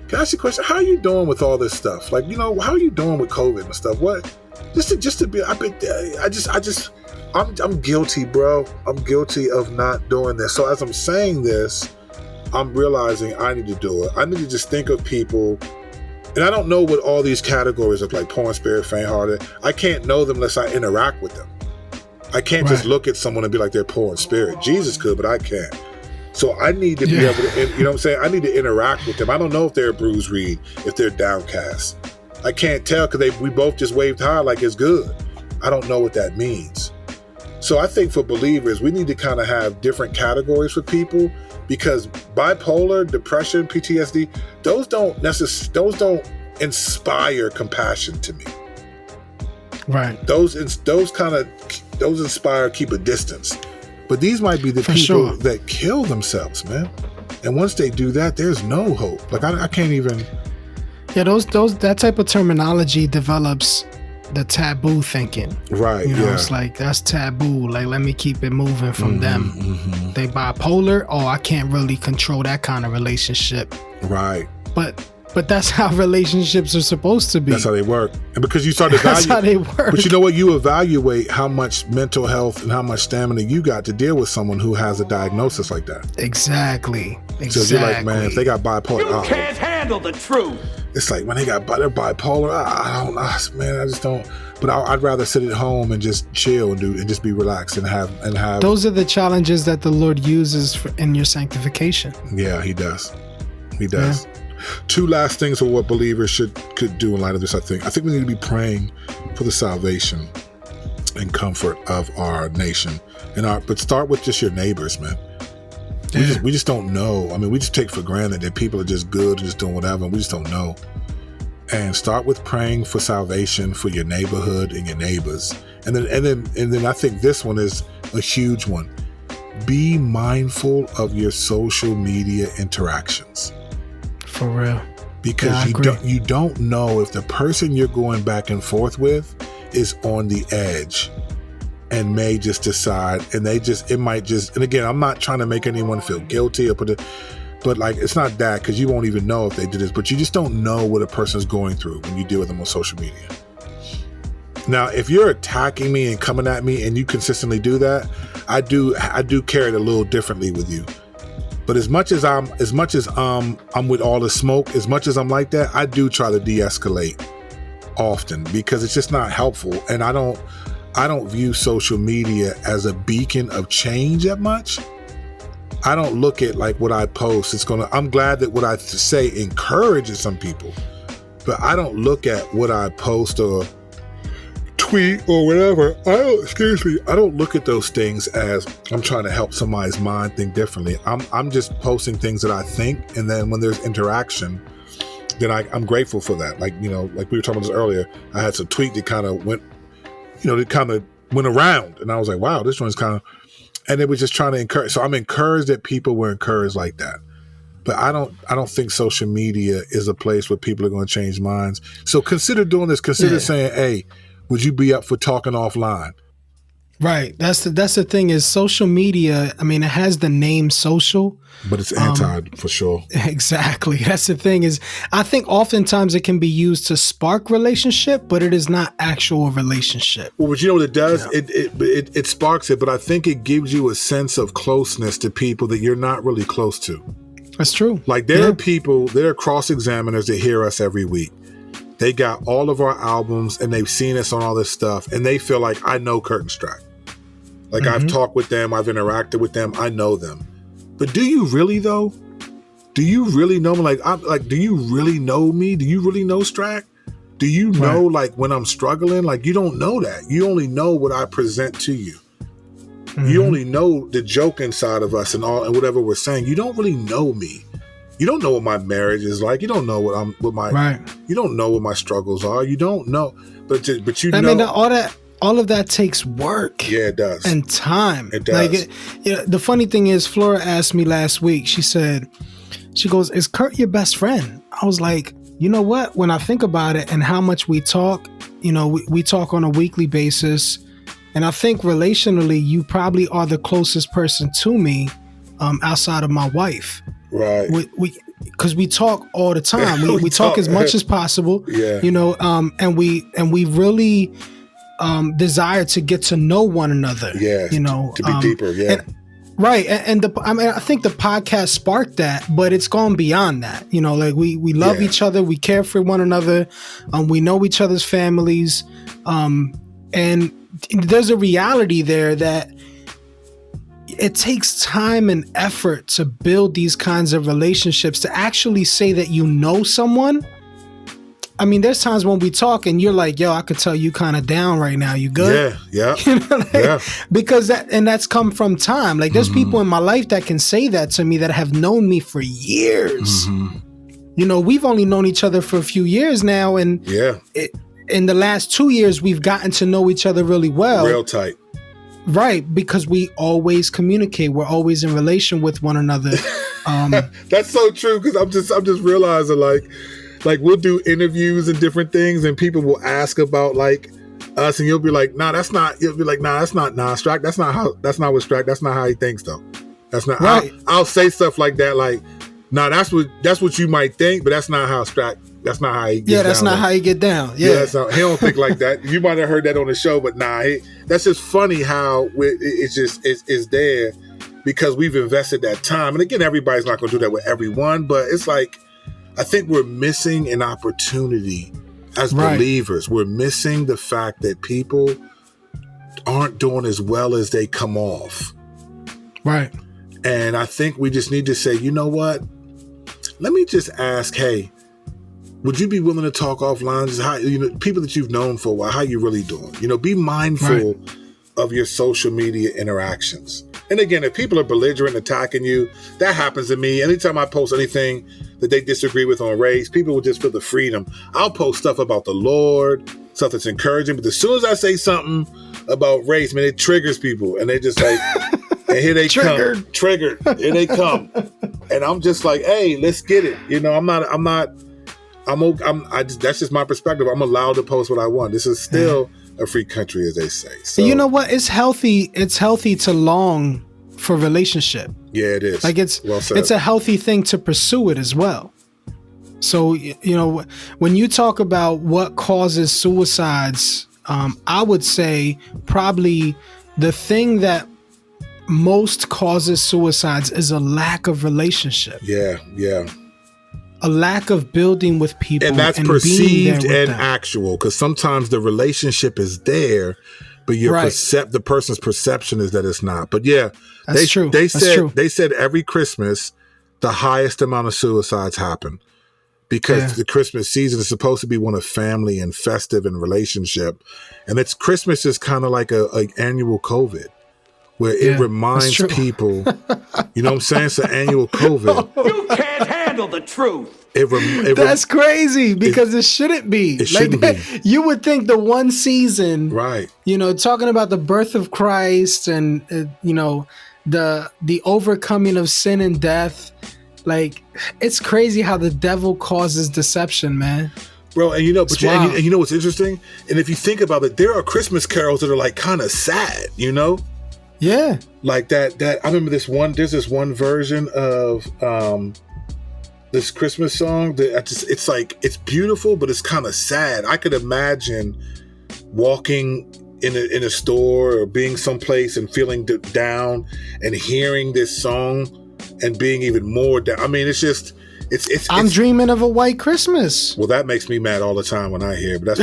can I ask you a question? How are you doing with all this stuff? Like, you know, how are you doing with COVID and stuff? What? Just to be, I'm guilty, bro. I'm guilty of not doing this. So as I'm saying this, I'm realizing I need to do it. I need to just think of people. And I don't know what all these categories look like, poor in spirit, faint-hearted. I can't know them unless I interact with them. I can't just look at someone and be like, they're poor in spirit. Jesus could, but I can't. So I need to be able to, you know what I'm saying? I need to interact with them. I don't know if they're a bruised reed, if they're downcast. I can't tell, because we both just waved high like it's good. I don't know what that means. So I think for believers, we need to kind of have different categories for people, because bipolar, depression, PTSD, those don't inspire compassion to me. Right. Those inspire keep a distance. But these might be the people that kill themselves, man. And once they do that, there's no hope. Like I can't even. Yeah, that type of terminology develops the taboo thinking. Right. You know, it's like that's taboo. Like, let me keep it moving from them. Mm-hmm. They bipolar. Oh, I can't really control that kind of relationship. Right. But that's how relationships are supposed to be. That's how they work. And because you start to evaluate. That's how they work. But you know what? You evaluate how much mental health and how much stamina you got to deal with someone who has a diagnosis like that. Exactly. So you're like, man, if they got bipolar. You can't handle the truth. It's like, when they're bipolar, I don't know, man, I just don't. But I'd rather sit at home and just chill and just be relaxed and have. Those are the challenges that the Lord uses in your sanctification. Yeah, He does. He does. Yeah. 2 last things for what believers could do in light of this. I think we need to be praying for the salvation and comfort of our nation but start with just your neighbors, man. We just don't know. I mean, we just take for granted that people are just good and just doing whatever, and we just don't know. And start with praying for salvation for your neighborhood and your neighbors. And then I think this one is a huge one. Be mindful of your social media interactions. For real. Because you don't know if the person you're going back and forth with is on the edge and may just decide, and and again, I'm not trying to make anyone feel guilty but like, it's not that, because you won't even know if they did this, but you just don't know what a person's going through when you deal with them on social media. Now, if you're attacking me and coming at me and you consistently do that, I do carry it a little differently with you. But as much as I'm with all the smoke, as much as I'm like that, I do try to de-escalate often, because it's just not helpful. And I don't view social media as a beacon of change that much. I don't look at like what I post. I'm glad that what I say encourages some people, but I don't look at what I post or tweet or whatever. I don't look at those things as I'm trying to help somebody's mind think differently. I'm just posting things that I think, and then when there's interaction, then I'm grateful for that. Like, like we were talking about this earlier, I had some tweet that kind of went around, and I was like, wow, this one's kind of. And it was just trying to encourage. So I'm encouraged that people were encouraged like that. But I don't think social media is a place where people are going to change minds. So consider doing this. Consider saying, hey, would you be up for talking offline? Right. That's the thing is social media. I mean, it has the name social, but it's anti for sure. Exactly. That's the thing is, I think oftentimes it can be used to spark relationship, but it is not actual relationship. Well, but you know what it does? Yeah. It sparks it, but I think it gives you a sense of closeness to people that you're not really close to. That's true. Like there are cross-examiners that hear us every week. They got all of our albums and they've seen us on all this stuff, and they feel like, I know Curt and Stract. Like I've talked with them, I've interacted with them, I know them. But do you really though? Do you really know me? Like, do you really know me? Do you really know Stract? Do you know like when I'm struggling? Like you don't know that. You only know what I present to you. You only know the joke inside of us and whatever we're saying. You don't really know me. You don't know what my marriage is like. You don't know you don't know what my struggles are. You don't know. But you know. I mean, all of that takes work. Yeah, it does. And time. It does. The funny thing is, Flora asked me last week, she goes, is Curt your best friend? I was like, you know what? When I think about it and how much we talk, we talk on a weekly basis. And I think relationally, you probably are the closest person to me outside of my wife. Right. Because we talk all the time. We talk as much as possible. Yeah. And we really desire to get to know one another. Yeah. To be deeper. Yeah. I think the podcast sparked that, but it's gone beyond that. Like we love each other, we care for one another, we know each other's families, and there's a reality there that it takes time and effort to build these kinds of relationships, to actually say that you know someone. I mean, there's times when we talk and you're like, yo, I could tell you kind of down right now. You good? Yeah. Because that's come from time. Like there's people in my life that can say that to me that have known me for years. We've only known each other for a few years now. And in the last 2 years, we've gotten to know each other really well. Real tight. Right. Because we always communicate. We're always in relation with one another. That's so true. Because I'm just realizing like we'll do interviews and different things, and people will ask about like us, and you'll be like, nah, that's not. You'll be like, nah, that's not. Nah, Stract, that's not what Stract. That's not how he thinks though. That's not. Right. I'll say stuff like that, like, nah, that's what you might think, but that's not how Stract. That's not how he. That's not how you get down. Yeah, he don't think like that. You might have heard that on the show, but nah, that's just funny how it's there because we've invested that time. And again, everybody's not going to do that with everyone, but it's like, I think we're missing an opportunity as believers. We're missing the fact that people aren't doing as well as they come off. Right. And I think we just need to say, you know what? Let me just ask, hey, would you be willing to talk offline? Just how, people that you've known for a while, how you really doing? Be mindful of your social media interactions. And again, if people are belligerent, attacking you, that happens to me. Anytime I post anything that they disagree with on race, people will just feel the freedom. I'll post stuff about the Lord, stuff that's encouraging. But as soon as I say something about race, man, it triggers people. And they just like, and here they come. Triggered. Here they come. And I'm just like, hey, let's get it. That's just my perspective. I'm allowed to post what I want. This is still a free country, as they say. So, you know what? It's healthy. It's healthy to long for relationship. Yeah, it is. Like it's a healthy thing to pursue it as well. So, when you talk about what causes suicides, I would say probably the thing that most causes suicides is a lack of relationship. Yeah. A lack of building with people, and that's perceived and actual. Because sometimes the relationship is there, but the person's perception is that it's not. But yeah, that's true. They said every Christmas the highest amount of suicides happen because the Christmas season is supposed to be one of family and festive and relationship, and Christmas is kind of like a annual COVID. Where it reminds people, you know what I'm saying? It's an annual COVID. You can't handle the truth. That's crazy because it shouldn't be. It shouldn't be. You would think the one season, right? Talking about the birth of Christ and the overcoming of sin and death. Like, it's crazy how the devil causes deception, man. Bro, and you know what's interesting? And if you think about it, there are Christmas carols that are like kind of sad, Yeah. Like that I remember there's this one version of this Christmas song that it's beautiful, but it's kind of sad. I could imagine walking in a store or being someplace and feeling down and hearing this song and being even more down. I mean, it's I'm dreaming of a white Christmas. Well, that makes me mad all the time when I hear it, but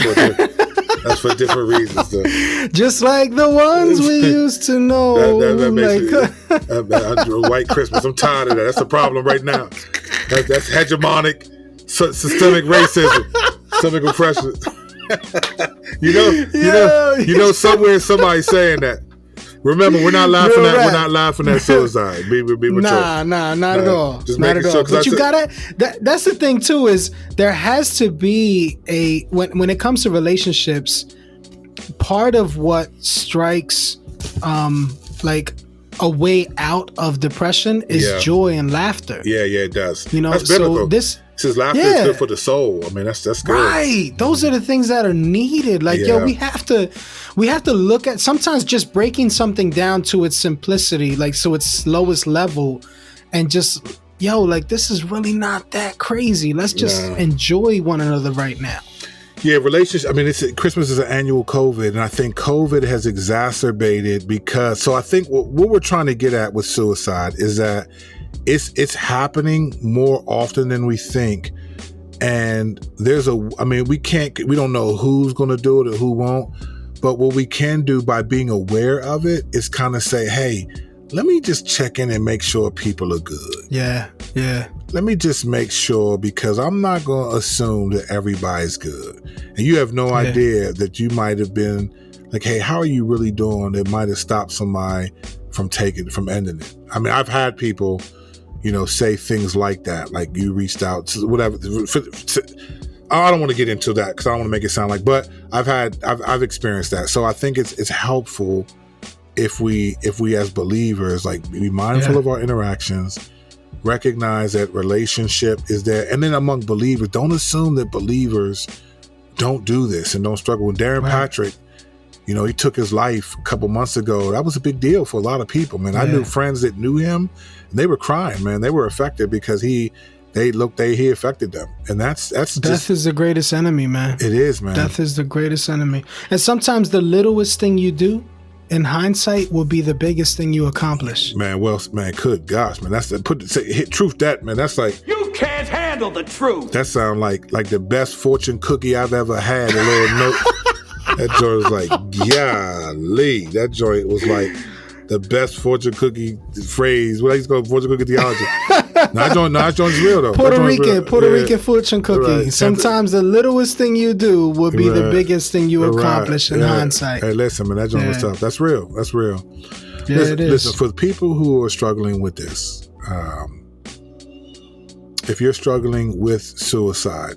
that's for different reasons, though. Just like the ones we used to know. That makes me, white Christmas. I'm tired of that. That's the problem right now. That's hegemonic, systemic racism, systemic oppression. Somewhere somebody's saying that. Remember, we're not laughing at we're not laughing at suicide. Be mature. Nah, not at all. Just not making at sure. all. But you gotta. That's the thing too. Is there has to be when it comes to relationships, part of what strikes like a way out of depression is joy and laughter. Yeah, it does. That's biblical. So Since laughter is good for the soul. I mean, that's good. Right. Those are the things that are needed. Like, we have to look at sometimes just breaking something down to its simplicity, like so its lowest level, and just this is really not that crazy. Let's just enjoy one another right now. Yeah, relationships. I mean, Christmas is an annual COVID, and I think COVID has exacerbated because. So I think what we're trying to get at with suicide is that it's happening more often than we think, and we don't know who's going to do it or who won't, but what we can do by being aware of it is kind of say, hey, let me just check in and make sure people are good. Yeah. Let me just make sure, because I'm not going to assume that everybody's good, and you have no idea that you might have been like, hey, how are you really doing? That might have stopped somebody from ending it. I mean, I've had people say things like that, like you reached out to whatever. I don't want to get into that because I don't want to make it sound like, but I've experienced that. So I think it's helpful if we as believers, like, be mindful of our interactions, recognize that relationship is there. And then among believers, don't assume that believers don't do this and don't struggle. When Darren Patrick, he took his life a couple months ago, that was a big deal for a lot of people, man. I knew friends that knew him, and they were crying, man. They were affected because he affected them. And that's death is the greatest enemy, man. It is, man. Death is the greatest enemy. And sometimes the littlest thing you do, in hindsight, will be the biggest thing you accomplish. Man, good gosh, man. That's hit truth that, man. That's like, you can't handle handle the truth. That sound like the best fortune cookie I've ever had. A little note. That joint was like, golly. That joint was like the best fortune cookie phrase. What I used to call fortune cookie theology. That joint's real though. Puerto Rican fortune cookie. Right. Sometimes the littlest thing you do will be the biggest thing you accomplish in hindsight. Hey, listen, man, that joint was tough. That's real. That's real. Yeah, it is. Listen, for the people who are struggling with this, if you're struggling with suicide,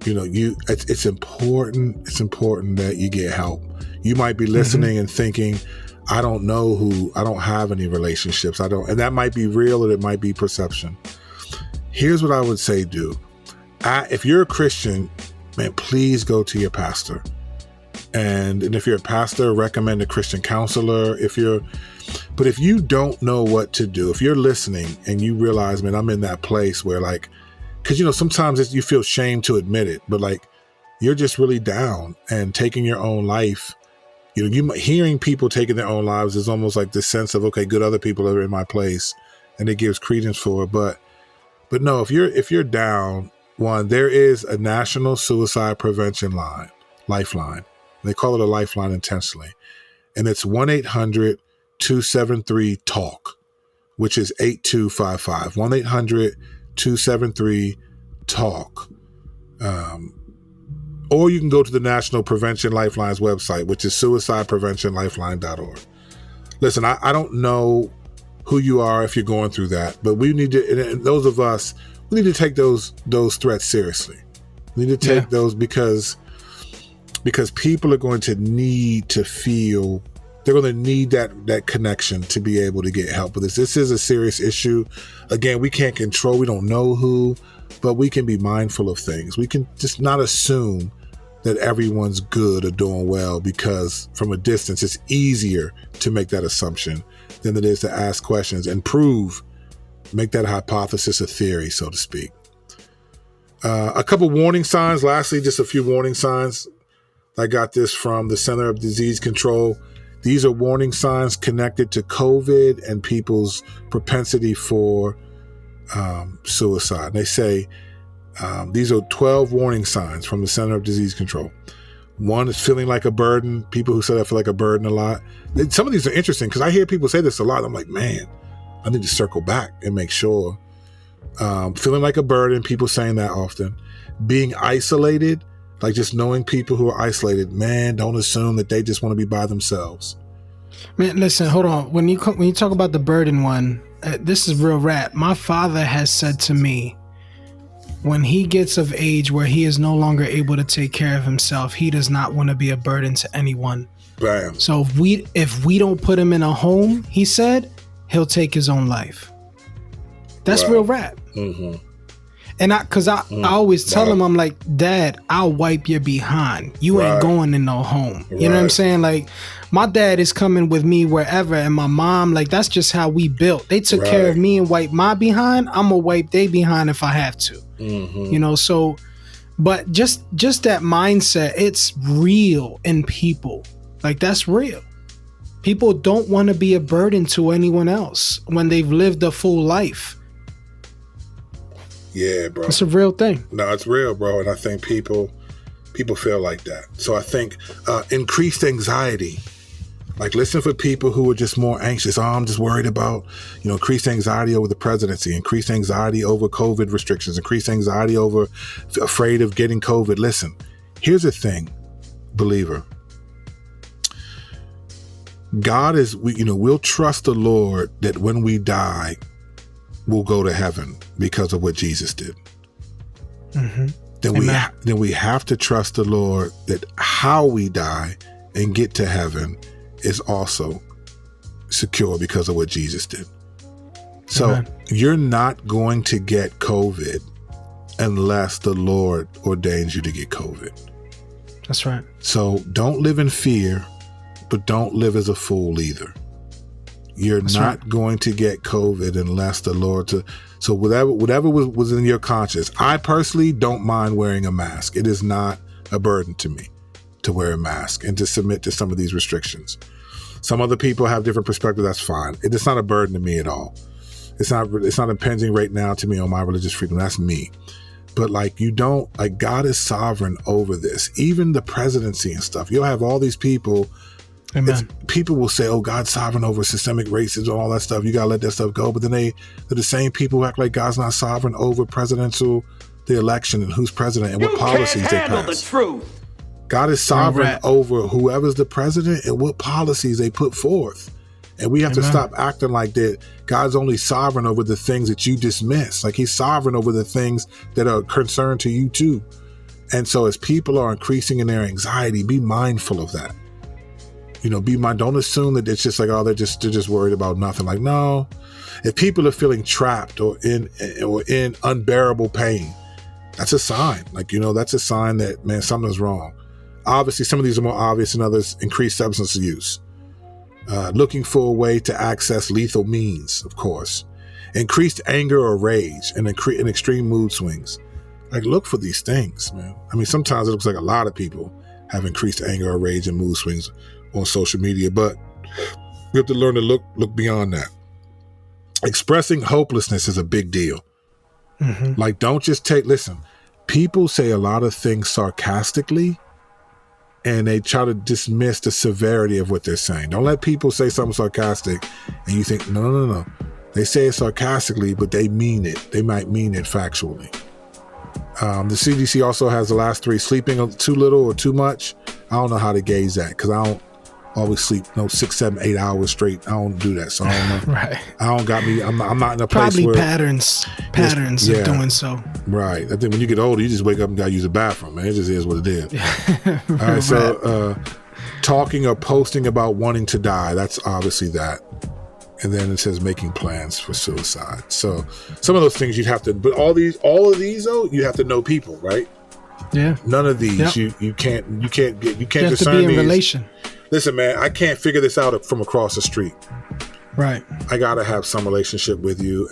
it's important. It's important that you get help. You might be listening and thinking, I don't have any relationships. And that might be real or it might be perception. Here's what I would say, if you're a Christian, man, please go to your pastor. And if you're a pastor, recommend a Christian counselor. But if you don't know what to do, if you're listening and you realize, man, I'm in that place where because sometimes you feel shame to admit it, but you're just really down and taking your own life. You hearing people taking their own lives is almost like this sense of, okay, good, other people are in my place, and it gives credence for it. But no, if you're down, there is a national suicide prevention lifeline. They call it a lifeline intentionally, and it's 1-800-273-TALK, which is 8255. 1-800-273-TALK. Or you can go to the National Prevention Lifeline's website, which is suicidepreventionlifeline.org. Listen, I don't know who you are if you're going through that, but we need to, and those of us, we need to take those threats seriously. We need to take those because people are going to need to feel, they're going to need that connection to be able to get help with this. This is a serious issue. Again, we can't control, we don't know who, but we can be mindful of things. We can just not assume that everyone's good or doing well, because from a distance, it's easier to make that assumption than it is to ask questions and make that hypothesis a theory, so to speak. A couple warning signs. Lastly, just a few warning signs. I got this from the Center of Disease Control. These are warning signs connected to COVID and people's propensity for suicide. They say these are 12 warning signs from the Center of Disease Control. One is feeling like a burden. People who say I feel like a burden a lot. Some of these are interesting because I hear people say this a lot. I'm like, man, I need to circle back and make sure. Feeling like a burden, people saying that often. Being isolated, like just knowing people who are isolated, man, don't assume that they just want to be by themselves. Man, listen, hold on. When you talk about the burden one, this is real rap. My father has said to me, when he gets of age where he is no longer able to take care of himself, he does not want to be a burden to anyone. Bam. So if we don't put him in a home, he said, he'll take his own life. That's real rap. Mm-hmm. And I always tell him, I'm like, Dad, I'll wipe your behind. You ain't going in no home. You know what I'm saying? Like, my dad is coming with me wherever, and my mom, like, that's just how we built. They took care of me and wiped my behind. I'm gonna wipe their behind if I have to. Mm-hmm. So, but just that mindset, it's real in people. Like, that's real. People don't want to be a burden to anyone else when they've lived a full life. Yeah, bro. It's a real thing. No, it's real, bro. And I think people feel like that. So I think increased anxiety. Like, listen for people who are just more anxious. Oh, I'm just worried about, increased anxiety over the presidency, increased anxiety over COVID restrictions, increased anxiety over afraid of getting COVID. Listen, here's the thing, believer. God is, we'll trust the Lord that when we die, we'll go to heaven because of what Jesus did. Mm-hmm. Then we have to trust the Lord that how we die and get to heaven is also secure because of what Jesus did. So you're not going to get COVID unless the Lord ordains you to get COVID. That's right. So don't live in fear, but don't live as a fool either. You're not going to get COVID unless the Lord so whatever was in your conscience. I personally don't mind wearing a mask. It is not a burden to me to wear a mask and to submit to some of these restrictions. Some other people have different perspectives. That's fine. It's not a burden to me at all. It's not impinging right now to me on my religious freedom. That's me. But like, you don't, like, God is sovereign over this. Even the presidency and stuff. You'll have all these people. Amen. People will say, oh, God's sovereign over systemic racism and all that stuff. You got to let that stuff go. But then they're the same people who act like God's not sovereign over the election and who's president and what policies they pass. The truth. God is sovereign over whoever's the president and what policies they put forth. And we have to stop acting like that. God's only sovereign over the things that you dismiss. Like, he's sovereign over the things that are concerned to you too. And so as people are increasing in their anxiety, be mindful of that. You know, don't assume that it's just like, oh, they're just worried about nothing. Like, no, if people are feeling trapped or in unbearable pain, that's a sign. Like, you know, that's a sign that, man, something's wrong. Obviously, some of these are more obvious than others. Increased substance use. Looking for a way to access lethal means, of course. Increased anger or rage and extreme mood swings. Like, look for these things, man. I mean, sometimes it looks like a lot of people have increased anger or rage and mood swings on social media, but we have to learn to look beyond that. Expressing hopelessness is a big deal. Mm-hmm. Like, don't just listen, people say a lot of things sarcastically and they try to dismiss the severity of what they're saying. Don't let people say something sarcastic and you think, no. They say it sarcastically, but they mean it. They might mean it factually. The CDC also has the last 3, sleeping too little or too much. I don't know how to gauge that because I don't always sleep 6, 7, 8 hours straight. I don't do that, so I don't know. Right. I'm not in a place probably where patterns of doing so. Right. I think when you get older, you just wake up and gotta use a bathroom, man. It just is what it is. All right. So talking or posting about wanting to die, that's obviously that. And then it says making plans for suicide. So some of those things you'd have to, but all of these though, you have to know people, right? Yeah. None of these you can't discern these. You have to be in relation. Listen, man, I can't figure this out from across the street. Right. I gotta have some relationship with you,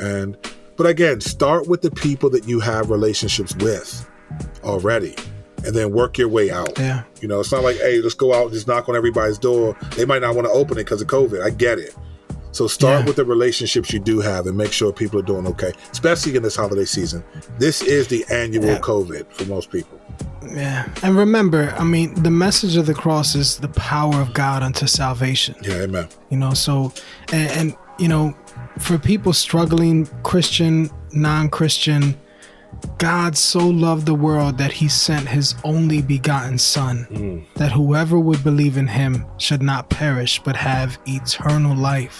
but again, start with the people that you have relationships with already, and then work your way out. Yeah. You know, it's not like, hey, let's go out and just knock on everybody's door. They might not want to open it because of COVID. I get it. So start with the relationships you do have and make sure people are doing okay, especially in this holiday season. This is the annual COVID for most people. Yeah. And remember, I mean, the message of the cross is the power of God unto salvation. Yeah, amen. You know, so, and you know, for people struggling, Christian, non-Christian, God so loved the world that he sent his only begotten son, that whoever would believe in him should not perish, but have eternal life.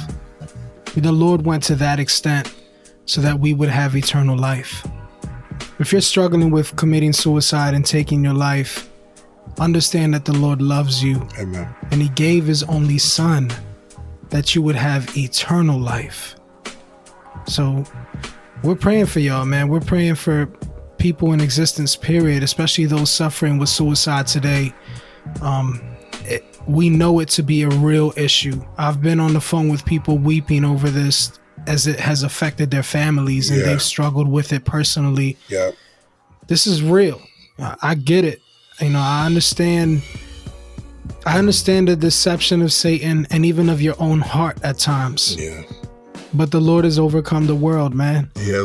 The Lord went to that extent so that we would have eternal life. If you're struggling with committing suicide and taking your life, understand that the Lord loves you. Amen. And he gave his only son that you would have eternal life. So we're praying for y'all, man. We're praying for people in existence, period, especially those suffering with suicide today. We know it to be a real issue. I've been on the phone with people weeping over this as it has affected their families and they've struggled with it personally. Yeah. This is real. I get it. You know, I understand the deception of Satan and even of your own heart at times. Yeah. But the Lord has overcome the world, man. Yeah,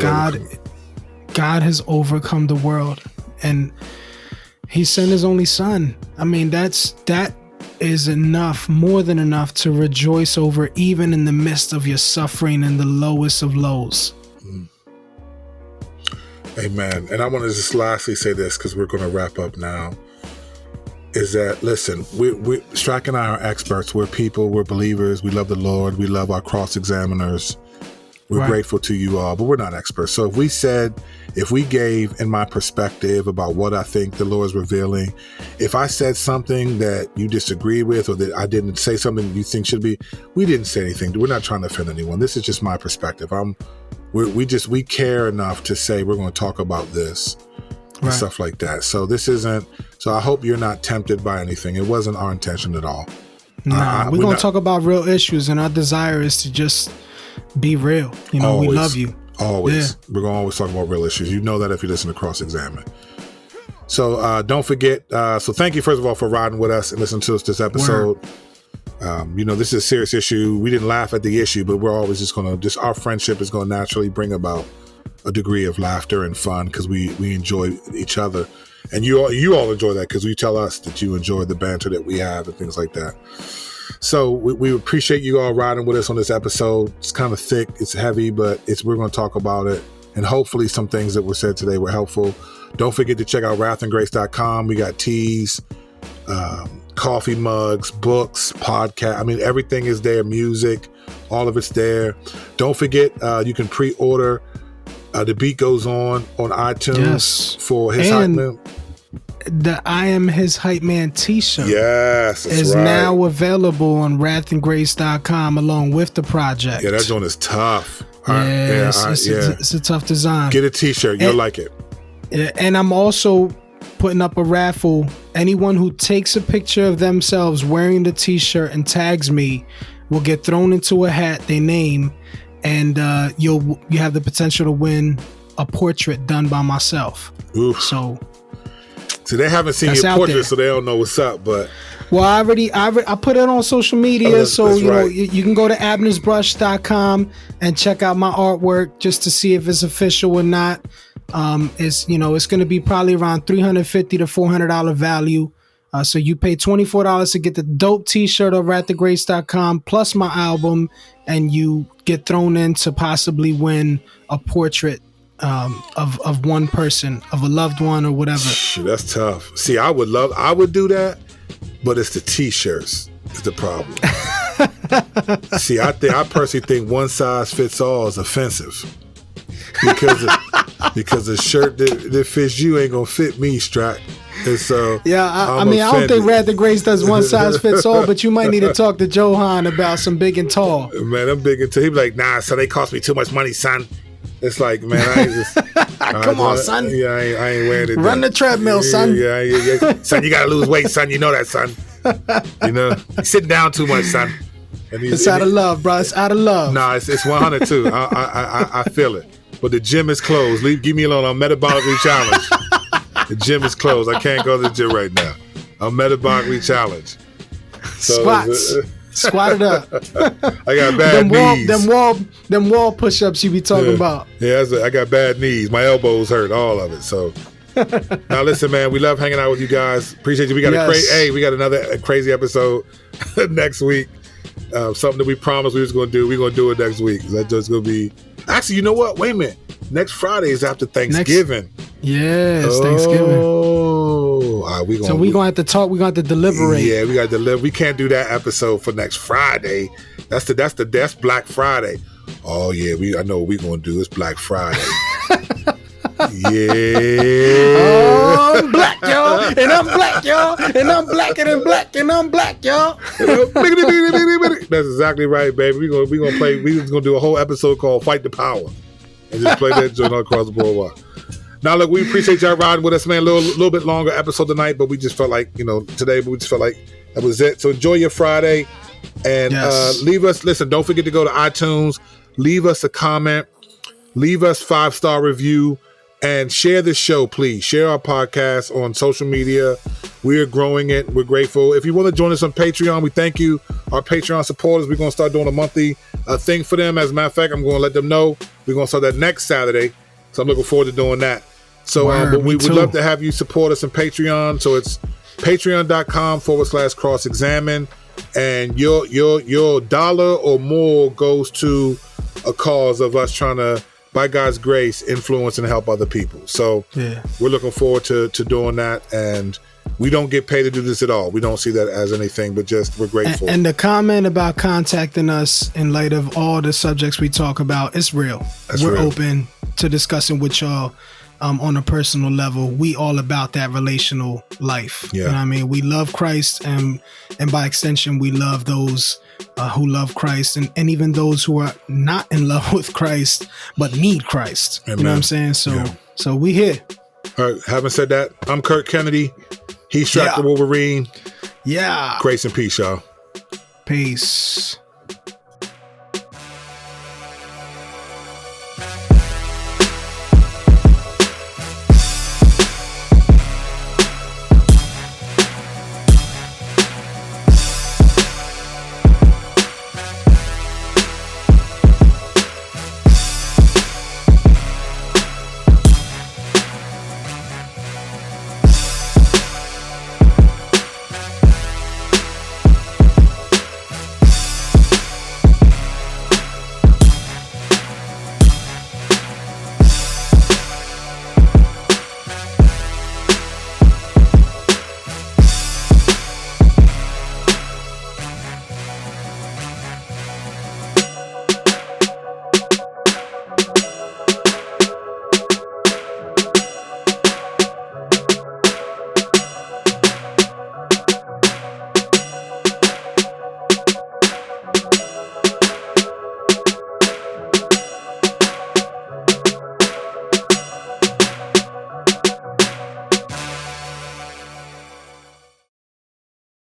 God has overcome the world, and he sent his only son. I mean, that is enough, more than enough, to rejoice over, even in the midst of your suffering and the lowest of lows. Amen. And I want to just lastly say this, because we're going to wrap up now, is that, listen, Strack and I are experts. We're people, we're believers. We love the Lord. We love our cross-examiners. We're grateful to you all, but we're not experts. So if we gave, in my perspective, about what I think the Lord is revealing, if I said something that you disagree with, or that I didn't say something you think should be, we didn't say anything. We're not trying to offend anyone. This is just my perspective. We care enough to say we're going to talk about this and stuff like that. So I hope you're not tempted by anything. It wasn't our intention at all. Nah, we're going to talk about real issues, and our desire is to just be real. You know, we love you. Always. Yeah. We're going to always talk about real issues. You know that if you listen to Cross-Examine. So don't forget. So thank you, first of all, for riding with us and listening to us this episode. You know, this is a serious issue. We didn't laugh at the issue, but we're always our friendship is going to naturally bring about a degree of laughter and fun because we enjoy each other. And you all enjoy that because you tell us that you enjoy the banter that we have and things like that. So we appreciate you all riding with us on this episode. It's kind of thick, it's heavy, but we're going to talk about it. And hopefully some things that were said today were helpful. Don't forget to check out wrathandgrace.com. We got teas, coffee mugs, books, podcast. I mean, everything is there. Music, all of it's there. Don't forget, you can pre-order The Beat Goes On iTunes for his hype man. The I Am His Hype Man t-shirt is now available on wrathandgrace.com along with the project. Yeah, that joint is tough. It's a tough design. Get a t-shirt. You'll like it. And I'm also putting up a raffle. Anyone who takes a picture of themselves wearing the t-shirt and tags me will get thrown into a hat, they name, and you have the potential to win a portrait done by myself. Oof. So they haven't seen your portrait, so they don't know what's up. But I put it on social media, so you can go to abnersbrush.com and check out my artwork just to see if it's official or not. It's going to be probably around $350 to $400 value. So you pay $24 to get the dope t-shirt over at thegrace.com plus my album, and you get thrown in to possibly win a portrait of one person, of a loved one or whatever. That's tough. See, I would do that, but it's the t-shirts is the problem. See, I personally think one size fits all is offensive because the shirt that fits you ain't gonna fit me, Stract. And so I don't think Rat the Grace does one size fits all, but you might need to talk to Johan about some big and tall. Man, I'm big and tall. He be like, nah, son, they cost me too much money, son. It's like, man, I ain't just... Come on, son. Yeah, I ain't wearing it. Run the treadmill, son. Yeah. Son, you gotta lose weight, son. You know that, son. You're sitting down too much, son. It's out of love, bro. It's out of love. Nah, it's 100 too. I feel it. But the gym is closed. Give me alone. I'm metabolically challenged. The gym is closed. I can't go to the gym right now. I'm metabolically challenged. So, Squats. Squat it up. I got bad knees. Them wall push-ups you be talking about. Yeah, I got bad knees. My elbows hurt. All of it. So now listen, man. We love hanging out with you guys. Appreciate you. We got we got another crazy episode next week. Something that we promised we was going to do. We're going to do it next week. That's just going to be. Actually, you know what? Wait a minute. Next Friday is after Thanksgiving. It's Thanksgiving. Oh, we're going to have to talk. We're going to have to deliberate. Yeah, we got to deliver. We can't do that episode for next Friday. That's Black Friday. Oh yeah, I know what we're going to do. It's Black Friday. Yeah. Oh, I'm black, y'all, and I'm black, y'all, and I'm blacker than black, and I'm black, y'all. That's exactly right, baby. We're gonna play. We're gonna do a whole episode called "Fight the Power," and just play that joint all across the board. Now, look, we appreciate y'all riding with us, man. A little bit longer episode tonight, but we just felt like today. But we just felt like that was it. So enjoy your Friday, and leave us. Listen, don't forget to go to iTunes. Leave us a comment. Leave us 5-star review. And share this show, please. Share our podcast on social media. We're growing it. We're grateful. If you want to join us on Patreon, we thank you. Our Patreon supporters, we're going to start doing a monthly thing for them. As a matter of fact, I'm going to let them know. We're going to start that next Saturday. So I'm looking forward to doing that. So but we would love to have you support us on Patreon. So it's patreon.com/cross-examine. And your dollar or more goes to a cause of us trying to, by God's grace, influence and help other people. So we're looking forward to doing that. And we don't get paid to do this at all. We don't see that as anything, but just we're grateful. And the comment about contacting us in light of all the subjects we talk about, it's real. We're open to discussing with y'all on a personal level. We all about that relational life. You know what I mean? We love Christ, and by extension, we love those who love Christ, and even those who are not in love with Christ but need Christ. Amen. You know what I'm saying? So we here. All right, having said that, I'm Curt Kennedy. He's Stract the Wolverine. Yeah. Grace and peace, y'all. Peace.